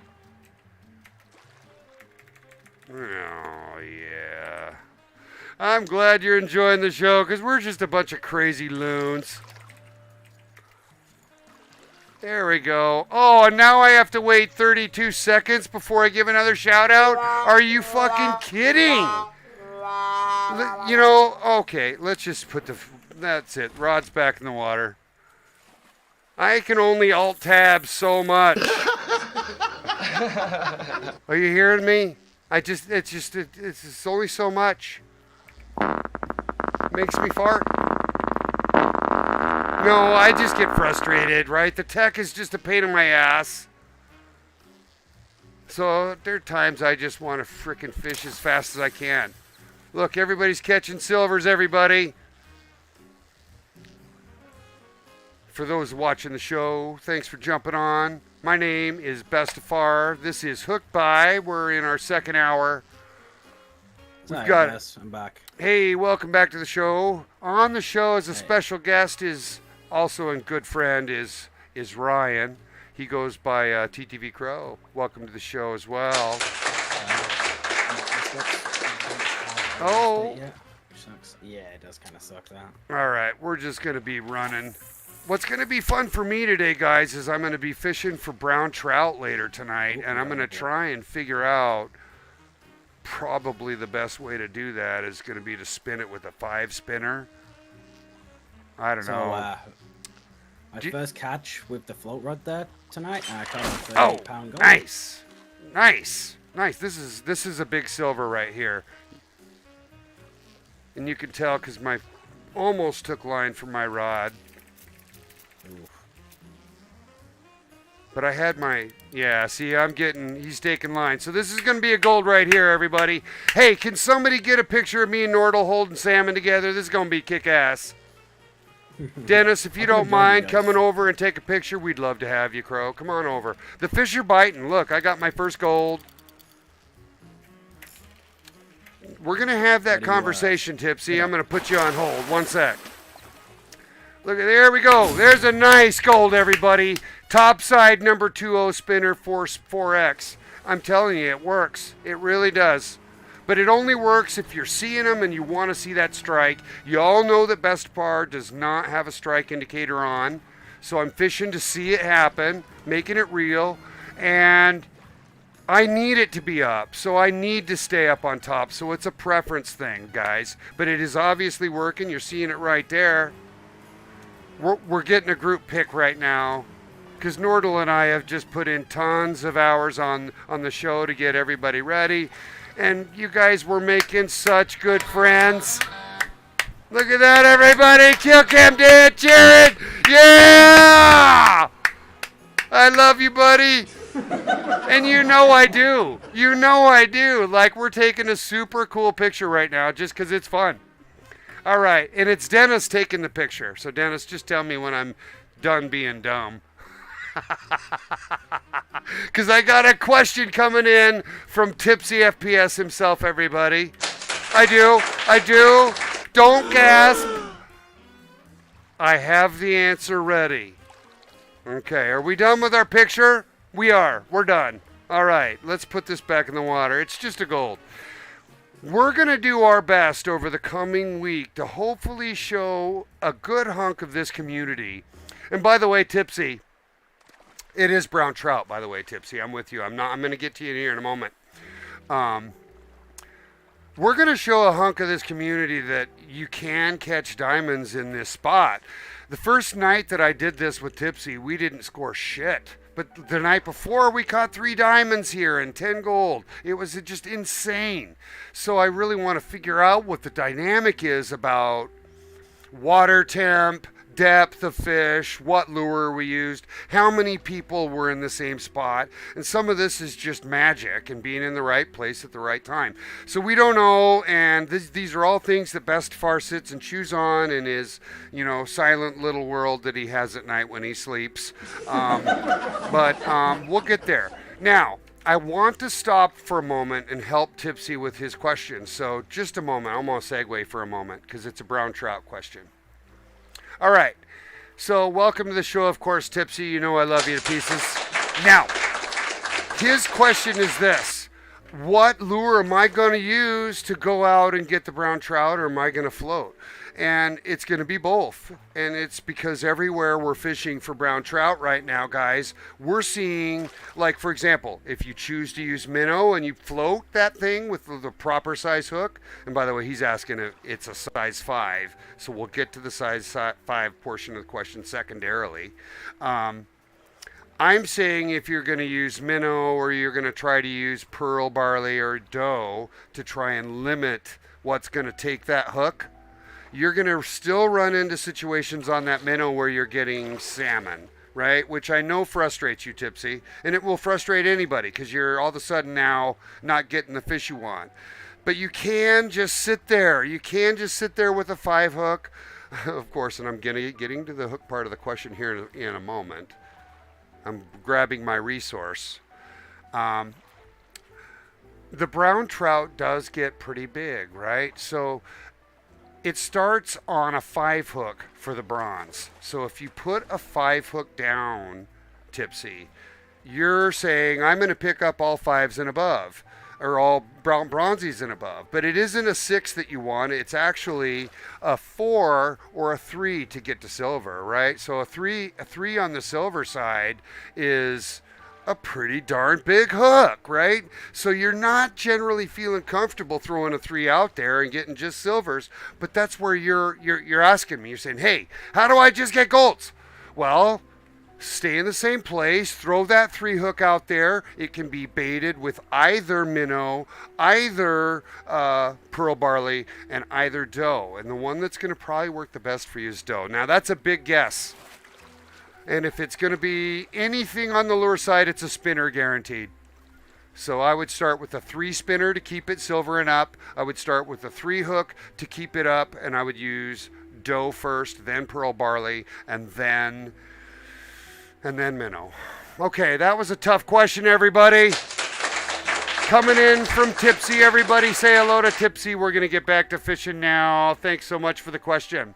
Oh, yeah. I'm glad you're enjoying the show because we're just a bunch of crazy loons. There we go. Oh, and now I have to wait 32 seconds before I give another shout out? Are you fucking kidding? You know, okay, let's just put that's it. Rod's back in the water. I can only alt-tab so much. Are you hearing me? It's only so much. Makes me fart. No, I just get frustrated, right? The tech is just a pain in my ass. So there are times I just want to frickin' fish as fast as I can. Look, everybody's catching silvers, everybody. For those watching the show, thanks for jumping on. My name is Bestefar. This is Hooked By. We're in our second hour. We've got. I'm back. Hey, welcome back to the show. On the show as a special guest is also a good friend is Ryan. He goes by TTV Crow. Welcome to the show as well. Oh. Yeah, it does kind of suck that. All right, we're just going to be running. What's going to be fun for me today, guys, is I'm going to be fishing for brown trout later tonight, and I'm going to try and figure out probably the best way to do that is going to be to spin it with a 5-spinner. I don't know. My first catch with the float rod there tonight, and I caught a 38-pound gold. Nice. Nice. Nice. This is a big silver right here. And you can tell because my almost took line from my rod. Oof. But I had my, see, he's taking line. So this is going to be a gold right here, everybody. Hey, can somebody get a picture of me and Nordal holding salmon together? This is going to be kick-ass. Dennis, if you don't mind coming over and take a picture, we'd love to have you, Crow. Come on over. The fish are biting. Look, I got my first gold. We're going to have that conversation, Tipsy. I'm going to put you on hold. One sec. Look, there we go. There's a nice gold, everybody. Topside number 20 spinner 4X. I'm telling you, it works. It really does. But it only works if you're seeing them and you want to see that strike. You all know that Bestefar does not have a strike indicator on. So I'm fishing to see it happen, making it real. And I need it to be up, so I need to stay up on top. So it's a preference thing, guys. But it is obviously working. You're seeing it right there. We're getting a group pick right now, because Nordal and I have just put in tons of hours on the show to get everybody ready. And you guys were making such good friends. Look at that, everybody. Kill Cam did. Jared. Yeah! I love you, buddy. And you know I do. You know I do. Like, we're taking a super cool picture right now just because it's fun. All right. And it's Dennis taking the picture. So, Dennis, just tell me when I'm done being dumb. Because I got a question coming in from Tipsy FPS himself, everybody. I do. Don't gasp. I have the answer ready. Okay, are we done with our picture? We are. We're done. All right, let's put this back in the water. It's just a gold. We're going to do our best over the coming week to hopefully show a good hunk of this community. And by the way, Tipsy, it is brown trout, by the way, Tipsy. I'm with you. I'm going to get to you here in a moment. We're going to show a hunk of this community that you can catch diamonds in this spot. The first night that I did this with Tipsy, we didn't score shit. But the night before, we caught 3 diamonds here and 10 gold. It was just insane. So I really want to figure out what the dynamic is about water temp, depth of fish, what lure we used, how many people were in the same spot, and some of this is just magic and being in the right place at the right time. So we don't know, and these are all things that Bestefar sits and chews on in his, silent little world that he has at night when he sleeps. But we'll get there. Now, I want to stop for a moment and help Tipsy with his question. So just a moment. I'm going to segue for a moment because it's a brown trout question. All right, so welcome to the show, of course, Tipsy. You know I love you to pieces. Now, his question is this. What lure am I going to use to go out and get the brown trout, or am I going to float? And it's going to be both. And it's because everywhere we're fishing for brown trout right now, guys, we're seeing, like, for example, if you choose to use minnow and you float that thing with the proper size hook, and by the way, he's asking if it's a size 5, so we'll get to the size 5 portion of the question secondarily. I'm saying if you're going to use minnow or you're going to try to use pearl barley or dough to try and limit what's going to take that hook, you're going to still run into situations on that minnow where you're getting salmon, right? Which I know frustrates you, Tipsy. And it will frustrate anybody because you're all of a sudden now not getting the fish you want. But you can just sit there. You can just sit there with a 5 hook. Of course, and I'm getting to the hook part of the question here in a moment. I'm grabbing my resource. The brown trout does get pretty big, right? So it starts on a 5 hook for the bronze. So if you put a 5 hook down, Tipsy, you're saying I'm going to pick up all 5s and above, or all bronzies and above. But it isn't a 6 that you want. It's actually a 4 or a 3 to get to silver, right? So a three on the silver side is a pretty darn big hook, right? So you're not generally feeling comfortable throwing a 3 out there and getting just silvers, but that's where you're asking me. You're saying, hey, how do I just get golds? Well, stay in the same place, throw that 3 hook out there. It can be baited with either minnow, either pearl barley, and either dough. And the one that's going to probably work the best for you is dough. Now, that's a big guess. And if it's going to be anything on the lure side, it's a spinner guaranteed. So I would start with a 3 spinner to keep it silver and up. I would start with a 3 hook to keep it up. And I would use dough first, then pearl barley, and then minnow. Okay, that was a tough question, everybody. Coming in from Tipsy, everybody say hello to Tipsy. We're going to get back to fishing now. Thanks so much for the question.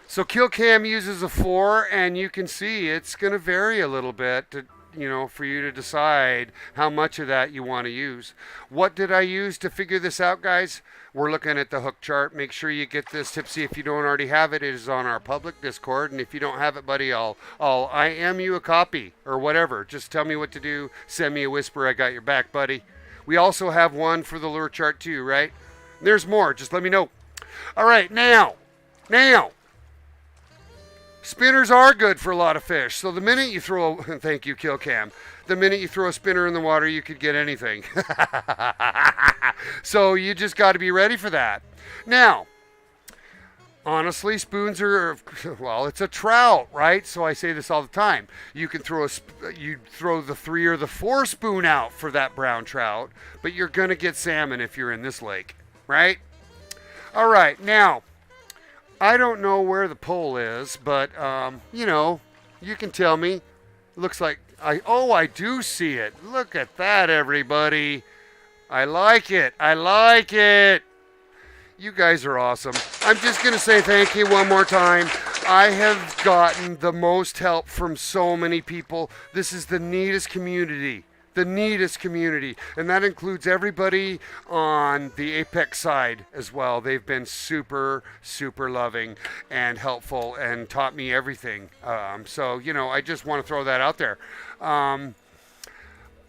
So Kill Cam uses a 4, and you can see it's going to vary a little bit for you to decide how much of that you want to use. What did I use to figure this out, guys? We're looking at the hook chart. Make sure you get this, Tipsy. If you don't already have it, it is on our public Discord. And if you don't have it, buddy, I'll IM you a copy or whatever. Just tell me what to do. Send me a whisper. I got your back, buddy. We also have one for the lure chart too, right? There's more. Just let me know. All right, now, spinners are good for a lot of fish. So the minute you throw, thank you, Kill Cam. The minute you throw a spinner in the water, you could get anything. So you just got to be ready for that. Now, honestly, spoons are, well, it's a trout, right? So I say this all the time. You can throw the 3 or the 4 spoon out for that brown trout, but you're going to get salmon if you're in this lake, right? All right, now, I don't know where the pole is, but, you can tell me. Looks like, I do see it. Look at that, everybody. I like it. You guys are awesome. I'm just going to say thank you one more time. I have gotten the most help from so many people. This is the neatest community. And that includes everybody on the Apex side as well. They've been super, super loving and helpful and taught me everything. So, I just want to throw that out there.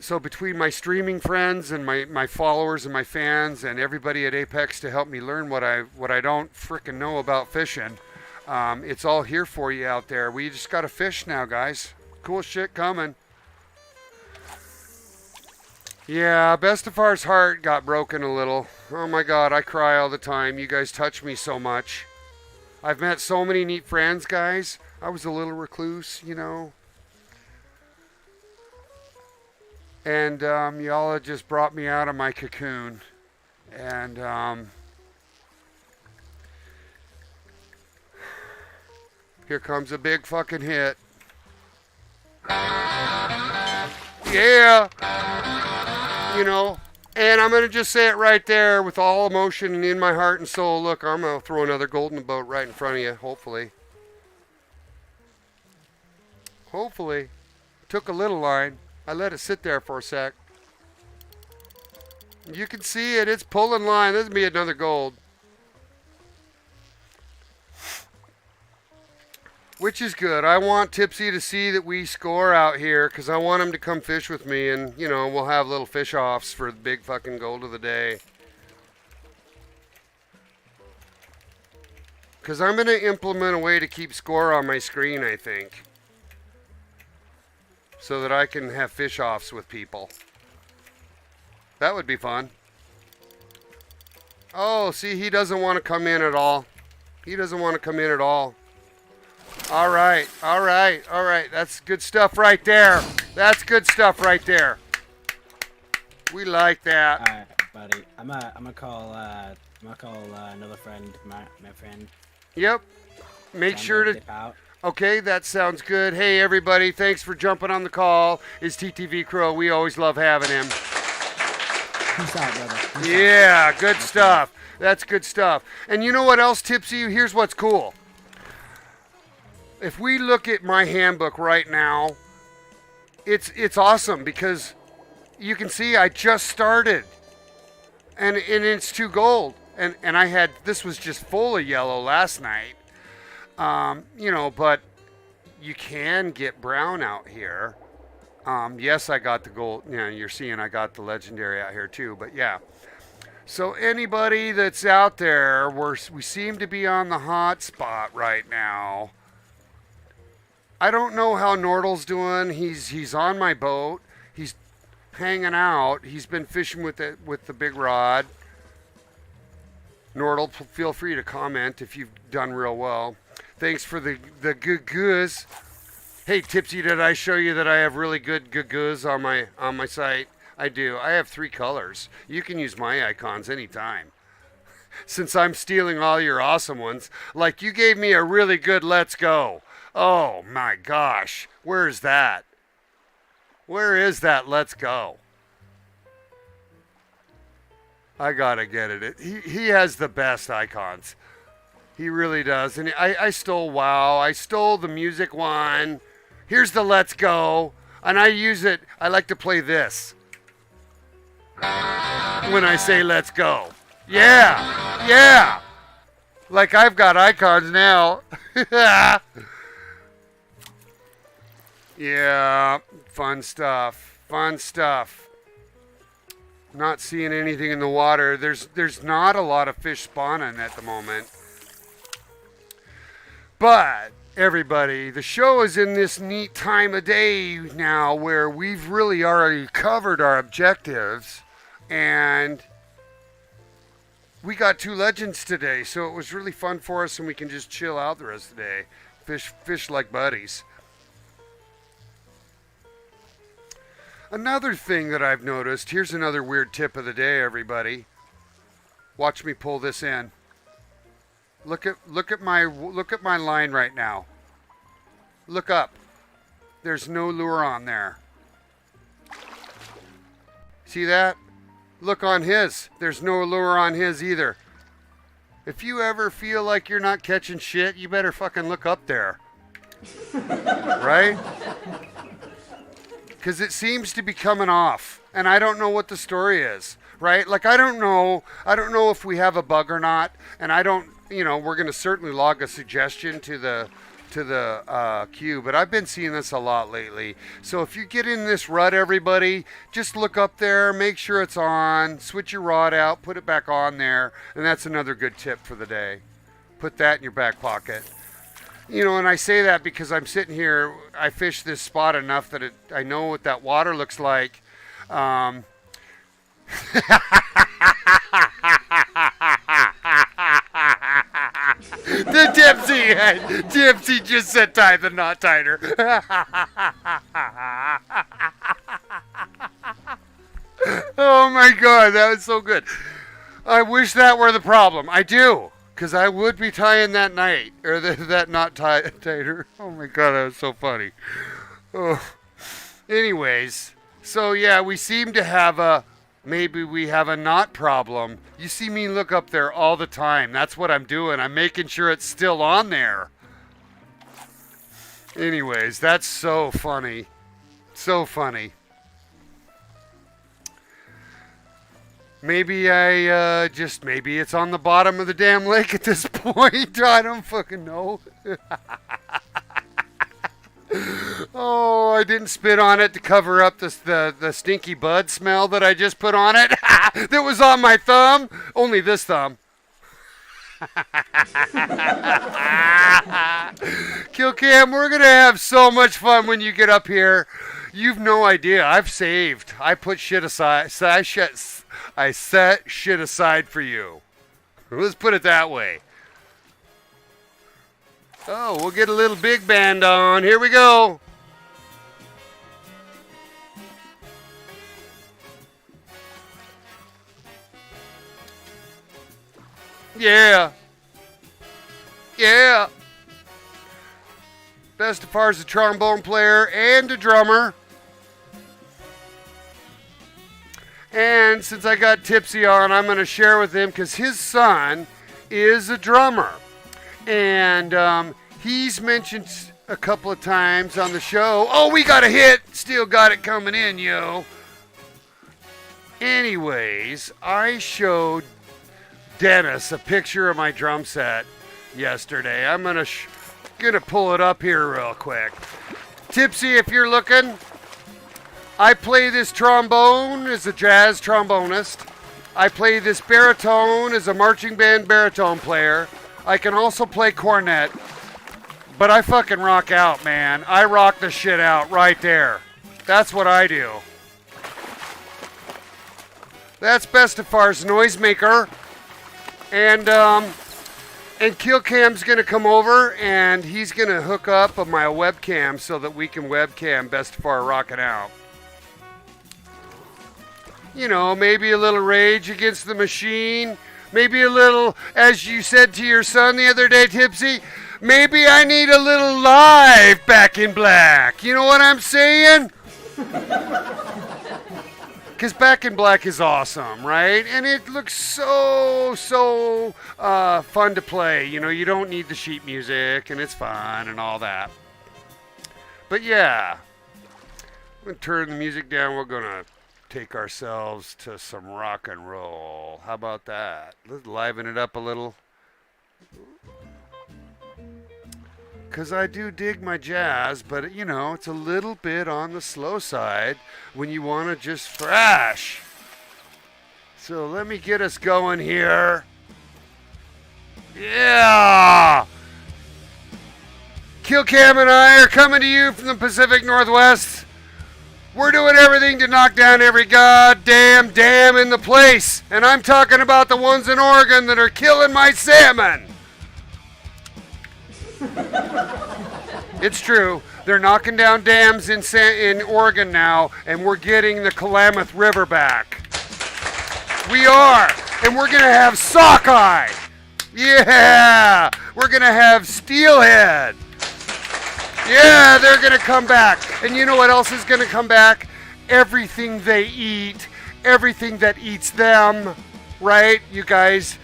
So between my streaming friends and my followers and my fans and everybody at Apex to help me learn what I don't frickin' know about fishing, it's all here for you out there. We just got to fish now, guys. Cool shit coming. Yeah, Bestefar's heart got broken a little. Oh my God, I cry all the time. You guys touch me so much. I've met so many neat friends, guys. I was a little recluse, And y'all had just brought me out of my cocoon. And here comes a big fucking hit. Yeah! And I'm going to just say it right there with all emotion and in my heart and soul. Look, I'm going to throw another golden boat right in front of you, hopefully. Took a little line. I let it sit there for a sec. You can see it. It's pulling line. This will be another gold. Which is good. I want Tipsy to see that we score out here because I want him to come fish with me and, we'll have little fish offs for the big fucking gold of the day. Because I'm going to implement a way to keep score on my screen, I think. So that I can have fish offs with people. That would be fun. Oh, see, he doesn't want to come in at all. All right. That's good stuff right there. We like that. All right, buddy. I'm gonna call another friend, my friend. Yep. Make sure to dip out. Okay, that sounds good. Hey, everybody, thanks for jumping on the call. It's TTV Crow. We always love having him. Peace out, brother. Yeah, good stuff. That's good stuff. And you know what else, Tipsy? Here's what's cool. If we look at my handbook right now, it's awesome because you can see I just started. And it's 2 gold. And this was just full of yellow last night. But you can get brown out here. Yes, I got the gold. You're seeing I got the legendary out here too, but yeah. So anybody that's out there, we seem to be on the hot spot right now. I don't know how Nordal's doing. He's on my boat. He's hanging out. He's been fishing with the big rod. Nordal, feel free to comment if you've done real well. Thanks for the good. Hey, Tipsy, did I show you that I have really good good on my site? I do. I have 3 colors. You can use my icons anytime. Since I'm stealing all your awesome ones, like you gave me a really good let's go. Oh my gosh. Where is that? Where is that let's go? I gotta get it. He has the best icons. He really does. And I stole WoW. I stole the music one. Here's the let's go. And I use it, I like to play this when I say let's go. Yeah, yeah. Like I've got icons now. Yeah, fun stuff. Fun stuff. Not seeing anything in the water. There's not a lot of fish spawning at the moment. But everybody, the show is in this neat time of day now where we've really already covered our objectives, and we got 2 legends today, so it was really fun for us, and we can just chill out the rest of the day. Fish like buddies. Another thing that I've noticed, here's another weird tip of the day, everybody. Watch me pull this in. Look at my line right now. Look up. There's no lure on there. See that? Look on his. There's no lure on his either. If you ever feel like you're not catching shit, you better fucking look up there. Right? Because it seems to be coming off, and I don't know what the story is, right? Like I don't know if we have a bug or not, and I don't, we're going to certainly log a suggestion to the queue, but I've been seeing this a lot lately. So if you get in this rut, everybody, just look up there, make sure it's on, switch your rod out, put it back on there, and that's another good tip for the day. Put that in your back pocket. And I say that because I'm sitting here, I fish this spot enough that I know what that water looks like. The Dipsy just said tie the knot tighter. Oh my God, that was so good. I wish that were the problem. I do. Because I would be tying that night, or that knot tighter. Oh my God, that was so funny. Oh. Anyways, so yeah, we seem to have maybe we have a knot problem. You see me look up there all the time. That's what I'm doing. I'm making sure it's still on there. Anyways, that's so funny. So funny. Maybe maybe it's on the bottom of the damn lake at this point. I don't fucking know. Oh, I didn't spit on it to cover up the stinky bud smell that I just put on it. That was on my thumb. Only this thumb. Kill Cam, we're going to have so much fun when you get up here. You've no idea. I've saved. I put shit aside. I set shit aside for you. Let's put it that way. Oh, we'll get a little big band on. Here we go. Yeah. Yeah. Bestefar's a trombone player and a drummer. And since I got Tipsy on, I'm going to share with him because his son is a drummer. And he's mentioned a couple of times on the show, oh, we got a hit. Still got it coming in, yo. Anyways, I showed Dennis a picture of my drum set yesterday. I'm going to pull it up here real quick. Tipsy, if you're looking, I play this trombone as a jazz trombonist. I play this baritone as a marching band baritone player. I can also play cornet, but I fucking rock out, man. I rock the shit out right there. That's what I do. That's Bestefar's noisemaker. And Kill Cam's going to come over, and he's going to hook up my webcam so that we can webcam Bestefar rocking out. You know, maybe a little Rage Against the Machine. Maybe a little, as you said to your son the other day, Tipsy, maybe I need a little live Back in Black. You know what I'm saying? Because Back in Black is awesome, right? And it looks so fun to play. You know, you don't need the sheet music, and it's fun and all that. But yeah, I'm going to turn the music down. We're going to take ourselves to some rock and roll. How about that? Let's liven it up a little. Because I do dig my jazz, but you know, it's a little bit on the slow side when you want to just thrash. So let me get us going here. Yeah! Kill Cam and I are coming to you from the Pacific Northwest. We're doing everything to knock down every goddamn dam in the place. And I'm talking about the ones in Oregon that are killing my salmon. It's true. They're knocking down dams in Oregon now, and we're getting the Klamath River back. We are. And we're going to have sockeye. Yeah. We're going to have steelhead. Yeah, they're going to come back. And you know what else is going to come back? Everything they eat, everything that eats them, right? You guys,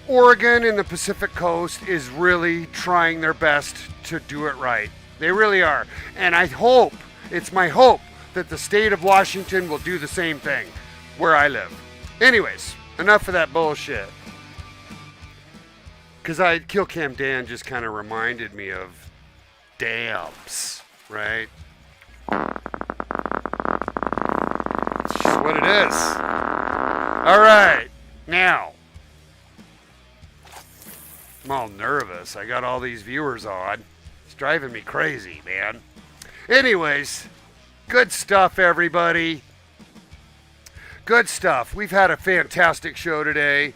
Oregon and the Pacific Coast is really trying their best to do it right. They really are. And I hope, it's my hope, that the state of Washington will do the same thing where I live. Anyways, enough of that bullshit. Because Kill Cam Dan just kind of reminded me of dams, right? It's just what it is. All right, now. I'm all nervous. I got all these viewers on. It's driving me crazy, man. Anyways, good stuff, everybody. Good stuff. We've had a fantastic show today.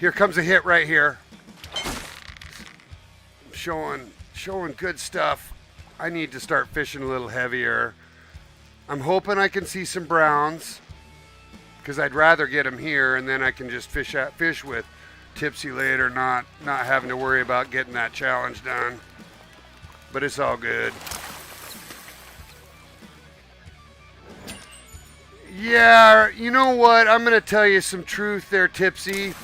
Here comes a hit right here. Showing good stuff. I need to start fishing a little heavier. I'm hoping I can see some browns, because I'd rather get them here, and then I can just fish with Tipsy later, not having to worry about getting that challenge done. But it's all good. Yeah, you know what? I'm going to tell you some truth there, Tipsy.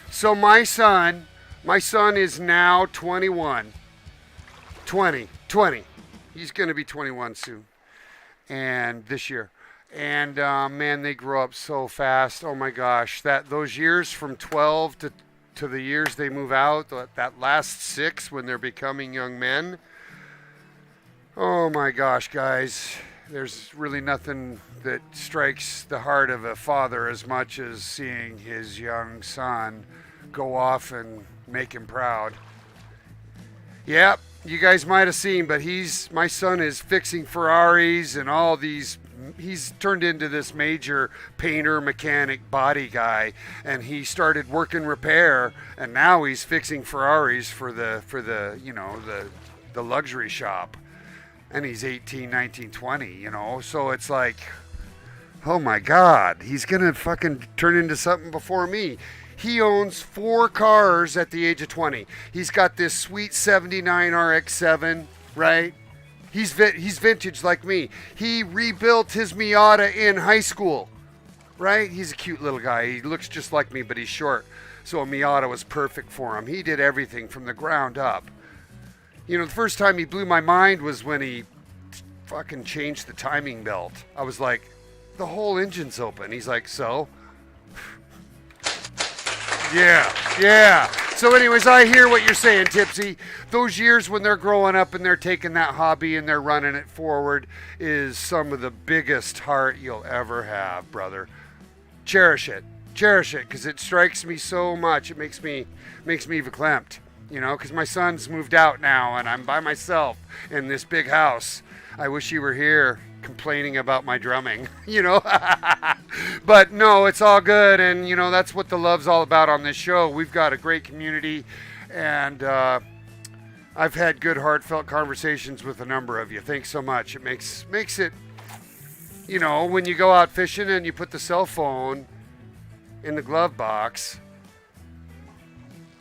So my son is now 21. 20. He's going to be 21 soon. And this year. And man, they grow up so fast. Oh my gosh, those years from 12 to the years they move out, that last 6 when they're becoming young men. Oh my gosh, guys, there's really nothing that strikes the heart of a father as much as seeing his young son go off and make him proud. Yep, you guys might have seen, but my son is fixing Ferraris and all these. He's turned into this major painter, mechanic, body guy, and he started working repair, and now he's fixing Ferraris for the you know, the luxury shop. And he's 18, 19, 20, you know. So it's like, oh my God, he's going to fucking turn into something before me. He owns 4 cars at the age of 20. He's got this sweet 79 RX-7, right? He's vintage like me. He rebuilt his Miata in high school, right? He's a cute little guy. He looks just like me, but he's short. So a Miata was perfect for him. He did everything from the ground up. You know, the first time he blew my mind was when he fucking changed the timing belt. I was like, the whole engine's open. He's like, so? Yeah. So anyways, I hear what you're saying, Tipsy. Those years when they're growing up and they're taking that hobby and they're running it forward is some of the biggest heart you'll ever have, brother. Cherish it, because it strikes me so much. It makes me verklempt, you know, because my son's moved out now and I'm by myself in this big house. I wish you were here complaining about my drumming, you know. But no, it's all good, and you know, that's what the love's all about on this show. We've got a great community, and I've had good heartfelt conversations with a number of you. Thanks so much. It makes it, you know, when you go out fishing and you put the cell phone in the glove box,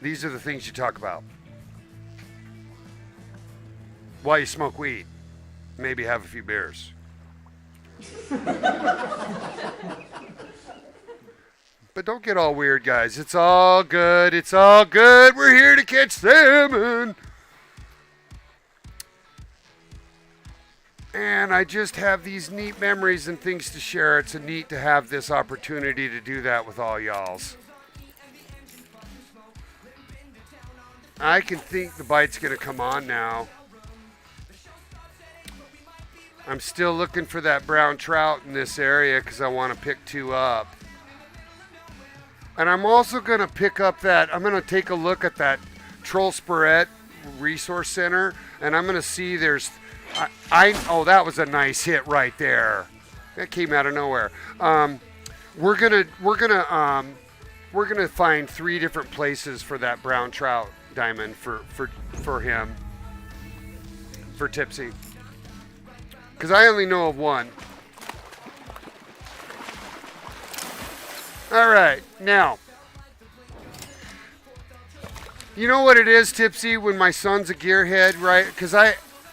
these are the things you talk about while you smoke weed. Maybe have a few beers. But don't get all weird, guys. It's all good. We're here to catch salmon. And I just have these neat memories and things to share. It's neat to have this opportunity to do that with all y'alls. I can think the bite's going to come on now. I'm still looking for that brown trout in this area because I want to pick 2 up. And I'm also going to pick up that, I'm going to take a look at that Troll Spurette Resource Center, and I'm going to see there's, oh, that was a nice hit right there. That came out of nowhere. We're gonna find 3 different places for that brown trout diamond for him, for Tipsy, because I only know of one. All right, now, you know what it is, Tipsy, when my son's a gearhead, right? Because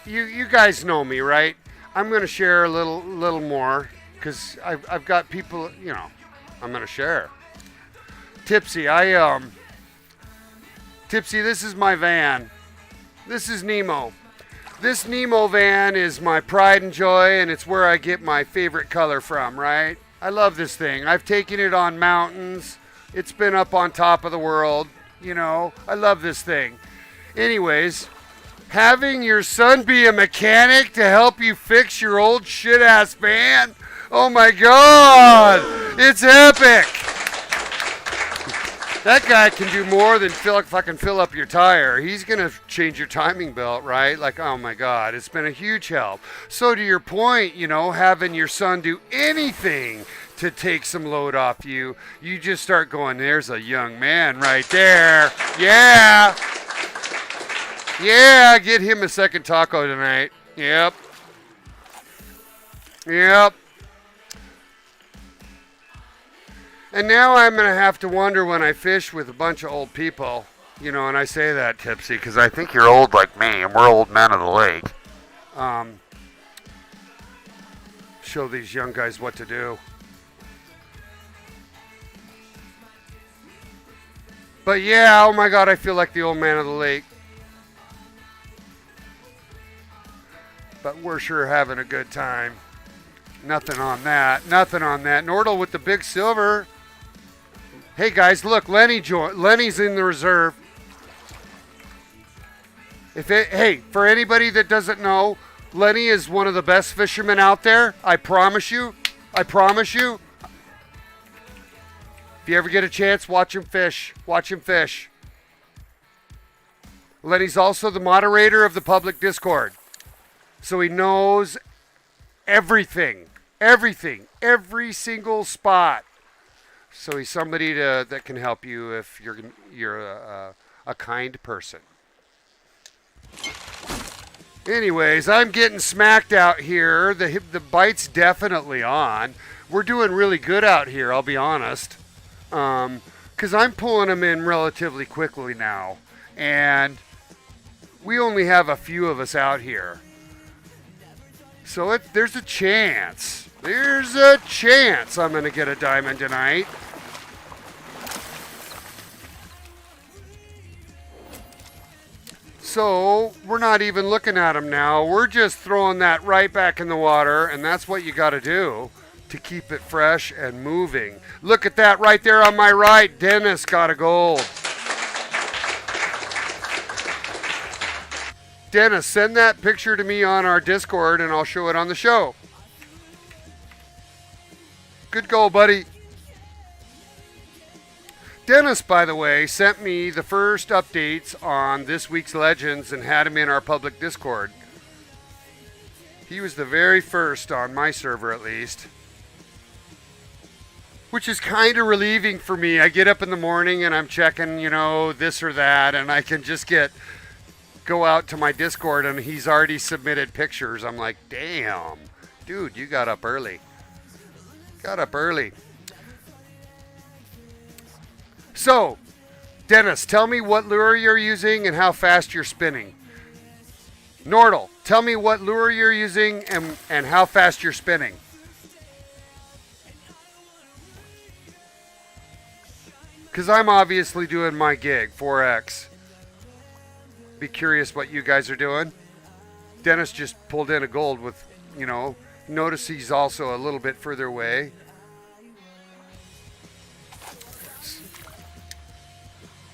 you guys know me, right? I'm gonna share a little more because I've got people, you know, I'm gonna share. Tipsy, Tipsy, this is my van. This is Nemo. This Nemo van is my pride and joy, and it's where I get my favorite color from, right? I love this thing. I've taken it on mountains. It's been up on top of the world, you know. I love this thing. Anyways, having your son be a mechanic to help you fix your old shit-ass van? Oh my God! It's epic! That guy can do more than fucking fill up your tire. He's going to change your timing belt, right? Like, oh my God, it's been a huge help. So to your point, you know, having your son do anything to take some load off you, you just start going, there's a young man right there. Yeah. Yeah, get him a second taco tonight. Yep. Yep. And now I'm going to have to wonder when I fish with a bunch of old people, you know, and I say that, Tipsy, because I think you're old like me, and we're old men of the lake. Show these young guys what to do. But yeah, oh my God, I feel like the old man of the lake. But we're sure having a good time. Nothing on that. Nothing on that. Nordal with the big silver. Hey guys, look, Lenny's in the reserve. Hey, for anybody that doesn't know, Lenny is one of the best fishermen out there. I promise you. I promise you. If you ever get a chance, watch him fish. Watch him fish. Lenny's also the moderator of the public Discord. So he knows everything. Everything. Every single spot. So he's somebody that can help you if you're a kind person. Anyways, I'm getting smacked out here. The bite's definitely on. We're doing really good out here, I'll be honest. Because I'm pulling them in relatively quickly now. And we only have a few of us out here. So there's a chance. There's a chance I'm going to get a diamond tonight. So we're not even looking at them now. We're just throwing that right back in the water, and that's what you got to do to keep it fresh and moving. Look at that right there on my right. Dennis got a gold. Dennis, send that picture to me on our Discord, and I'll show it on the show. Good goal, buddy. Dennis, by the way, sent me the first updates on this week's Legends and had him in our public Discord. He was the very first on my server, at least. Which is kind of relieving for me. I get up in the morning and I'm checking, you know, this or that, and I can just go out to my Discord and he's already submitted pictures. I'm like, damn, dude, you got up early. Got up early. So, Dennis, tell me what lure you're using and how fast you're spinning. Nordal, tell me what lure you're using and how fast you're spinning. Because I'm obviously doing my gig, 4X. Be curious what you guys are doing. Dennis just pulled in a gold with you know, notice he's also a little bit further away.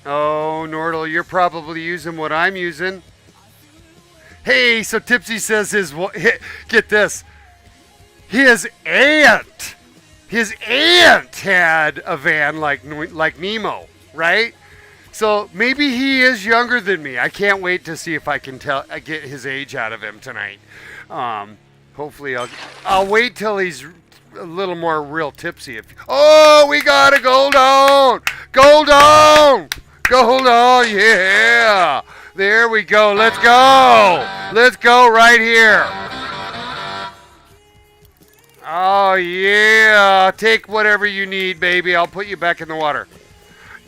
Oh, Nordal, you're probably using what I'm using. Hey, so Tipsy says get this. His aunt had a van like Nemo, right? So maybe he is younger than me. I can't wait to see if I can get his age out of him tonight. Hopefully I'll wait till he's a little more real tipsy. Oh, we got a gold on! Gold on! Gold on, yeah! There we go. Let's go. Let's go right here. Oh, yeah. Take whatever you need, baby. I'll put you back in the water.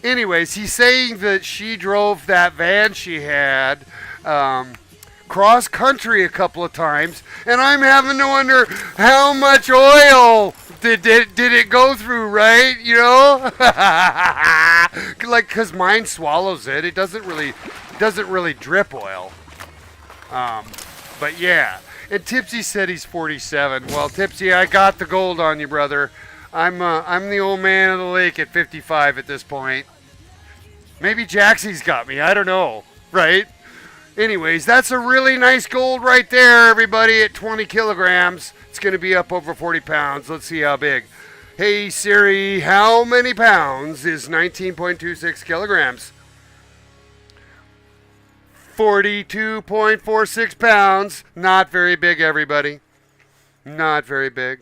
Anyways, he's saying that she drove that van she had cross country a couple of times, and I'm having to wonder how much oil did it go through, right? You know, like, cause mine swallows it. It doesn't really drip oil. But yeah. And Tipsy said he's 47. Well, Tipsy, I got the gold on you, brother. I'm the old man of the lake at 55 at this point. Maybe Jaxie's got me. I don't know. Right? Anyways, that's a really nice gold right there, everybody, at 20 kilograms. It's going to be up over 40 pounds. Let's see how big. Hey, Siri, how many pounds is 19.26 kilograms? 42.46 pounds. Not very big, everybody. Not very big.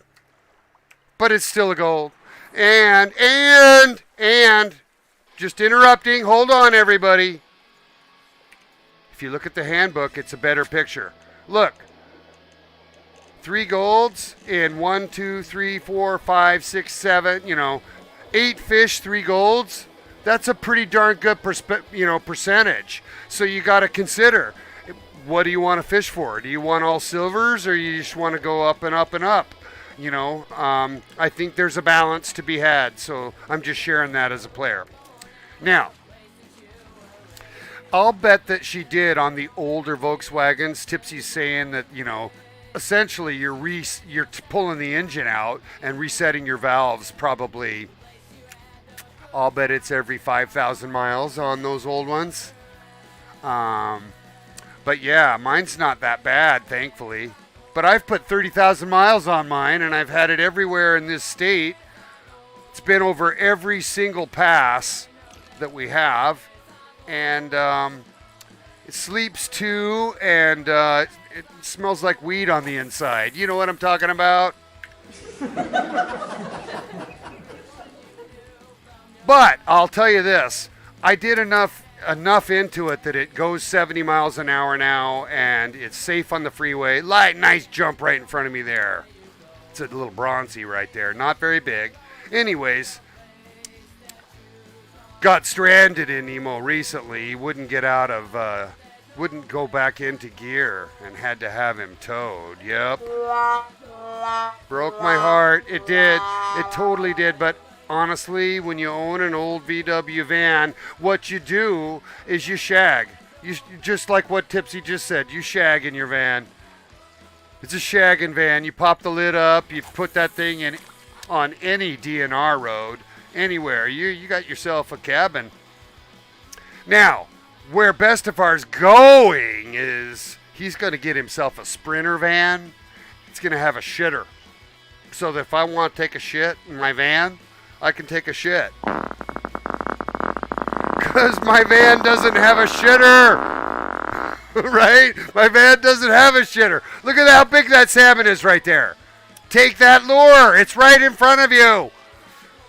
But it's still a gold. And, just interrupting. Hold on, everybody. If you look at the handbook, it's a better picture. Look. 3 golds in 1, 2, 3, 4, 5, 6, 7, 8 fish, 3 golds. That's a pretty darn good percentage. So you got to consider, what do you want to fish for? Do you want all silvers, or you just want to go up and up and up? I think there's a balance to be had. So I'm just sharing that as a player. Now, I'll bet that she did on the older Volkswagens. Tipsy's saying that, essentially you're pulling the engine out and resetting your valves probably. I'll bet it's every 5,000 miles on those old ones. But yeah, mine's not that bad, thankfully. But I've put 30,000 miles on mine, and I've had it everywhere in this state. It's been over every single pass that we have. And it sleeps too, and it smells like weed on the inside. You know what I'm talking about? But I'll tell you this, I did enough into it that it goes 70 miles an hour now, and it's safe on the freeway. Nice jump right in front of me there. It's a little bronzy right there, not very big. Anyways, got stranded in Nemo recently. He wouldn't wouldn't go back into gear, and had to have him towed. Yep. Broke my heart. It did. It totally did, but honestly, when you own an old VW van, what you do is you shag. You just like what Tipsy just said. You shag in your van. It's a shagging van. You pop the lid up. You put that thing in on any DNR road, anywhere. You got yourself a cabin. Now, where Bestefar's going is he's going to get himself a Sprinter van. It's going to have a shitter, so that if I want to take a shit in my van, I can take a shit. Because my van doesn't have a shitter. Right? My van doesn't have a shitter. Look at how big that salmon is right there. Take that lure. It's right in front of you.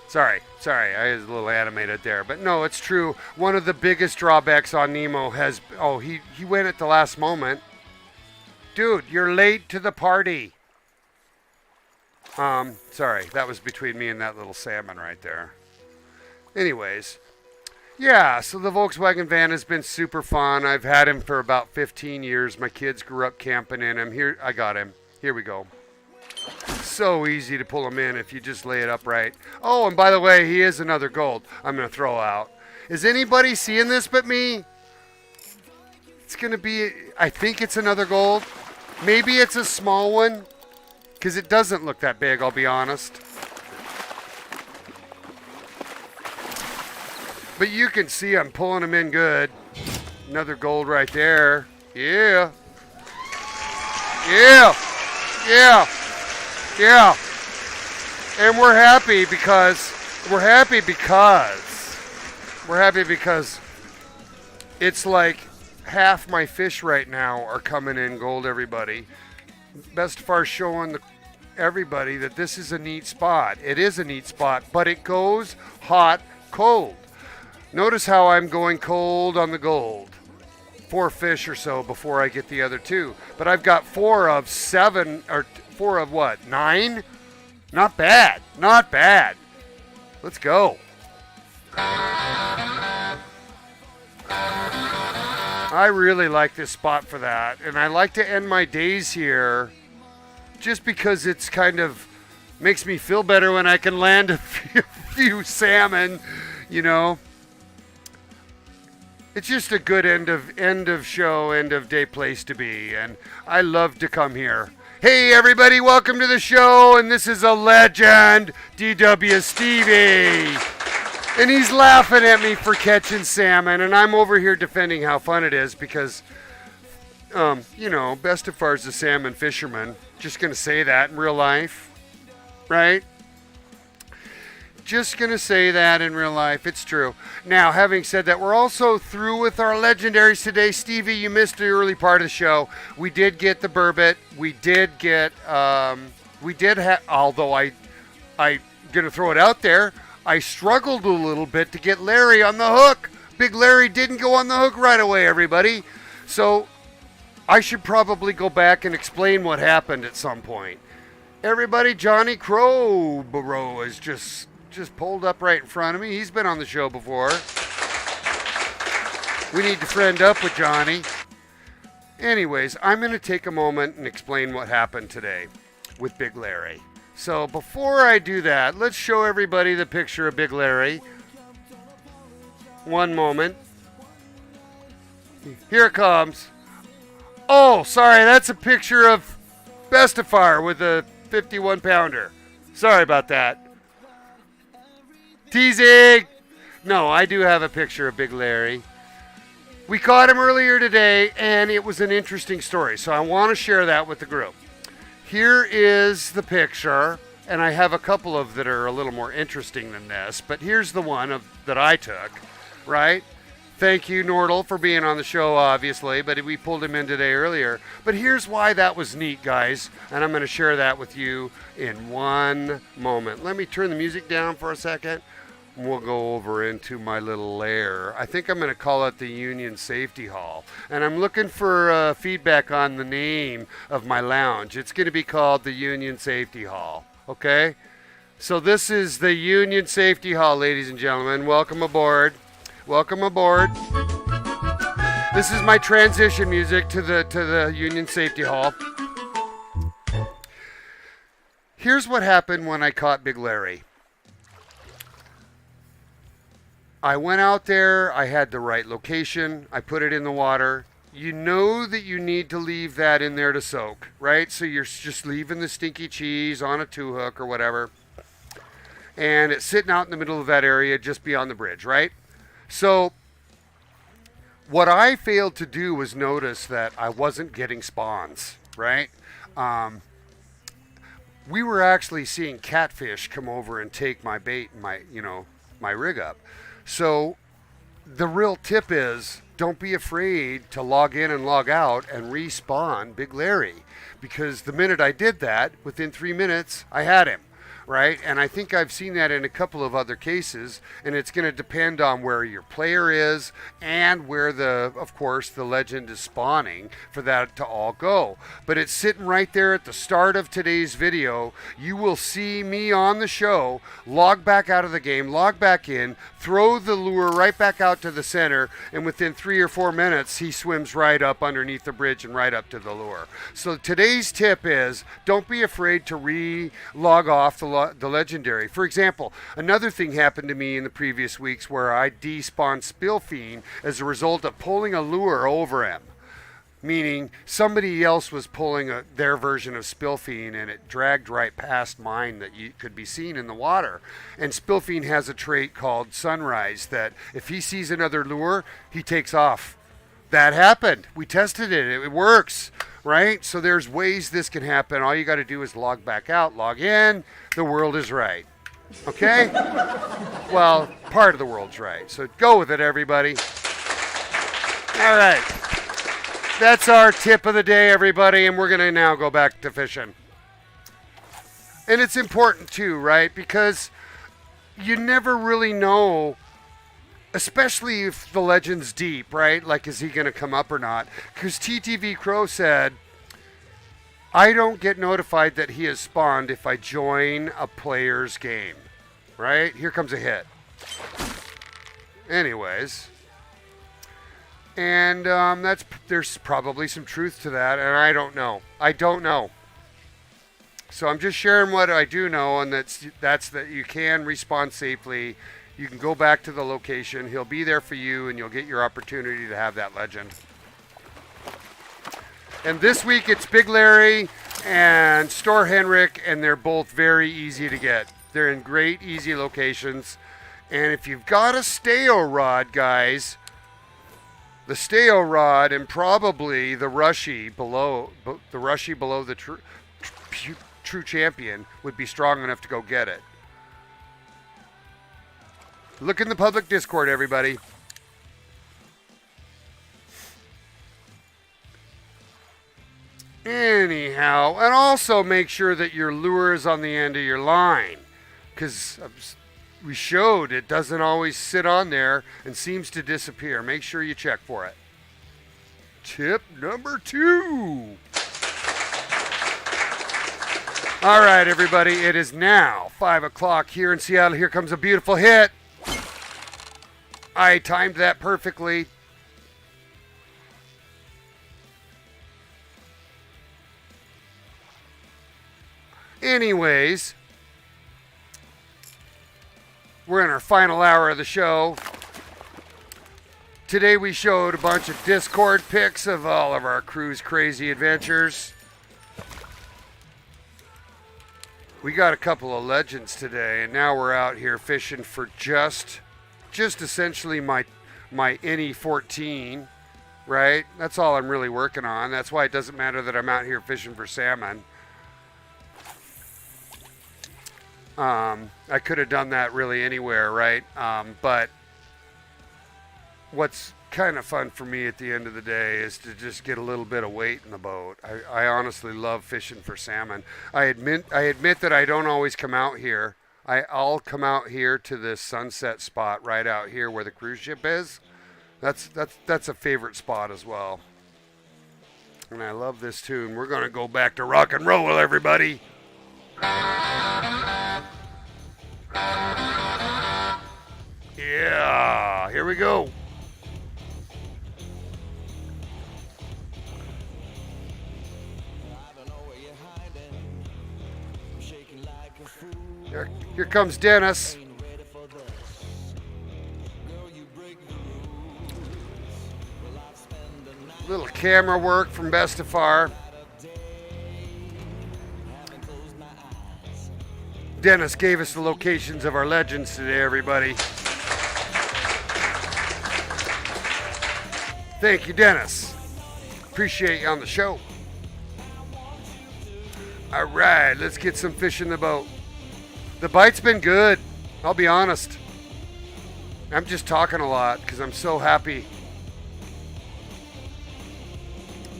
Sorry. I was a little animated there. But no, it's true. One of the biggest drawbacks on Nemo has... Oh, he went at the last moment. Dude, you're late to the party. Sorry, that was between me and that little salmon right there. Anyways, yeah, so the Volkswagen van has been super fun. I've had him for about 15 years. My kids grew up camping in him. Here, I got him. Here we go. So easy to pull him in if you just lay it upright. Oh, and by the way, he is another gold I'm going to throw out. Is anybody seeing this but me? It's going to be, I think it's another gold. Maybe it's a small one. because it doesn't look that big, I'll be honest. But you can see I'm pulling them in good. Another gold right there. Yeah. Yeah. Yeah. Yeah. And we're happy because it's like half my fish right now are coming in gold, everybody. imBestefar showing everybody that this is a neat spot. It is a neat spot, but it goes hot, cold. Notice how I'm going cold on the gold. 4 fish or so before I get the other 2. But I've got 4 of 7, or 4 of what, 9? Not bad, not bad. Let's go. I really like this spot for that. And I like to end my days here just because it's kind of makes me feel better when I can land a few salmon, you know. It's just a good end of show, end of day place to be, and I love to come here. Hey everybody, welcome to the show, and this is a legend, DW Stevie. And he's laughing at me for catching salmon, and I'm over here defending how fun it is because, you know, imBestefar's a salmon fisherman. Just gonna say that in real life, right? Just gonna say that in real life. It's true. Now, having said that, we're also through with our legendaries today. Stevie, you missed the early part of the show. We did get the burbot. We did get. Although I gonna throw it out there. I struggled a little bit to get Larry on the hook. Big Larry didn't go on the hook right away, everybody. So I should probably go back and explain what happened at some point. Everybody, Johnny Crowborough is just pulled up right in front of me. He's been on the show before. We need to friend up with Johnny. Anyways, I'm going to take a moment and explain what happened today with Big Larry. So before I do that, let's show everybody the picture of Big Larry. One moment. Here it comes. Oh, sorry, that's a picture of imBestefar with a 51-pounder. Sorry about that. Teasing! No, I do have a picture of Big Larry. We caught him earlier today, and it was an interesting story, so I want to share that with the group. Here is the picture, and I have a couple of that are a little more interesting than this, but here's the one that I took, right? Thank you, Nordal, for being on the show, obviously, but we pulled him in today earlier. But here's why that was neat, guys, and I'm going to share that with you in one moment. Let me turn the music down for a second. We'll go over into my little lair. I think I'm going to call it the Union Safety Hall. And I'm looking for feedback on the name of my lounge. It's going to be called the Union Safety Hall. Okay? So this is the Union Safety Hall, ladies and gentlemen. Welcome aboard. Welcome aboard. This is my transition music to the Union Safety Hall. Here's what happened when I caught Big Larry. I went out there, I had the right location, I put it in the water. You know that you need to leave that in there to soak, right? So you're just leaving the stinky cheese on a 2-hook or whatever. And it's sitting out in the middle of that area just beyond the bridge, right? So what I failed to do was notice that I wasn't getting spawns, right? We were actually seeing catfish come over and take my bait and my rig up. So the real tip is don't be afraid to log in and log out and respawn Big Larry, because the minute I did that, within 3 minutes, I had him, right? And I think I've seen that in a couple of other cases, and it's going to depend on where your player is and where of course, the legend is spawning for that to all go. But it's sitting right there at the start of today's video. You will see me on the show, log back out of the game, log back in, throw the lure right back out to the center, and within 3 or 4 minutes, he swims right up underneath the bridge and right up to the lure. So today's tip is don't be afraid to re-log off the legendary. For example, another thing happened to me in the previous weeks where I despawned Spillfiend as a result of pulling a lure over him. meaning somebody else was pulling their version of Spilfine and it dragged right past mine that you could be seen in the water. And Spilfine has a trait called sunrise that if he sees another lure, he takes off. That happened. We tested it. It works, right? So there's ways this can happen. All you got to do is log back out, log in. The world is right. Okay? Well, part of the world's right. So go with it, everybody. All right. That's our tip of the day, everybody, and we're going to now go back to fishing. And it's important, too, right? Because you never really know, especially if the legend's deep, right? Like, is he going to come up or not? Because TTV Crow said, I don't get notified that he has spawned if I join a player's game, right? Here comes a hit. Anyways. And there's probably some truth to that, and I don't know. So I'm just sharing what I do know, and that's that you can respawn safely. You can go back to the location. He'll be there for you, and you'll get your opportunity to have that legend. And this week it's Big Larry and Store Henrik, and they're both very easy to get. They're in great, easy locations. And if you've got a steo rod, guys, the steo rod and probably the rushy below the true champion would be strong enough to go get it. Look in the public Discord, everybody. Anyhow, and also make sure that your lure is on the end of your line, because we showed it doesn't always sit on there and seems to disappear. Make sure you check for it. Tip number 2. All right, everybody, it is now 5 o'clock here in Seattle. Here comes a beautiful hit. I timed that perfectly. Anyways, we're in our final hour of the show. Today we showed a bunch of Discord pics of all of our crew's crazy adventures. We got a couple of legends today, and now we're out here fishing for just essentially my NE14, right? That's all I'm really working on. That's why it doesn't matter that I'm out here fishing for salmon. I could have done that really anywhere, right? But what's kind of fun for me at the end of the day is to just get a little bit of weight in the boat. I honestly love fishing for salmon. I admit that I don't always come out here. I'll come out here to this sunset spot right out here where the cruise ship is. That's a favorite spot as well. And I love this tune. We're going to go back to rock and roll, everybody. Yeah, here we go. Here comes Dennis. Little camera work from imBestefar. Dennis gave us the locations of our legends today, everybody. Thank you, Dennis. Appreciate you on the show. All right, let's get some fish in the boat. The bite's been good, I'll be honest. I'm just talking a lot because I'm so happy.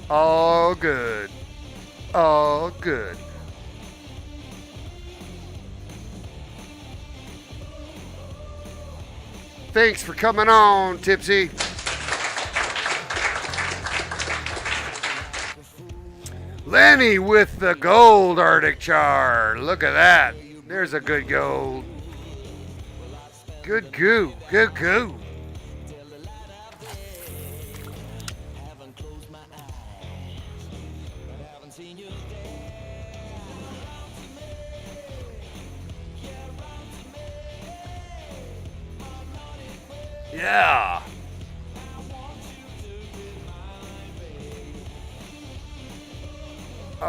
All good. All good. Thanks for coming on, Tipsy. Lenny with the gold Arctic char. Look at that. There's a good gold. Good goo. Good goo. Yeah.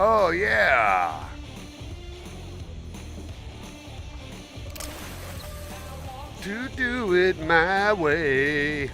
Oh, yeah. To do it my way.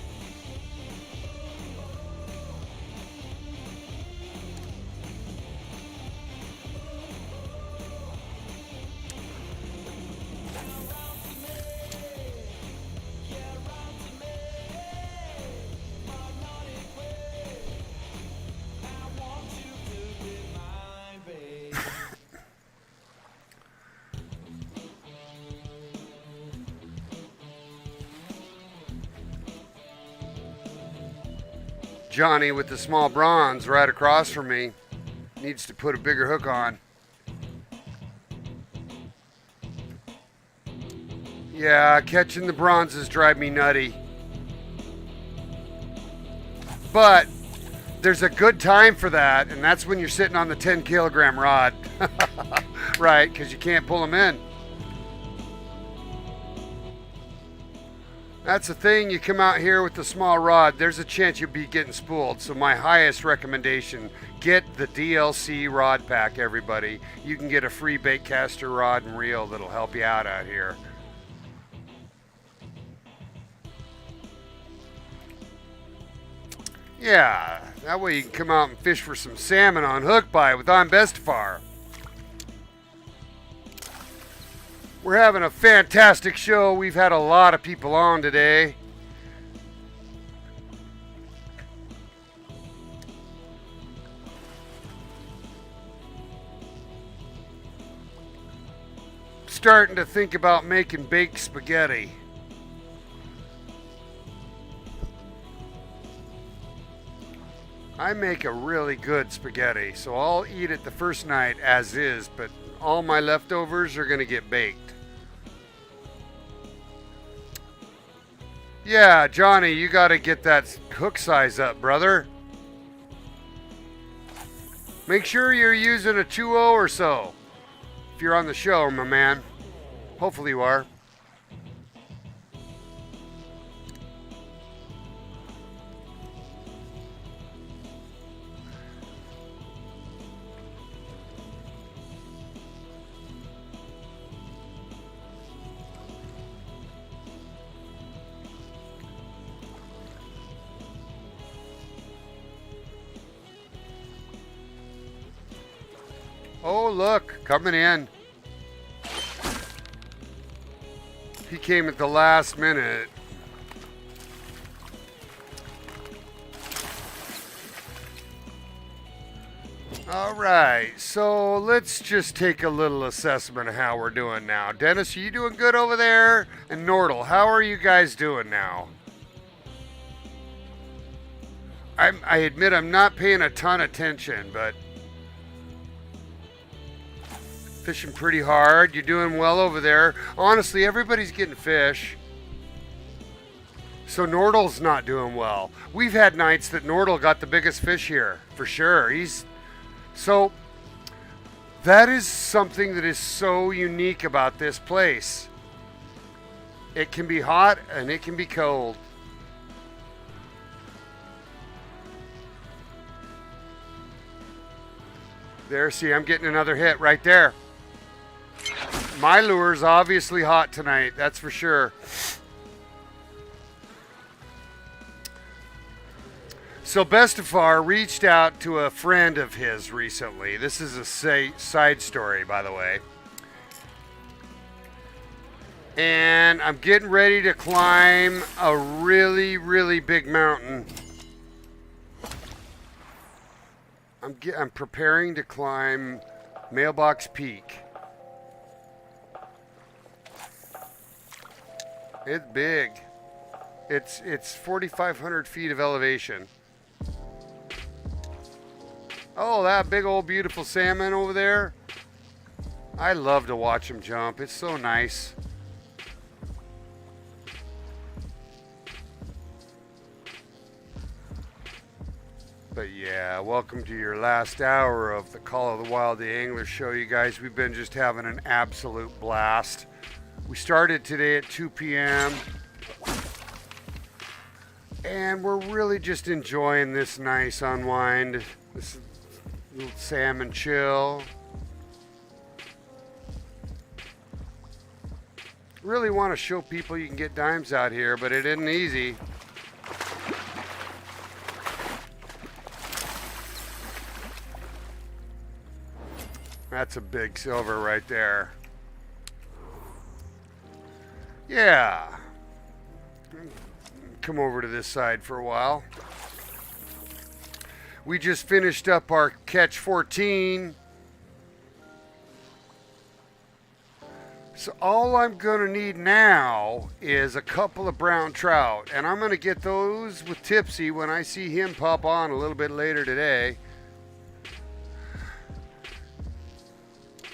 Johnny with the small bronze right across from me needs to put a bigger hook on. Yeah, catching the bronzes drive me nutty. But there's a good time for that, and that's when you're sitting on the 10 kilogram rod. Right, because you can't pull them in. That's the thing, you come out here with the small rod, there's a chance you'll be getting spooled. So my highest recommendation, get the DLC rod pack, everybody. You can get a free bait caster rod and reel that'll help you out here. Yeah, that way you can come out and fish for some salmon on hook bite with imBestefar. We're having a fantastic show. We've had a lot of people on today. Starting to think about making baked spaghetti. I make a really good spaghetti, so I'll eat it the first night as is, but all my leftovers are going to get baked. Yeah, Johnny, you got to get that hook size up, brother. Make sure you're using a 2.0 or so if you're on the show, my man. Hopefully you are. Oh, look, coming in. He came at the last minute. All right, so let's just take a little assessment of how we're doing now. Dennis, are you doing good over there? And Nordal, how are you guys doing now? I admit I'm not paying a ton of attention, but fishing pretty hard. You're doing well over there. Honestly, everybody's getting fish. So Nordal's not doing well. We've had nights that Nordal got the biggest fish here, for sure. So that is something that is so unique about this place. It can be hot and it can be cold. There, see, I'm getting another hit right there. My lure's obviously hot tonight, that's for sure. So Bestefar reached out to a friend of his recently. This is a side story, by the way. And I'm getting ready to climb a really, really big mountain. I'm preparing to climb Mailbox Peak. It's big. It's 4,500 feet of elevation. Oh, that big old beautiful salmon over there. I love to watch him jump. It's so nice. But yeah, welcome to your last hour of the Call of the Wild, the Angler Show, you guys. We've been just having an absolute blast. We started today at 2 p.m. and we're really just enjoying this nice unwind. This, Little salmon chill. Really want to show people you can get dimes out here, but it isn't easy. That's a big silver right there. Yeah. Come over to this side for a while. We just finished up our catch 14. So all I'm going to need now is a couple of brown trout. And I'm going to get those with Tipsy when I see him pop on a little bit later today.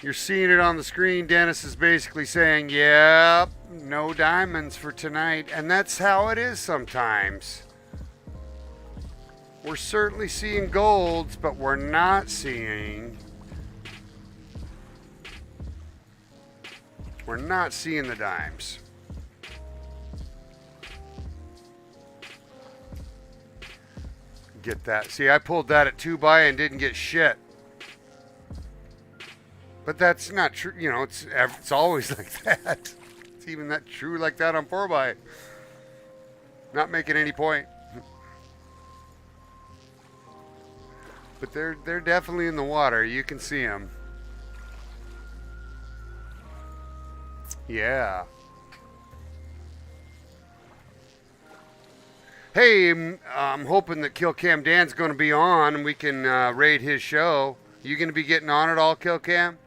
You're seeing it on the screen. Dennis is basically saying, yep, no diamonds for tonight. And that's how it is sometimes. We're certainly seeing golds, but we're not seeing... We're not seeing the dimes. Get that. See, I pulled that at 2 by and didn't get shit. But that's not true. You know, it's always like that. It's even that true like that on 4 by. Not making any point. But they're definitely in the water. You can see them. Yeah. Hey, I'm hoping that Kill Cam Dan's going to be on and we can raid his show. You going to be getting on at all, Kill Cam?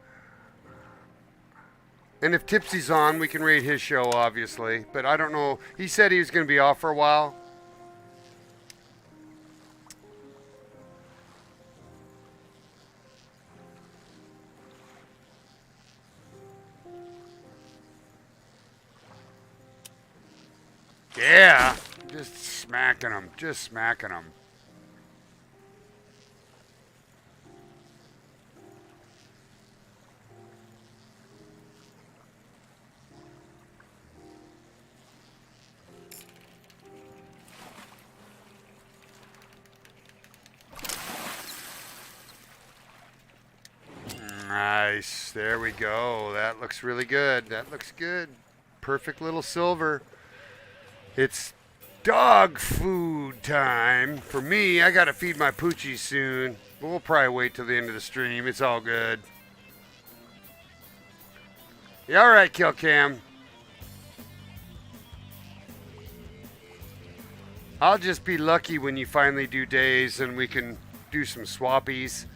And if Tipsy's on, we can raid his show, obviously. But I don't know. He said he was going to be off for a while. Yeah, just smacking them, just smacking them. Nice, there we go. That looks really good. That looks good. Perfect little silver. It's dog food time. For me, I gotta feed my poochies soon. But we'll probably wait till the end of the stream. It's all good. You alright, Kill Cam? I'll just be lucky when you finally do days and we can do some swappies.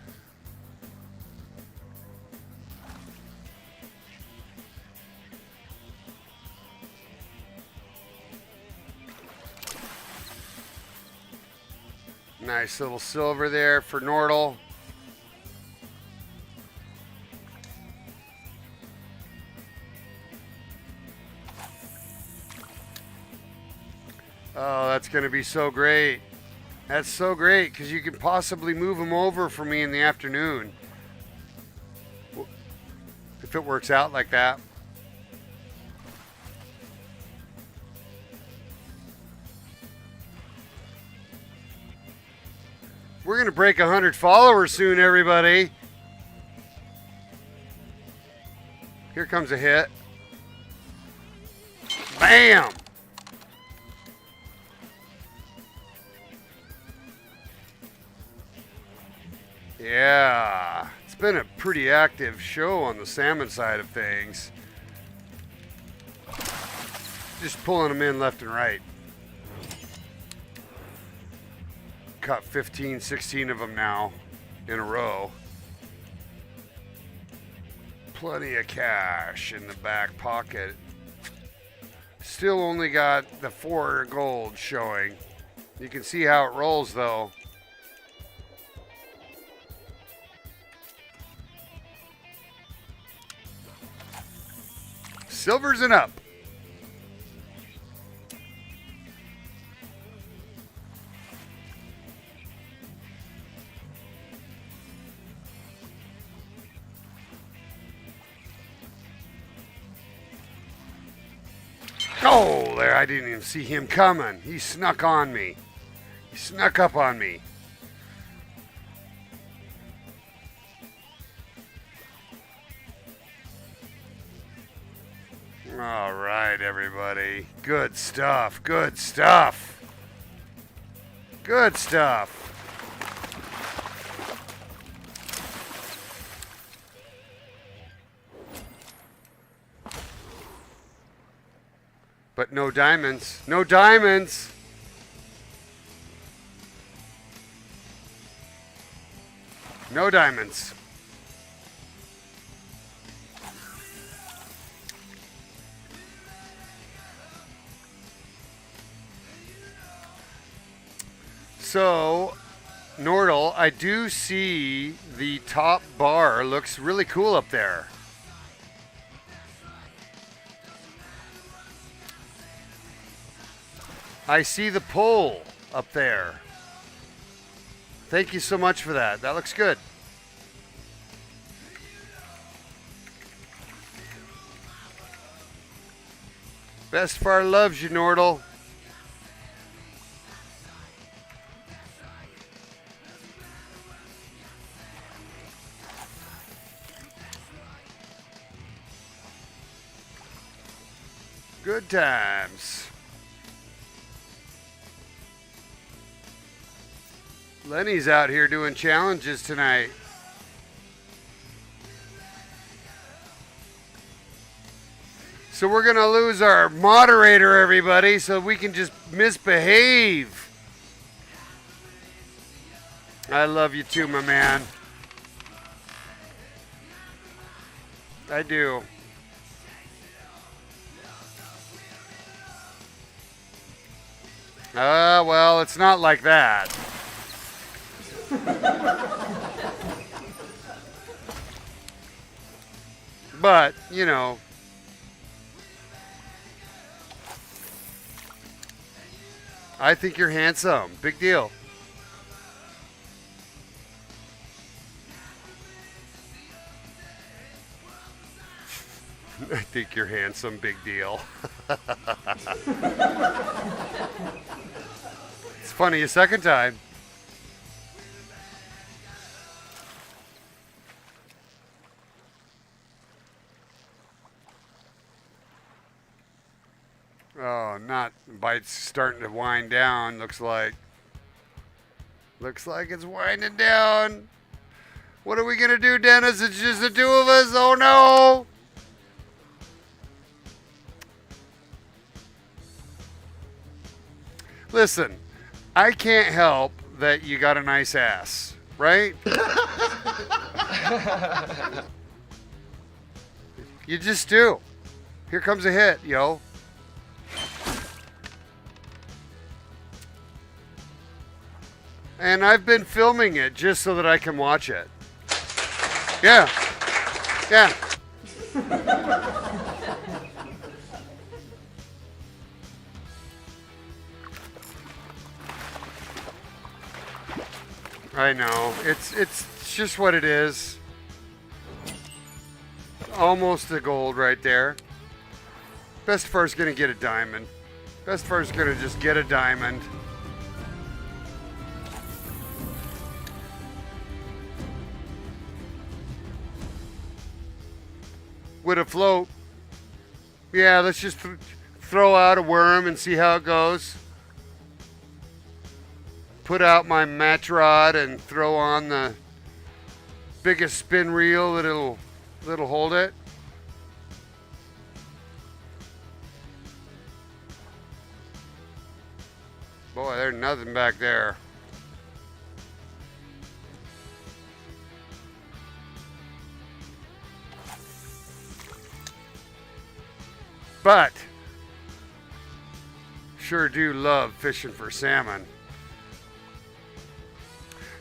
Nice little silver there for Nordal. Oh, that's going to be so great. That's so great because you can possibly move them over for me in the afternoon. If it works out like that. We're going to break 100 followers soon, everybody. Here comes a hit. Bam! Yeah, it's been a pretty active show on the salmon side of things. Just pulling them in left and right. Caught 15, 16 of them now in a row. Plenty of cash in the back pocket. Still only got the 4 gold showing. You can see how it rolls though. Silvers and up. Oh, there, I didn't even see him coming. He snuck on me. He snuck up on me. All right, everybody. Good stuff. Good stuff. Good stuff. But no diamonds. No diamonds. No diamonds. So, Nordal, I do see the top bar looks really cool up there. I see the pole up there. Thank you so much for that. That looks good. Bestefar loves you, Nordal. Good times. Lenny's out here doing challenges tonight. So we're going to lose our moderator, everybody, so we can just misbehave. I love you too, my man. I do. Well, it's not like that. But, you know. I think you're handsome. Big deal. I think you're handsome. Big deal. It's funny a second time. Oh, not bite's starting to wind down. Looks like it's winding down. What are we gonna do, Dennis? It's just the two of us. Oh no! Listen, I can't help that you got a nice ass, right? You just do. Here comes a hit, yo. And I've been filming it just so that I can watch it. Yeah. Yeah. I know. It's just what it is. Almost the gold right there. Bestefar's gonna get a diamond. Bestefar's gonna just get a diamond. With a float. Yeah, let's just throw out a worm and see how it goes. Put out my match rod and throw on the biggest spin reel that'll hold it. Boy, there's nothing back there. But sure do love fishing for salmon.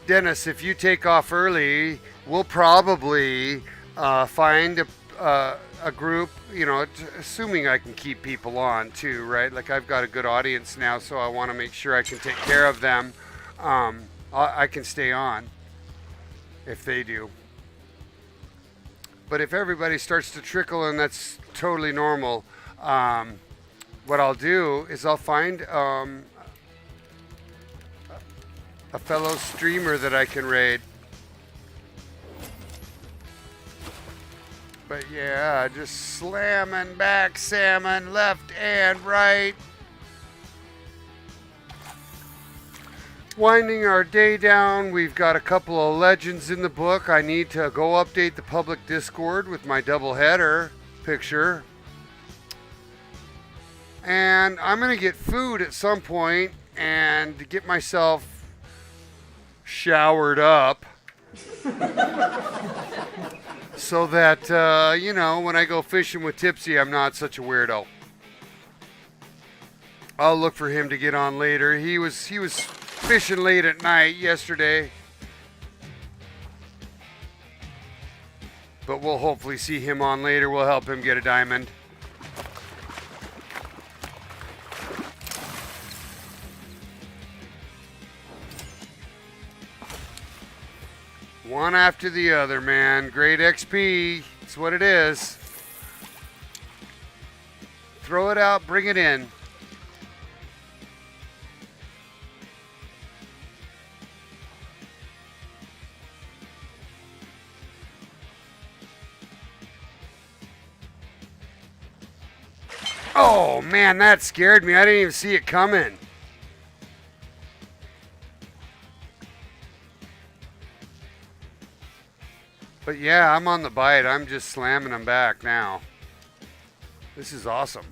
Dennis, if you take off early, we'll probably find a group, you know, assuming I can keep people on too, right? Like I've got a good audience now, so I want to make sure I can take care of them. I can stay on if they do. But if everybody starts to trickle in, that's totally normal. What I'll do is I'll find a fellow streamer that I can raid. But yeah, just slamming back salmon left and right. Winding our day down, we've got a couple of legends in the book. I need to go update the public Discord with my double header picture. And I'm going to get food at some point and get myself showered up. So that, when I go fishing with Tipsy, I'm not such a weirdo. I'll look for him to get on later. He was fishing late at night yesterday. But we'll hopefully see him on later. We'll help him get a diamond. One after the other, man. Great XP. It's what it is. Throw it out, bring it in. Oh, man, that scared me. I didn't even see it coming. But yeah, I'm on the bite. I'm just slamming them back now. This is awesome.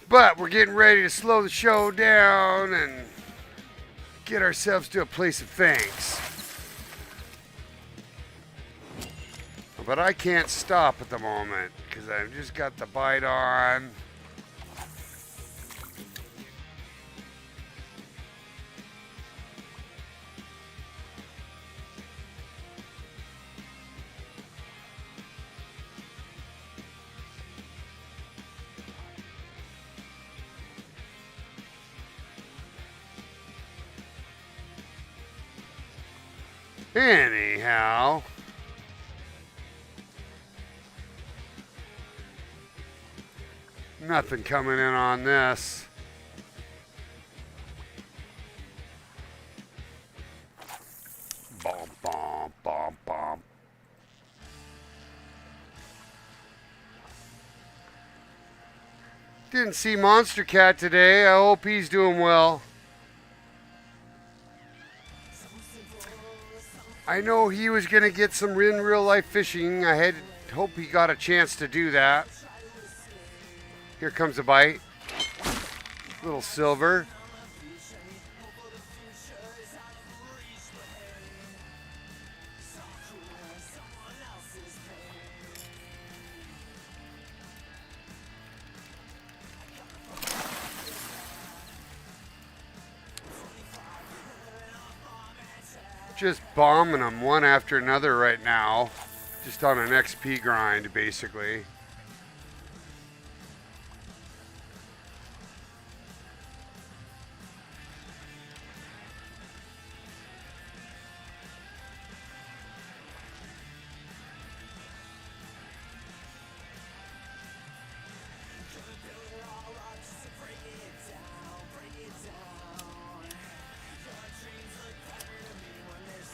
But we're getting ready to slow the show down and get ourselves to a place of thanks. But I can't stop at the moment because I've just got the bite on. Anyhow, nothing coming in on this. Bom, bom, bom, bom. Didn't see Monster Cat today. I hope he's doing well. I know he was going to get some in real life fishing. I had hope he got a chance to do that. Here comes a bite. Little silver. Just bombing them one after another right now. Just on an XP grind, basically.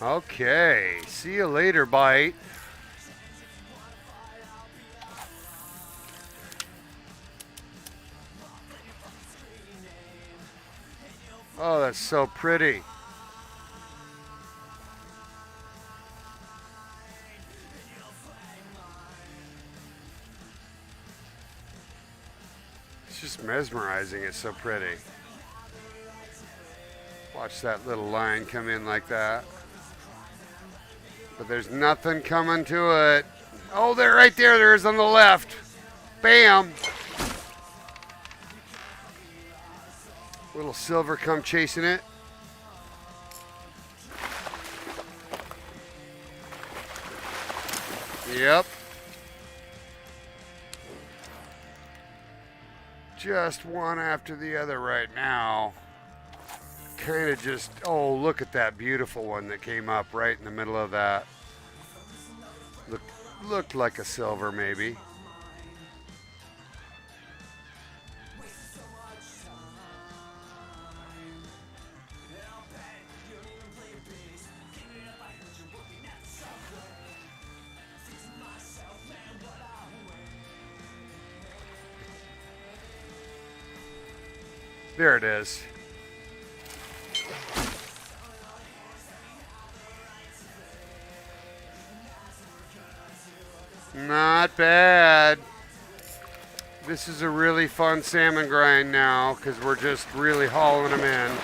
Okay, see you later, bite. Oh, that's so pretty. It's just mesmerizing. It's so pretty. Watch that little line come in like that. But there's nothing coming to it. Oh, there, right there. There is on the left. Bam. Little silver come chasing it. Yep. Just one after the other right now. Kind of just, oh, look at that beautiful one that came up right in the middle of that. Looked like a silver maybe. There it is. Not bad. This is a really fun salmon grind now because we're just really hauling them in.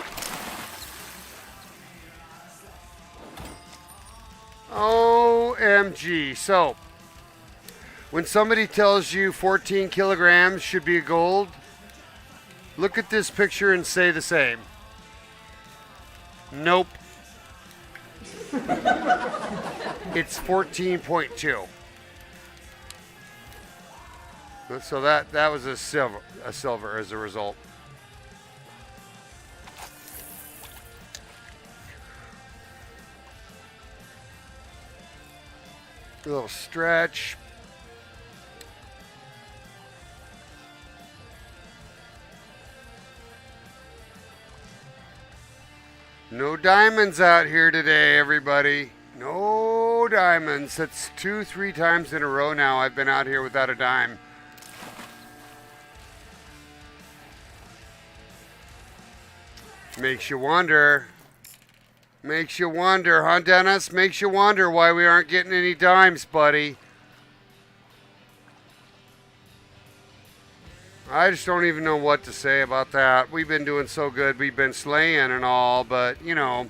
OMG. So, when somebody tells you 14 kilograms should be gold, look at this picture and say the same. Nope. It's 14.2. So that was a silver as a result. A little stretch. No diamonds out here today, everybody. No diamonds. That's 2-3 times in a row now I've been out here without a dime. Makes you wonder. Makes you wonder, huh, Dennis? Makes you wonder why we aren't getting any dimes, buddy. I just don't even know what to say about that. We've been doing so good. We've been slaying and all, but, you know,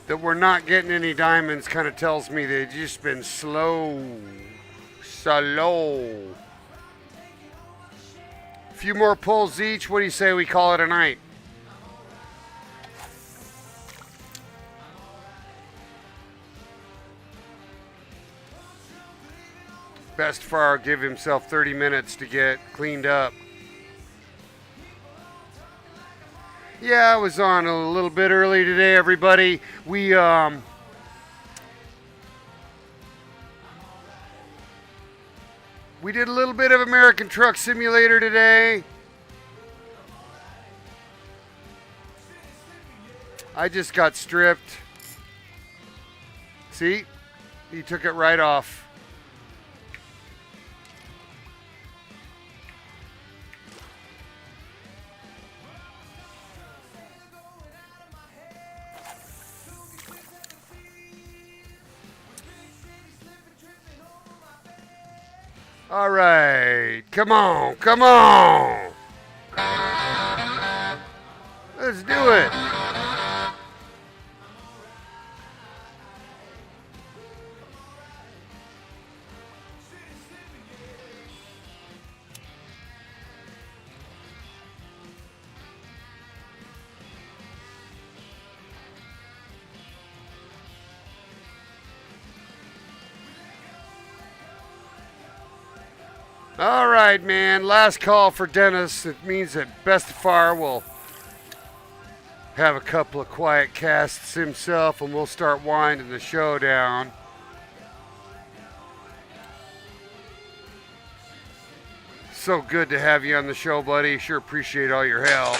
that we're not getting any diamonds kind of tells me they've just been slow. Slow. A few more pulls each. What do you say we call it a night? Bestefar give himself 30 minutes to get cleaned up. Yeah, I was on a little bit early today, everybody. We did a little bit of American Truck Simulator today. I just got stripped. See? He took it right off. All right, come on, come on. Let's do it. All right, man. Last call for Dennis. It means that Bestefar will have a couple of quiet casts himself, and we'll start winding the show down. So good to have you on the show, buddy. Sure appreciate all your help.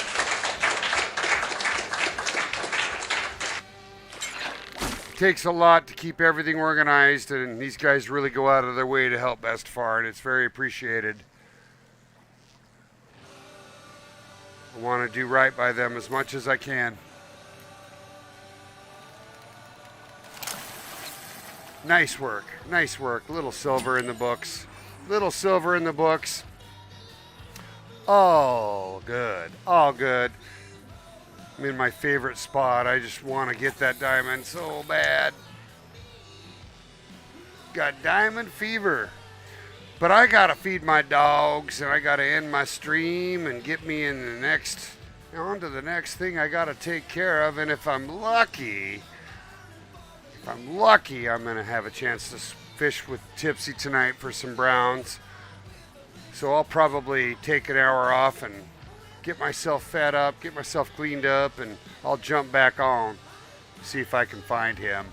Takes a lot to keep everything organized, and these guys really go out of their way to help Bestefar, and it's very appreciated. I want to do right by them as much as I can. Nice work, nice work. Little silver in the books. Little silver in the books. All good, all good. I'm in my favorite spot. I just want to get that diamond so bad. Got diamond fever. But I got to feed my dogs, and I got to end my stream and get me in the next, on to the next thing I got to take care of. And if I'm lucky, I'm going to have a chance to fish with Tipsy tonight for some browns. So I'll probably take an hour off and get myself fed up, get myself cleaned up, and I'll jump back on, see if I can find him.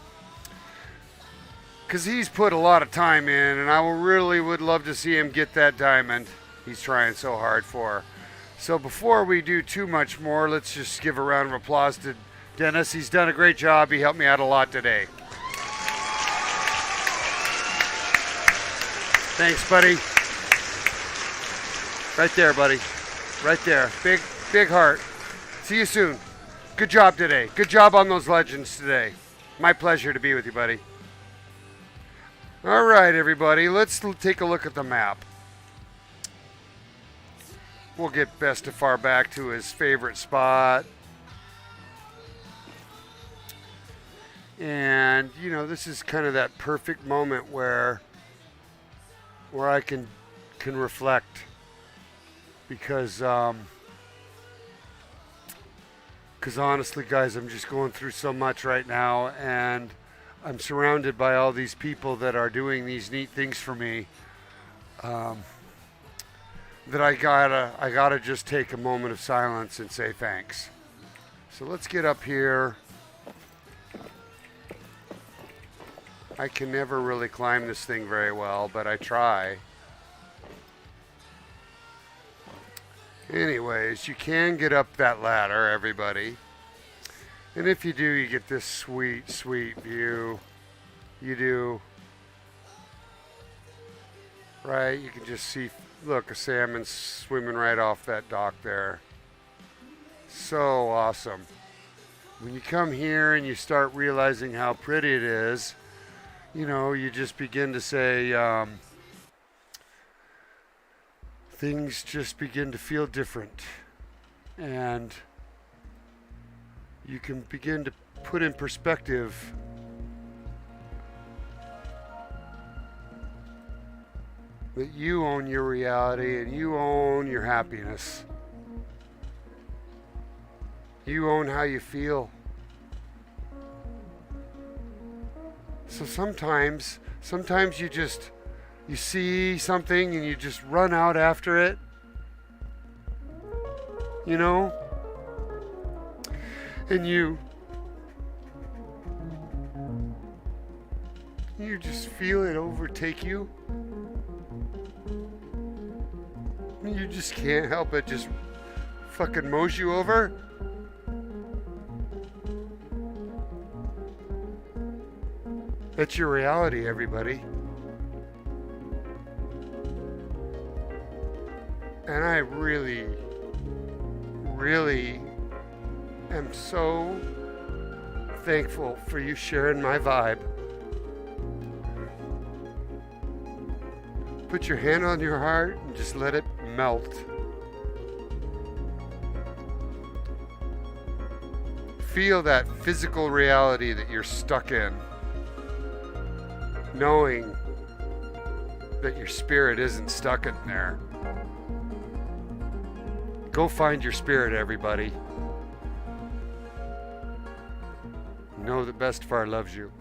Because he's put a lot of time in, and I really would love to see him get that diamond he's trying so hard for. So before we do too much more, let's just give a round of applause to Dennis. He's done a great job. He helped me out a lot today. Thanks, buddy. Right there, buddy. Right there. Big heart. See you soon. Good job today. Good job on those legends today. My pleasure to be with you, buddy. All right, everybody. Let's take a look at the map. We'll get Bestefar back to his favorite spot. And, you know, this is kind of that perfect moment where I can reflect. Because honestly, guys, I'm just going through so much right now, and I'm surrounded by all these people that are doing these neat things for me. That I gotta just take a moment of silence and say thanks. So let's get up here. I can never really climb this thing very well, but I try. Anyways, you can get up that ladder, everybody. And if you do, you get this sweet, sweet view. You do. Right? You can just see, look, a salmon swimming right off that dock there. So awesome. When you come here and you start realizing how pretty it is, you know, you just begin to say, things just begin to feel different, and you can begin to put in perspective that you own your reality and you own your happiness. You own how you feel. So sometimes you see something and you just run out after it, you know, and you just feel it overtake you, and you just can't help it, just fucking mows you over. That's your reality, everybody. And I really, really am so thankful for you sharing my vibe. Put your hand on your heart and just let it melt. Feel that physical reality that you're stuck in, knowing that your spirit isn't stuck in there. Go find your spirit, everybody. Know that Bestefar loves you.